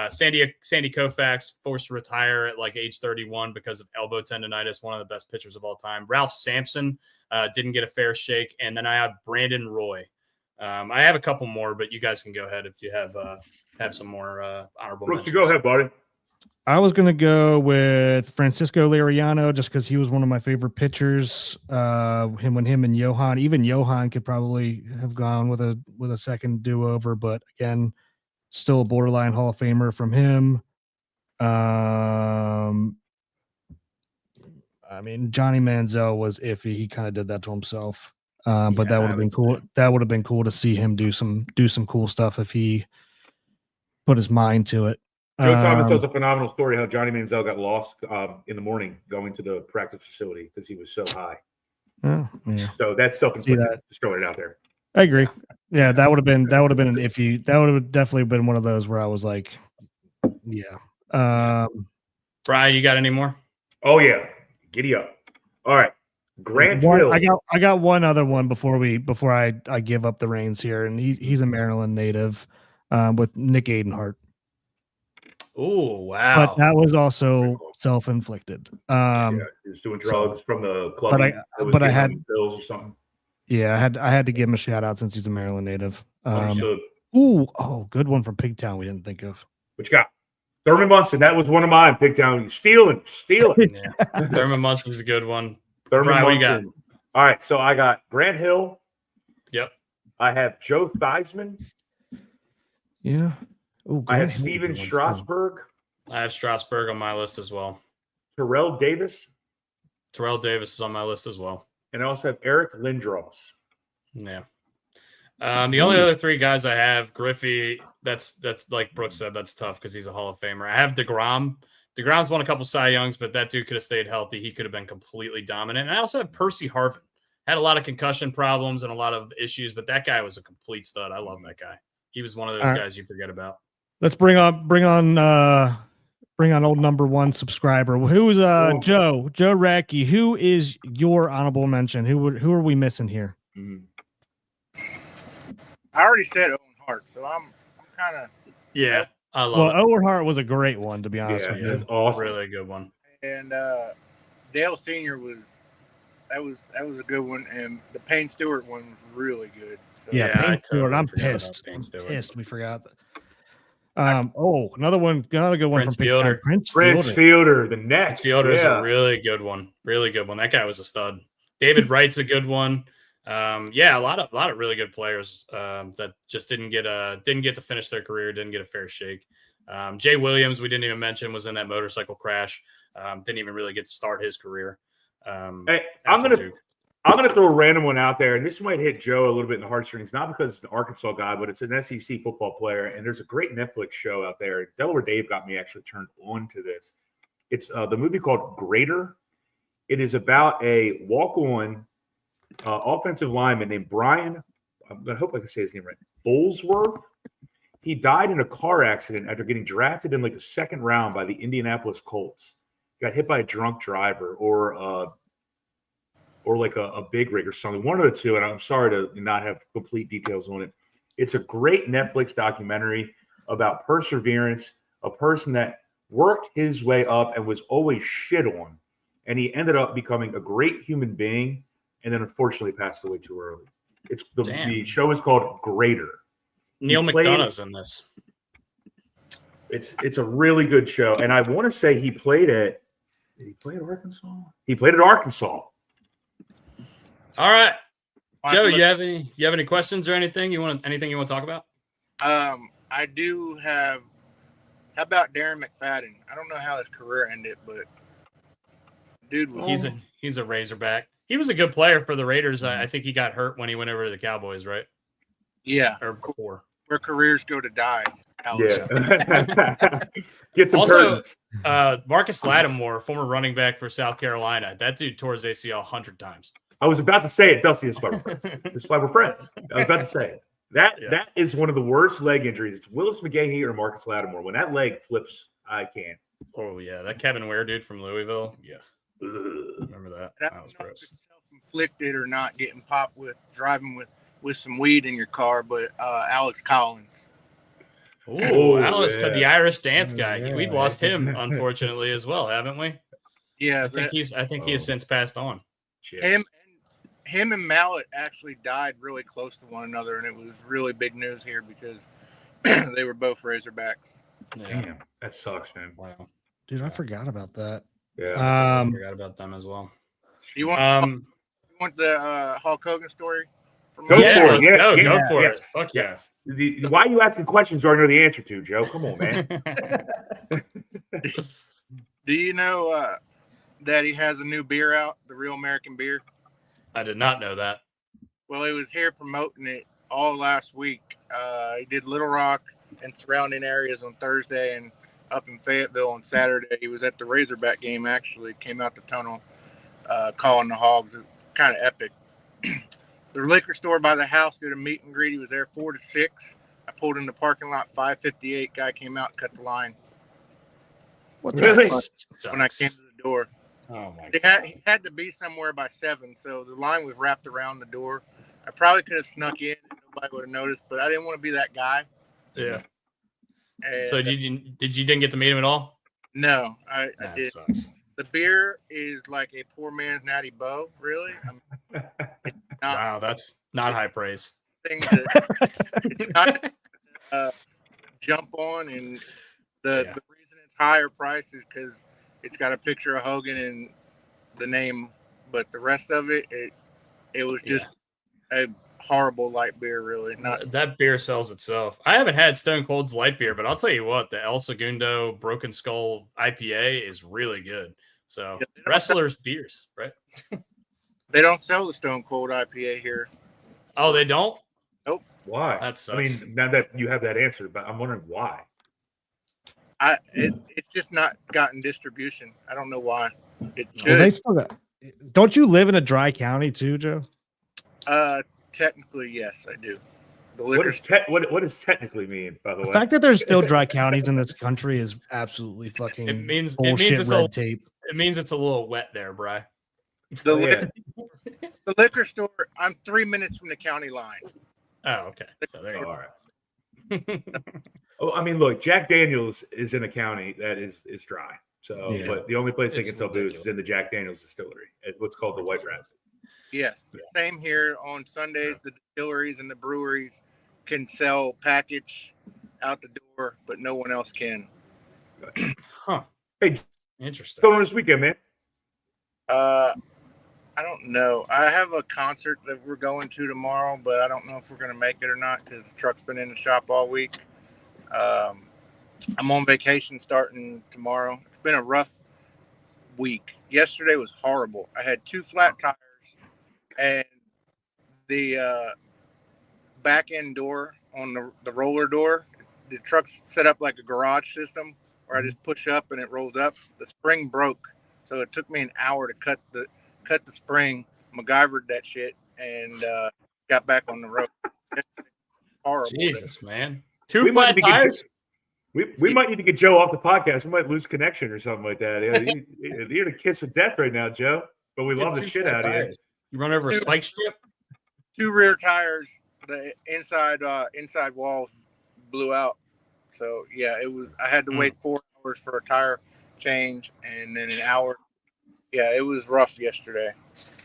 [SPEAKER 3] Sandy Koufax forced to retire at like age 31 because of elbow tendonitis, one of the best pitchers of all time. Ralph Sampson didn't get a fair shake. And then I have Brandon Roy. I have a couple more, but you guys can go ahead if you have some more honorable
[SPEAKER 1] Brooks, you
[SPEAKER 3] mentions.
[SPEAKER 1] go ahead, buddy.
[SPEAKER 2] I was going to go with Francisco Liriano just because he was one of my favorite pitchers. Him and Johan, even Johan could probably have gone with a second do-over, but again, still a borderline Hall of Famer from him. I mean, Johnny Manziel was iffy. He kind of did that to himself. But
[SPEAKER 3] Yeah,
[SPEAKER 2] that would
[SPEAKER 3] I
[SPEAKER 2] have been
[SPEAKER 3] would
[SPEAKER 2] cool.
[SPEAKER 3] say.
[SPEAKER 2] That would have been cool to see him do some cool stuff if he put his mind to it.
[SPEAKER 1] Joe Thomas tells a phenomenal story how Johnny Manziel got lost in the morning going to the practice facility because he was so high.
[SPEAKER 2] Oh, yeah.
[SPEAKER 1] So that's self-inflicted.
[SPEAKER 2] that.
[SPEAKER 1] Just throwing it out there.
[SPEAKER 2] I agree. Yeah, that would have been an iffy. That would have definitely been one of those where I was like, yeah.
[SPEAKER 3] Brian, you got any more?
[SPEAKER 1] Oh yeah, giddy up. All right, Grant
[SPEAKER 2] One-
[SPEAKER 1] Hill.
[SPEAKER 2] I got one other one before I give up the reins here, and he's a Maryland native, with Nick Aidenhart,
[SPEAKER 3] Oh wow!
[SPEAKER 2] but that was also self-inflicted.
[SPEAKER 1] Yeah, he was doing drugs from the club.
[SPEAKER 2] but I had-
[SPEAKER 1] bills or something.
[SPEAKER 2] Yeah, I had to give him a shout out since he's a Maryland native.
[SPEAKER 1] Understood.
[SPEAKER 2] Good one from Pigtown we didn't think of.
[SPEAKER 1] What you got? Thurman Munson. That was one of mine. Pigtown. Stealing.
[SPEAKER 3] Yeah. Thurman Munson's a good one.
[SPEAKER 1] Thurman
[SPEAKER 3] Brian, what you
[SPEAKER 1] Munson. All right, so I got Grant Hill.
[SPEAKER 3] Yep.
[SPEAKER 1] I have Joe Theismann.
[SPEAKER 2] Yeah. Ooh,
[SPEAKER 1] I have
[SPEAKER 2] Grant Hill
[SPEAKER 1] Steven
[SPEAKER 2] was a good one, too.
[SPEAKER 1] Strasburg.
[SPEAKER 3] I have Strasburg on my list as well.
[SPEAKER 1] Terrell Davis.
[SPEAKER 3] Terrell Davis is on my list as well.
[SPEAKER 1] And I also have Eric Lindros.
[SPEAKER 3] Yeah. The only other three guys I have, Griffey, that's like Brooks said, that's tough because he's a Hall of Famer. I have DeGrom. DeGrom's won a couple Cy Youngs, but that dude could have stayed healthy. He could have been completely dominant. And I also have Percy Harvin. Had a lot of concussion problems and a lot of issues, but that guy was a complete stud. I love that guy. He was one of those
[SPEAKER 2] All right.
[SPEAKER 3] guys you forget about.
[SPEAKER 2] Let's bring on old number one subscriber. Who's Joe Racky? Who is your honorable mention? Who are we missing here?
[SPEAKER 1] Mhm.
[SPEAKER 4] I already said Owen Hart, so I'm kind of
[SPEAKER 3] Yeah, I love
[SPEAKER 2] Well,
[SPEAKER 3] it.
[SPEAKER 2] Owen Hart was a great one, to be honest
[SPEAKER 1] Yeah,
[SPEAKER 2] with you.
[SPEAKER 1] that's awesome.
[SPEAKER 3] Really good one.
[SPEAKER 4] and Dale Senior was a good one, and the Payne Stewart one was really good. So,
[SPEAKER 2] Yeah,
[SPEAKER 3] Yeah, I
[SPEAKER 2] Payne Stewart.
[SPEAKER 3] totally
[SPEAKER 2] I'm
[SPEAKER 3] forgot about
[SPEAKER 2] pissed.
[SPEAKER 3] Payne Stewart.
[SPEAKER 2] Pissed. We forgot that. Another good one
[SPEAKER 3] Prince
[SPEAKER 2] from Big
[SPEAKER 3] Fielder.
[SPEAKER 2] Time. Prince
[SPEAKER 1] Prince
[SPEAKER 2] Fielder.
[SPEAKER 1] Fielder, the neck.
[SPEAKER 3] Prince Fielder is
[SPEAKER 1] Yeah.
[SPEAKER 3] a really good one. Really good one. That guy was a stud. David Wright's a good one. Yeah, a lot of really good players that just didn't get to finish their career, didn't get a fair shake. Jay Williams, we didn't even mention, was in that motorcycle crash. Didn't even really get to start his career.
[SPEAKER 1] Hey,
[SPEAKER 3] after Duke.
[SPEAKER 1] I'm gonna throw a random one out there, and this might hit Joe a little bit in the heartstrings, not because it's an Arkansas guy, but it's an SEC football player. And there's a great Netflix show out there. Delaware Dave got me actually turned on to this. It's the movie called Greater. It is about a walk-on offensive lineman named Brian. I hope I can say his name right. Bullsworth. He died in a car accident after getting drafted in like the second round by the Indianapolis Colts. Got hit by a drunk driver or like a big rig or something. One of the two, and I'm sorry to not have complete details on it. It's a great Netflix documentary about perseverance, a person that worked his way up and was always shit on. And he ended up becoming a great human being and then unfortunately passed away too early. The show is called Greater.
[SPEAKER 3] Neil McDonough's in this.
[SPEAKER 1] It's a really good show. And I want to say he played at Arkansas? He played at Arkansas.
[SPEAKER 3] All right. Joe, you have any questions or anything you want to talk about?
[SPEAKER 4] I do have. How about Darren McFadden? I don't know how his career ended, but dude was
[SPEAKER 3] he's a Razorback. He was a good player for the Raiders. I think he got hurt when he went over to the Cowboys, right?
[SPEAKER 4] Yeah.
[SPEAKER 3] Or before.
[SPEAKER 4] Where careers go to die.
[SPEAKER 1] Alex. Yeah. Get some curtains.
[SPEAKER 3] Marcus Lattimore, former running back for South Carolina. That dude tore his ACL 100 times.
[SPEAKER 1] I was about to say it, Dusty. That's why we're friends. That's why we're friends. I was about to say it. That is one of the worst leg injuries. It's Willis McGahee or Marcus Lattimore. When that leg flips, I can't.
[SPEAKER 3] Oh, yeah. That Kevin Ware dude from Louisville. Yeah. Remember that?
[SPEAKER 4] That was gross. If it's self-inflicted or not, getting popped with driving with some weed in your car, but Alex Collins.
[SPEAKER 3] Oh, Alex, the Irish dance guy. Yeah. We've lost him, unfortunately, as well, haven't we?
[SPEAKER 4] Yeah.
[SPEAKER 3] I think he has since passed on.
[SPEAKER 4] Him and Mallet actually died really close to one another, and it was really big news here because they were both Razorbacks.
[SPEAKER 3] Yeah.
[SPEAKER 1] Damn, that sucks, man.
[SPEAKER 2] Wow. Dude, I forgot about that.
[SPEAKER 1] Yeah.
[SPEAKER 3] I forgot about them as well.
[SPEAKER 4] You want the Hulk Hogan story?
[SPEAKER 1] Go for it.
[SPEAKER 3] Go for it. Fuck
[SPEAKER 1] yes. Why are you asking questions you already know the answer to, Joe? Come on, man.
[SPEAKER 4] Do you know that he has a new beer out, the Real American Beer?
[SPEAKER 3] I did not know that.
[SPEAKER 4] Well, he was here promoting it all last week. He did Little Rock and surrounding areas on Thursday and up in Fayetteville on Saturday. He was at the Razorback game, actually. Came out the tunnel calling the Hogs. Kind of epic. The liquor store by the house did a meet and greet. He was there 4 to 6. I pulled in the parking lot, 5:58. Guy came out and cut the line.
[SPEAKER 2] What
[SPEAKER 1] really?
[SPEAKER 4] When I came to the door.
[SPEAKER 3] Oh my
[SPEAKER 4] God. He had to be somewhere by 7, so the line was wrapped around the door. I probably could have snuck in and nobody would have noticed, but I didn't want to be that guy.
[SPEAKER 3] Yeah.
[SPEAKER 4] And
[SPEAKER 3] so didn't get to meet him at all?
[SPEAKER 4] No, I did.
[SPEAKER 3] Sucks.
[SPEAKER 4] The beer is like a poor man's Natty Boh, really.
[SPEAKER 3] Wow, that's not high praise.
[SPEAKER 4] Thing to jump on, and the reason it's higher price is because it's got a picture of Hogan and the name, but the rest of it was just a horrible light beer, really.
[SPEAKER 3] That beer sells itself. I haven't had Stone Cold's light beer, but I'll tell you what, the El Segundo Broken Skull IPA is really good. So wrestlers' beers, right?
[SPEAKER 4] They don't sell the Stone Cold IPA here.
[SPEAKER 3] Oh, they don't?
[SPEAKER 4] Nope.
[SPEAKER 1] Why?
[SPEAKER 3] That sucks.
[SPEAKER 1] I mean, now that you have that answer, but I'm wondering why.
[SPEAKER 4] It's just not gotten distribution. I don't know why. It should.
[SPEAKER 2] Well, they still got. Don't you live in a dry county too, Joe?
[SPEAKER 4] Technically, yes, I do. The
[SPEAKER 1] What does technically mean, by the way?
[SPEAKER 2] The fact that there's still dry counties in this country is absolutely fucking bullshit red tape.
[SPEAKER 3] It means it's a little wet there, Bri.
[SPEAKER 4] The liquor store, I'm 3 minutes from the county line.
[SPEAKER 3] Oh, okay. So there you go.
[SPEAKER 1] All right. Oh, I mean, look, Jack Daniels is in a county that is dry. So, but the only place they can sell booze is in the Jack Daniels distillery at what's called the White Rat.
[SPEAKER 4] Yes. Same here on Sundays. The distilleries and the breweries can sell package out the door, but no one else can.
[SPEAKER 3] Huh.
[SPEAKER 1] Hey,
[SPEAKER 3] interesting.
[SPEAKER 1] What's going on this weekend, man?
[SPEAKER 4] I don't know. I have a concert that we're going to tomorrow, but I don't know if we're going to make it or not because the truck's been in the shop all week. I'm on vacation starting tomorrow. It's been a rough week. Yesterday was horrible. I had 2 flat tires, and the back end door on the roller door, the truck's set up like a garage system where I just push up and it rolls up. The spring broke, so it took me an hour to cut the spring, MacGyvered that shit, and got back on the road. Horrible.
[SPEAKER 3] Jesus, man.
[SPEAKER 1] We
[SPEAKER 3] 2
[SPEAKER 1] might
[SPEAKER 3] flat
[SPEAKER 1] need to get
[SPEAKER 3] tires.
[SPEAKER 1] we might need to get Joe off the podcast. We might lose connection or something like that. You're the kiss of death right now, Joe. But we love the shit out of you.
[SPEAKER 3] You run over a
[SPEAKER 4] 2
[SPEAKER 3] spike strip.
[SPEAKER 4] 2 rear tires, the inside walls blew out. So yeah, it was. I had to wait 4 hours for a tire change, and then an hour. Yeah, it was rough yesterday.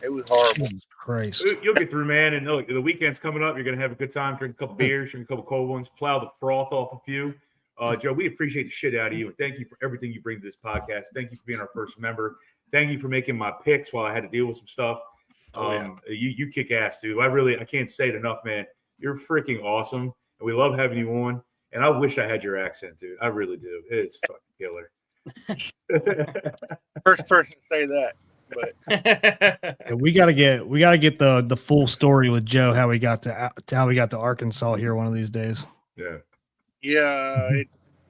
[SPEAKER 4] It was horrible.
[SPEAKER 2] Jesus Christ.
[SPEAKER 1] You'll get through, man. And look, the weekend's coming up. You're gonna have a good time. Drink a couple beers, drink a couple cold ones, plow the froth off a few. Joe, we appreciate the shit out of you, and thank you for everything you bring to this podcast. Thank you for being our first member. Thank you for making my picks while I had to deal with some stuff. You kick ass, dude. I can't say it enough, man. You're freaking awesome, and we love having you on. And I wish I had your accent, dude. I really do. It's fucking killer.
[SPEAKER 4] First person to say that, but
[SPEAKER 2] Yeah, we gotta get the full story with Joe, how we got to Arkansas here one of these days.
[SPEAKER 1] Yeah.
[SPEAKER 4] yeah,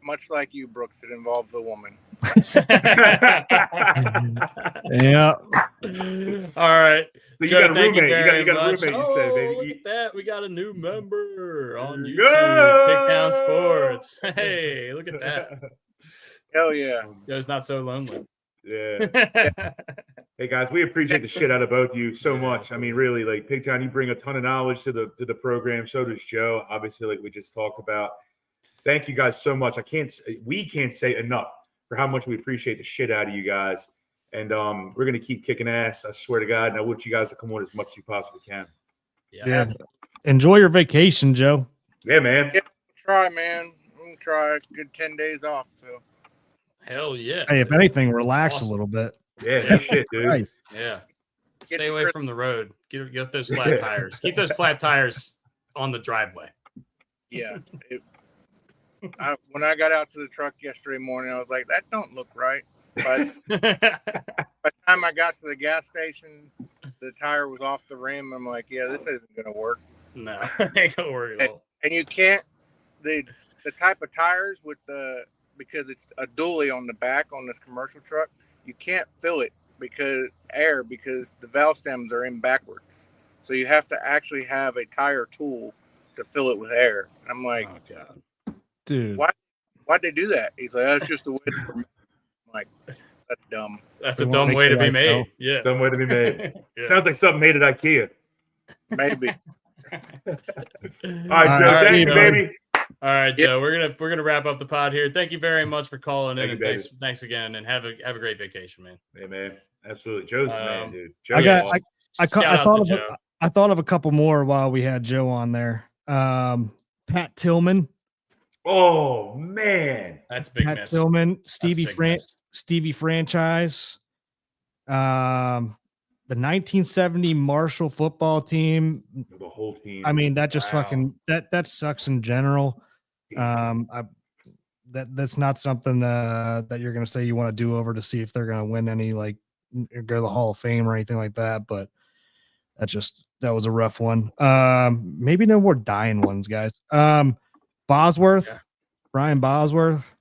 [SPEAKER 4] much like you, Brooks, it involves a woman.
[SPEAKER 2] Yeah.
[SPEAKER 3] All right.
[SPEAKER 1] So you
[SPEAKER 3] Joe,
[SPEAKER 1] got a
[SPEAKER 3] thank
[SPEAKER 1] roommate.
[SPEAKER 3] very
[SPEAKER 1] You got a
[SPEAKER 3] much.
[SPEAKER 1] roommate, you said,
[SPEAKER 3] Oh,
[SPEAKER 1] baby.
[SPEAKER 3] look at that. We got a new member on YouTube.
[SPEAKER 1] Go!
[SPEAKER 3] Pickdown Sports. Hey, look at that.
[SPEAKER 4] Hell yeah.
[SPEAKER 3] Joe's not so lonely.
[SPEAKER 1] Yeah. Hey guys, we appreciate the shit out of both of you so much. I mean, really, like Pigtown, you bring a ton of knowledge to the program. So does Joe. Obviously, like we just talked about. Thank you guys so much. We can't say enough for how much we appreciate the shit out of you guys. And we're gonna keep kicking ass. I swear to God. And I want you guys to come on as much as you possibly can.
[SPEAKER 2] Yeah. Enjoy your vacation, Joe.
[SPEAKER 1] Yeah, man.
[SPEAKER 4] Yeah. Try, man. I'm gonna try a good 10 days off. So
[SPEAKER 3] Hell yeah.
[SPEAKER 2] Hey, if anything, relax
[SPEAKER 3] Awesome.
[SPEAKER 2] a little bit.
[SPEAKER 1] Yeah, no shit, dude.
[SPEAKER 2] Right.
[SPEAKER 3] Yeah.
[SPEAKER 4] Get
[SPEAKER 3] Stay
[SPEAKER 4] your
[SPEAKER 3] away
[SPEAKER 4] Chris-
[SPEAKER 3] from the road. Get those flat tires. Keep those flat tires on the driveway.
[SPEAKER 4] yeah. When I got out to the truck yesterday morning, I was like, that don't look right. But by the time I got to the gas station, the tire was off the rim. I'm like, yeah, this isn't gonna work.
[SPEAKER 3] No, ain't gonna work at all.
[SPEAKER 4] And you can't the type of tires because it's a dually on the back on this commercial truck, you can't fill it because the valve stems are in backwards. So you have to actually have a tire tool to fill it with air. I'm like,
[SPEAKER 3] Oh god.
[SPEAKER 2] Dude.
[SPEAKER 4] why'd they do that? He's like, that's just the way. I'm like, that's dumb.
[SPEAKER 3] That's
[SPEAKER 2] They
[SPEAKER 3] a
[SPEAKER 2] won't
[SPEAKER 3] dumb
[SPEAKER 2] make
[SPEAKER 3] way
[SPEAKER 2] it
[SPEAKER 3] to be
[SPEAKER 2] right,
[SPEAKER 3] made.
[SPEAKER 2] though.
[SPEAKER 3] Yeah.
[SPEAKER 1] Some way to be made.
[SPEAKER 3] Yeah.
[SPEAKER 1] Sounds like something made at IKEA.
[SPEAKER 4] Maybe.
[SPEAKER 1] All right, Joe.
[SPEAKER 2] right,
[SPEAKER 1] Thank you,
[SPEAKER 3] Joe.
[SPEAKER 1] baby.
[SPEAKER 3] All right,
[SPEAKER 4] Yep.
[SPEAKER 3] Joe. We're gonna wrap up the pod here. Thank you very much for calling in,
[SPEAKER 1] Thank
[SPEAKER 3] and
[SPEAKER 1] you, baby.
[SPEAKER 3] thanks again, and have a great vacation, man.
[SPEAKER 1] Hey, man. Absolutely. Joe's the man, dude. Joe's
[SPEAKER 2] I got
[SPEAKER 1] awesome.
[SPEAKER 2] I thought of a couple more while we had Joe on there. Pat Tillman.
[SPEAKER 1] Oh, man.
[SPEAKER 3] That's a big
[SPEAKER 2] Pat
[SPEAKER 3] miss.
[SPEAKER 2] Tillman,
[SPEAKER 3] That's a
[SPEAKER 2] Stevie
[SPEAKER 3] big miss.
[SPEAKER 2] Stevie Franchise. The 1970 Marshall football team.
[SPEAKER 1] The whole team.
[SPEAKER 2] I mean, that just
[SPEAKER 3] Wow.
[SPEAKER 2] fucking that sucks in general. That's not something that you're gonna say you want to do over to see if they're gonna win any, like, or go to the Hall of Fame or anything like that. But that was a rough one. Maybe no more dying ones, guys. Bosworth,
[SPEAKER 3] Yeah.
[SPEAKER 2] Brian Bosworth,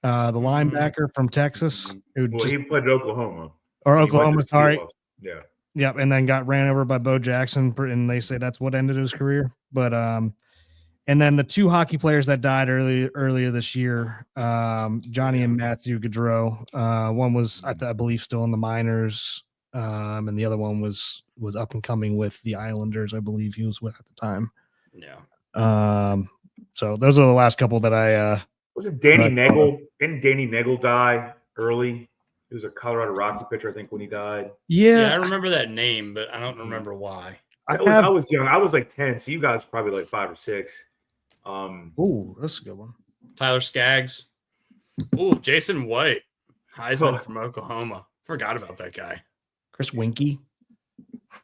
[SPEAKER 2] the linebacker from Texas, who
[SPEAKER 1] Well,
[SPEAKER 2] just,
[SPEAKER 1] he played at Oklahoma.
[SPEAKER 2] or
[SPEAKER 1] He went to
[SPEAKER 2] Oklahoma,
[SPEAKER 1] the
[SPEAKER 2] sorry.
[SPEAKER 1] Seahawks. Yeah.
[SPEAKER 2] Yep, and then got ran over by Bo Jackson, and they say that's what ended his career. But and then the two hockey players that died earlier this year, Johnny and Matthew Gaudreau. One was I believe still in the minors, and the other one was up and coming with the Islanders. I believe he was with at the time.
[SPEAKER 3] Yeah.
[SPEAKER 2] So those are the last couple that I.
[SPEAKER 1] Wasn't Danny
[SPEAKER 2] Right.
[SPEAKER 1] Nagel? Didn't Danny Nagel die early? He was a Colorado Rocky pitcher, I think, when he died.
[SPEAKER 3] Yeah, I remember that name, but I don't remember why.
[SPEAKER 1] I was young. I was like 10, so you guys probably like 5 or 6.
[SPEAKER 2] Oh, that's a good one.
[SPEAKER 3] Tyler Skaggs. Ooh, Jason White, Heisman
[SPEAKER 1] Oh.
[SPEAKER 3] from Oklahoma. Forgot about that guy.
[SPEAKER 2] Chris Winkie.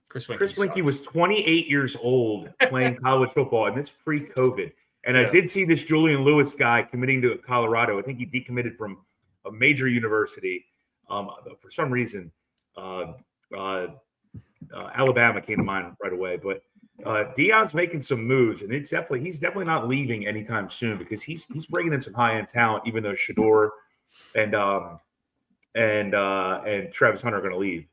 [SPEAKER 3] Chris Winkie.
[SPEAKER 1] Chris Winkie
[SPEAKER 3] sucked.
[SPEAKER 1] was 28 years old playing college football, and it's pre-COVID. And I did see this Julian Lewis guy committing to Colorado. I think he decommitted from a major university. For some reason, Alabama came to mind right away. But Deion's making some moves, and he's definitely not leaving anytime soon because he's bringing in some high end talent. Even though Shedeur and Travis Hunter are going to leave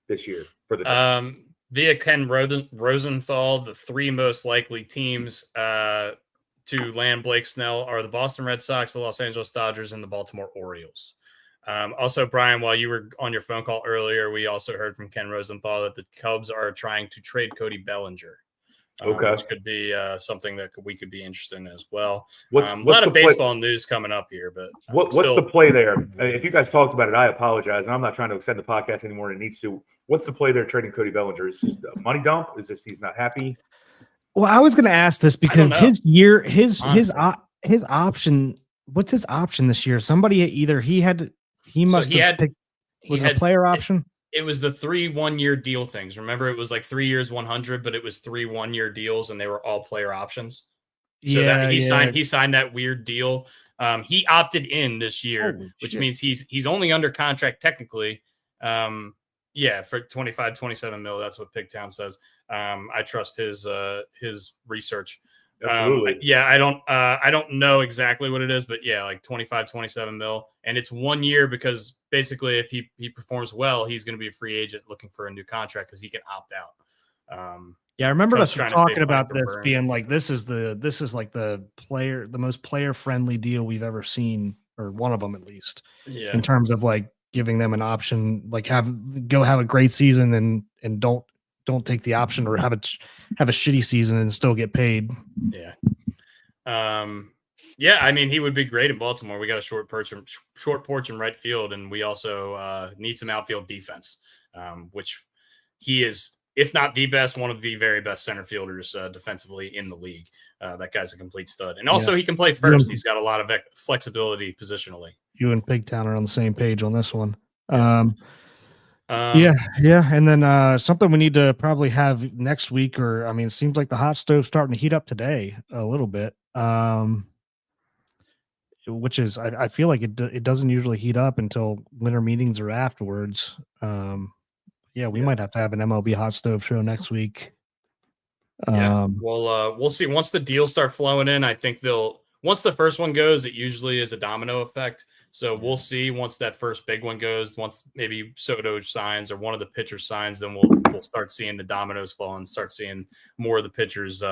[SPEAKER 1] this year for the
[SPEAKER 3] via Ken Rosenthal, the three most likely teams to land Blake Snell are the Boston Red Sox, the Los Angeles Dodgers, and the Baltimore Orioles. Also, Brian, while you were on your phone call earlier, we also heard from Ken Rosenthal that the Cubs are trying to trade Cody Bellinger. Which could be something that we could be interested in as well.
[SPEAKER 1] What's
[SPEAKER 3] a lot of baseball news coming up here, but
[SPEAKER 1] what's the play there? If you guys talked about it, I apologize. And I'm not trying to extend the podcast anymore than it needs to. What's the play there trading Cody Bellinger? Is this a money dump? Is this he's not happy?
[SPEAKER 2] Well, I was going to ask this because his option. What's his option this year? Somebody was a player option.
[SPEAKER 3] It was the 3 1-year deal things. Remember, it was like 3 years, 100, but it was 3 1-year deals, and they were all player options. So he signed that weird deal. He opted in this year, which means he's only under contract technically. For 25, 27 mil. That's what Pigtown says. I trust his research.
[SPEAKER 1] Absolutely.
[SPEAKER 3] I don't know exactly what it is, but like 25, 27 mil. And it's 1 year because basically if he performs well, he's going to be a free agent looking for a new contract because he can opt out.
[SPEAKER 2] I remember us talking about this being like, this is like the most player friendly deal we've ever seen, or one of them at least, in terms of like giving them an option, like have a great season and don't take the option, or have a shitty season and still get paid.
[SPEAKER 3] I mean, he would be great in Baltimore. We got a short porch in right field, and we also need some outfield defense, which he is, if not the best, one of the very best center fielders defensively in the league. That guy's a complete stud. And also he can play first. He's got a lot of flexibility positionally.
[SPEAKER 2] You and Pigtown are on the same page on this one. And then something we need to probably have next week, or it seems like the hot stove's starting to heat up today a little bit. Which is, I feel like it doesn't usually heat up until winter meetings or afterwards. We might have to have an MLB hot stove show next week.
[SPEAKER 3] We'll see. Once the deals start flowing in, I think once the first one goes, it usually is a domino effect. So we'll see once that first big one goes, once maybe Soto signs or one of the pitchers signs, then we'll start seeing the dominoes fall and start seeing more of the pitchers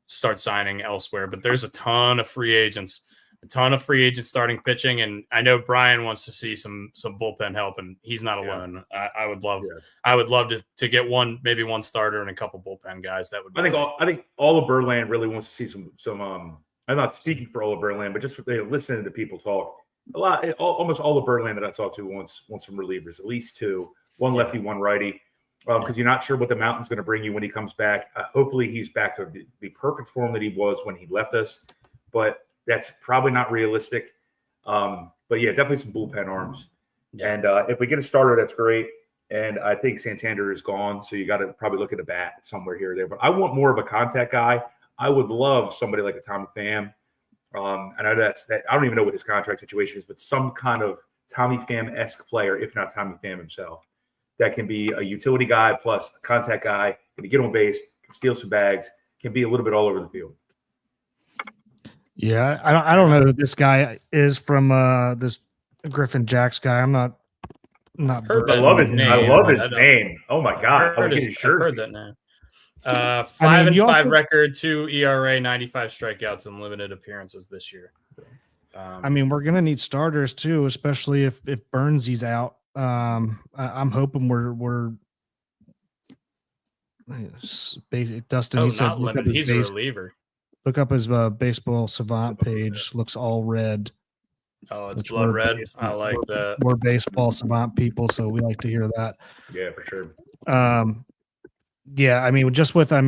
[SPEAKER 3] start signing elsewhere. But there's a ton of free agents starting pitching. And I know Brian wants to see some bullpen help, and he's not alone. I would love to get maybe one starter and a couple bullpen guys. That would.
[SPEAKER 1] I think all of Birdland really wants to see some. I'm not speaking for all of Birdland, but just listening to people talk. Almost all of Birdland that I talk to wants some relievers, at least two, one lefty, one righty, because you're not sure what the Mountain's going to bring you when he comes back. Hopefully he's back to the perfect form that he was when he left us, but that's probably not realistic. But definitely some bullpen arms. Yeah. And if we get a starter, that's great. And I think Santander is gone, so you got to probably look at a bat somewhere here or there. But I want more of a contact guy. I would love somebody like a Tommy Pham. I know that I don't even know what his contract situation is, but some kind of Tommy Pham-esque player, if not Tommy Pham himself, that can be a utility guy plus a contact guy, can get on base, can steal some bags, can be a little bit all over the field.
[SPEAKER 2] Yeah, I don't know who this guy is from this Griffin Jacks guy. I'm not.
[SPEAKER 1] I love his name. Oh my god!
[SPEAKER 3] I've heard that name. 5-5 record, 2 ERA, 95 strikeouts, and limited appearances this year.
[SPEAKER 2] We're gonna need starters too, especially if Burnsy's out. I'm hoping we're Dustin. He said
[SPEAKER 3] limited. He's a reliever.
[SPEAKER 2] Look up his baseball savant page. Looks all red.
[SPEAKER 3] Oh, it's blood red. I like that.
[SPEAKER 2] We're baseball savant people, so we like to hear that.
[SPEAKER 1] Yeah, for sure.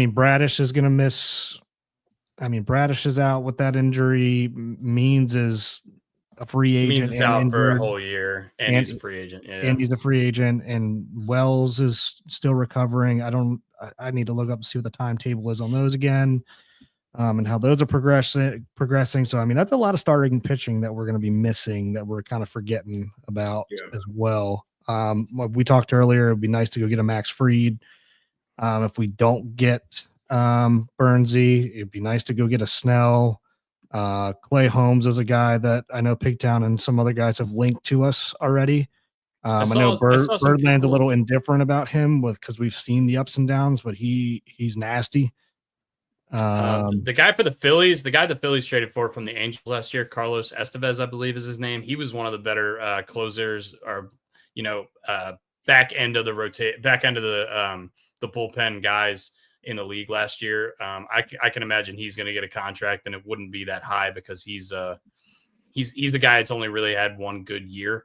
[SPEAKER 2] Bradish is going to miss. Bradish is out with that injury. Means is a free agent.
[SPEAKER 3] Means is out for a whole year, and he's a free agent. Yeah.
[SPEAKER 2] And he's a free agent, and Wells is still recovering. I need to look up and see what the timetable is on those again. and how those are progressing. So, I mean, that's a lot of starting pitching that we're going to be missing that we're kind of forgetting about as well. Like we talked earlier, it'd be nice to go get a Max Fried. If we don't get Bernsey, it'd be nice to go get a Snell. Clay Holmes is a guy that I know Pigtown and some other guys have linked to us already. I know Birdland's a little indifferent about him because we've seen the ups and downs, but he's nasty.
[SPEAKER 3] The guy for the Phillies, the Phillies traded for from the Angels last year, Carlos Estevez, I believe is his name. He was one of the better closers, or back end of the bullpen guys in the league last year. I can imagine he's going to get a contract, and it wouldn't be that high because he's the guy that's only really had one good year.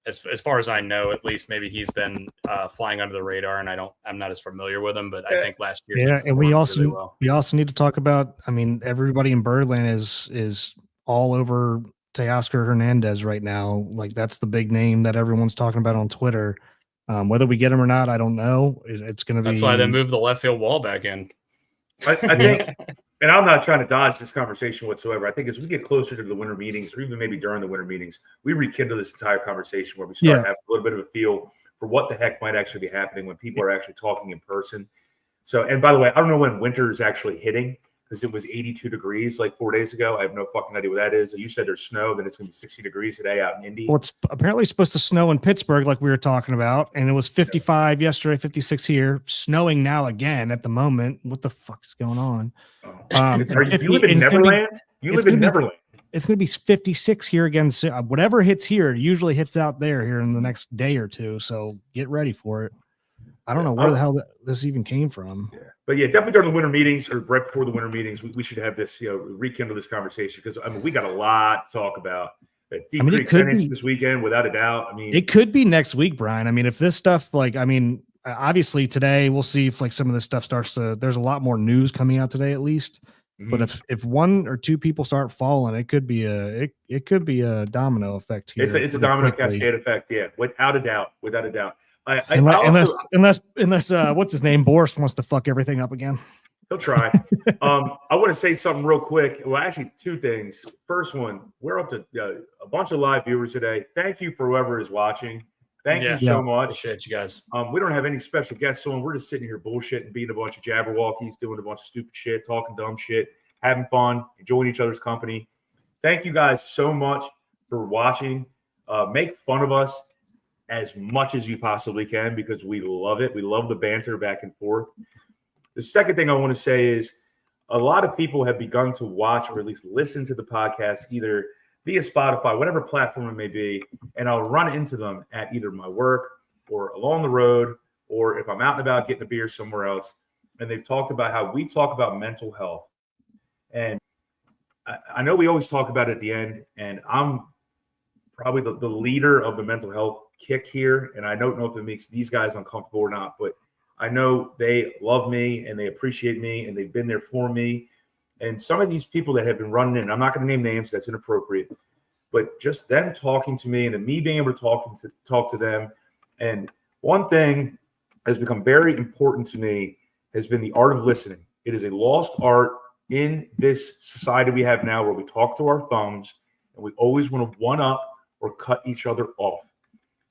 [SPEAKER 3] As far as I know, at least, maybe he's been flying under the radar, and I'm not as familiar with him, but I think last year.
[SPEAKER 2] Yeah, and we also need to talk about. I mean, everybody in Birdland is all over Teoscar Hernandez right now. Like that's the big name that everyone's talking about on Twitter. Whether we get him or not, I don't know. It's going to be.
[SPEAKER 3] That's why they moved the left field wall back in.
[SPEAKER 1] I think, and I'm not trying to dodge this conversation whatsoever. I think as we get closer to the winter meetings, or even maybe during the winter meetings, we rekindle this entire conversation where we start having a little bit of a feel for what the heck might actually be happening when people are actually talking in person. So, and by the way, I don't know when winter is actually hitting because it was 82 degrees like 4 days ago. I have no fucking idea what that is. You said there's snow, then it's going to be 60 degrees today out in Indy.
[SPEAKER 2] Well, it's apparently supposed to snow in Pittsburgh like we were talking about, and it was 55 yesterday, 56 here, snowing now again at the moment. What the fuck is going on?
[SPEAKER 1] You live in Neverland? You live in Neverland.
[SPEAKER 2] It's going to be 56 here again. Whatever hits here usually hits out there here in the next day or two, so get ready for it. I don't know where the hell this even came from.
[SPEAKER 1] Yeah. But yeah, definitely during the winter meetings or right before the winter meetings, we should have this, rekindle this conversation because we got a lot to talk about. Deep Creek finish this weekend, without a doubt.
[SPEAKER 2] It could be next week, Brian. I mean, if this stuff, obviously today we'll see if some of this stuff starts to. There's a lot more news coming out today, at least. Mm-hmm. But if one or two people start falling, it could be a domino effect here.
[SPEAKER 1] It's a domino cascade effect, yeah, without a doubt.
[SPEAKER 2] Unless what's his name, Boris wants to fuck everything up again.
[SPEAKER 1] He'll try. I want to say something real quick. Well, actually, two things. First one, we're up to a bunch of live viewers today. Thank you for whoever is watching. Thank you so much.
[SPEAKER 3] Appreciate you guys.
[SPEAKER 1] We don't have any special guests on. We're just sitting here bullshitting, being a bunch of jabberwockies, doing a bunch of stupid shit, talking dumb shit, having fun, enjoying each other's company. Thank you guys so much for watching. Make fun of us as much as you possibly can because we love it. We love the banter back and forth. The second thing I want to say is a lot of people have begun to watch or at least listen to the podcast either via Spotify, whatever platform it may be, and I'll run into them at either my work or along the road or if I'm out and about getting a beer somewhere else. And they've talked about how we talk about mental health. And I know we always talk about it at the end, and I'm probably the leader of the mental health kick here, and I don't know if it makes these guys uncomfortable or not, but I know they love me and they appreciate me and they've been there for me. And some of these people that have been running in, I'm not going to name names, that's inappropriate, but just them talking to me and then me being able to talk to them. And one thing has become very important to me has been the art of listening. It is a lost art in this society we have now where we talk to our thumbs and we always want to one up or cut each other off.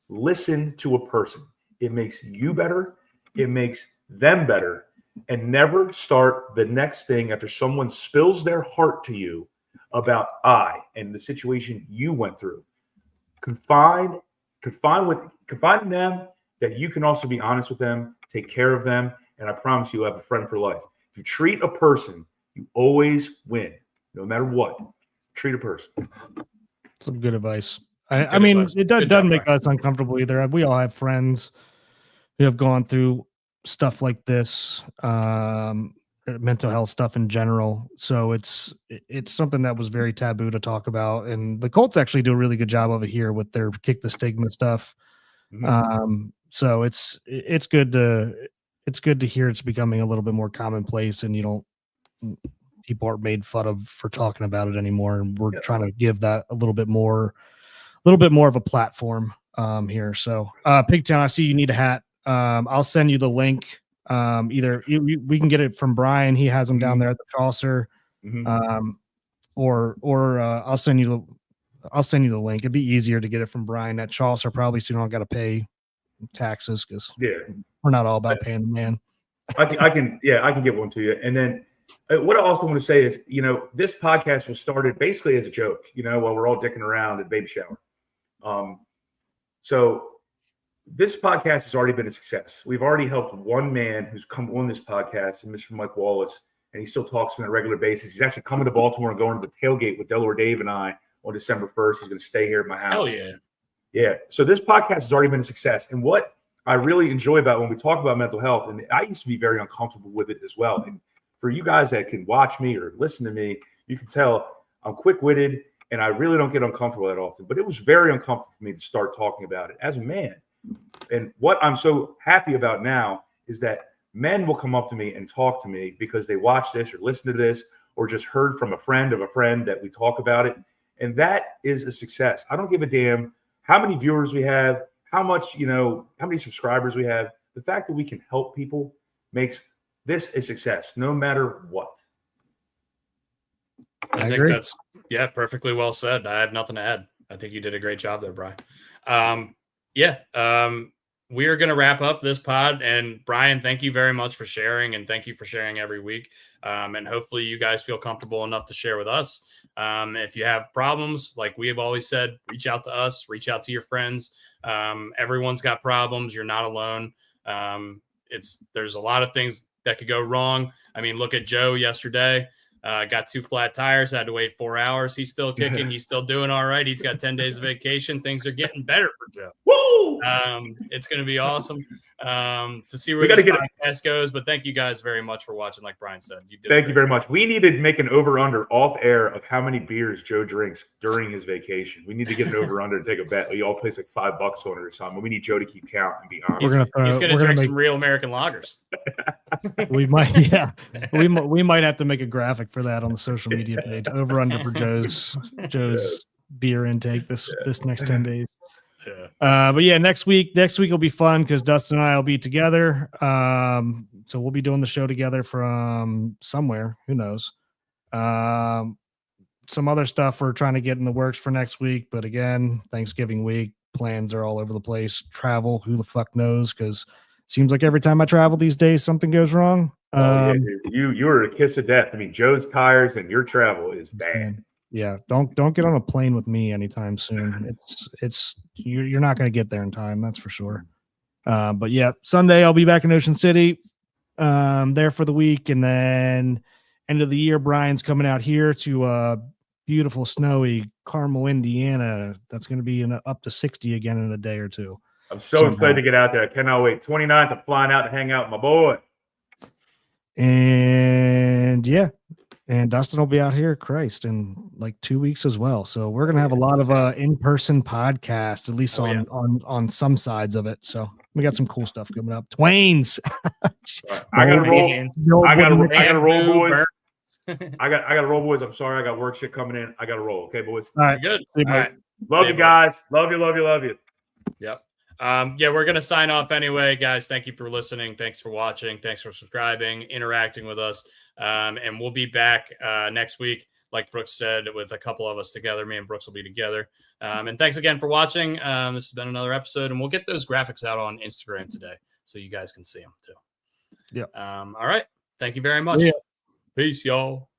[SPEAKER 1] Listen to a person. It makes you better. It makes them better. And never start the next thing after someone spills their heart to you about and the situation you went through. Confide in them that you can also be honest with them, take care of them, and I promise you'll have a friend for life. If you treat a person, you always win, no matter what. Treat a person.
[SPEAKER 2] Some good advice. I mean, it doesn't make us uncomfortable either. We all have friends who have gone through stuff like this, mental health stuff in general. So it's something that was very taboo to talk about. And the Colts actually do a really good job of it here with their kick the stigma stuff. Mm-hmm. So it's good to hear it's becoming a little bit more commonplace, and people aren't made fun of for talking about it anymore. And we're trying to give that a little bit more of a platform here. So Pigtown, I see you need a hat. I'll send you the link Either we can get it from Brian. He has them down there at the Chaucer.
[SPEAKER 1] Mhm.
[SPEAKER 2] Or I'll send you the link. It'd be easier to get it from Brian at Chaucer, probably, so you don't got to pay taxes because
[SPEAKER 1] Yeah.
[SPEAKER 2] we're not all about paying the man.
[SPEAKER 1] I can get one to you. And then what I also want to say is, this podcast was started basically as a joke, while we're all dicking around at baby shower. So this podcast has already been a success. We've already helped one man who's come on this podcast, and Mr. Mike Wallace, and he still talks to me on a regular basis. He's actually coming to Baltimore and going to the tailgate with Delaware Dave and I on December 1st. He's going to stay here at my house.
[SPEAKER 3] Hell yeah.
[SPEAKER 1] Yeah. So this podcast has already been a success. And what I really enjoy about when we talk about mental health, and I used to be very uncomfortable with it as well. And for you guys that can watch me or listen to me, you can tell I'm quick-witted and I really don't get uncomfortable that often. But it was very uncomfortable for me to start talking about it as a man. And what I'm so happy about now is that men will come up to me and talk to me because they watch this or listen to this or just heard from a friend of a friend that we talk about it. And that is a success. I don't give a damn how many viewers we have, how much, how many subscribers we have. The fact that we can help people makes this a success, no matter what.
[SPEAKER 3] I think
[SPEAKER 2] agree.
[SPEAKER 3] that's perfectly well said. I have nothing to add. I think you did a great job there, Brian. We are going to wrap up this pod. And Brian, thank you very much for sharing, and thank you for sharing every week. And hopefully you guys feel comfortable enough to share with us. If you have problems, like we have always said, reach out to us, reach out to your friends. Everyone's got problems. You're not alone. There's a lot of things that could go wrong. I mean, look at Joe yesterday. Got 2 flat tires, had to wait 4 hours. He's still kicking. He's still doing all right. He's got 10 days of vacation. Things are getting better for Joe.
[SPEAKER 1] Woo!
[SPEAKER 3] It's going to be awesome to see where this podcast goes. But thank you guys very much for watching. Like Brian said,
[SPEAKER 1] thank you very much. We need to make an over-under off air of how many beers Joe drinks during his vacation. We need to get an over-under and take a bet. We all place like $5 on it or something. We need Joe to keep count and be honest.
[SPEAKER 3] He's going to drink some real American lagers.
[SPEAKER 2] We might have to make a graphic for that on the social media page. Over under for Joe's beer intake this next 10 days.
[SPEAKER 3] Yeah.
[SPEAKER 2] But yeah, next week will be fun because Dustin and I will be together. So we'll be doing the show together from somewhere. Who knows? Some other stuff we're trying to get in the works for next week. But again, Thanksgiving week plans are all over the place. Travel, who the fuck knows? Because seems like every time I travel these days, something goes wrong.
[SPEAKER 1] You are a kiss of death. I mean, Joe's tires and your travel is bad.
[SPEAKER 2] Yeah, don't get on a plane with me anytime soon. You're not going to get there in time, that's for sure. But yeah, Sunday I'll be back in Ocean City, there for the week, and then end of the year, Brian's coming out here to beautiful snowy Carmel, Indiana. That's going to be up to 60 again in a day or two.
[SPEAKER 1] I'm so excited to get out there. I cannot wait. 29th, I'm flying out to hang out with my boy.
[SPEAKER 2] And yeah, and Dustin will be out here, Christ, in like 2 weeks as well. So we're gonna have a lot of in-person podcasts, at least on some sides of it. So we got some cool stuff coming up. Twains.
[SPEAKER 1] I gotta roll. I gotta roll, boys. I gotta roll, boys. I'm sorry, I got work shit coming in. I gotta roll. Okay, boys.
[SPEAKER 2] All right,
[SPEAKER 3] good.
[SPEAKER 2] All
[SPEAKER 3] right.
[SPEAKER 1] Love you guys. Love you.
[SPEAKER 3] Yep. We're going to sign off anyway, guys. Thank you for listening. Thanks for watching. Thanks for subscribing, interacting with us. And we'll be back next week, like Brooks said, with a couple of us together. Me and Brooks will be together. And thanks again for watching. This has been another episode, and we'll get those graphics out on Instagram today so you guys can see them too.
[SPEAKER 2] Yeah.
[SPEAKER 3] All right. Thank you very much.
[SPEAKER 2] Yeah.
[SPEAKER 3] Peace, y'all.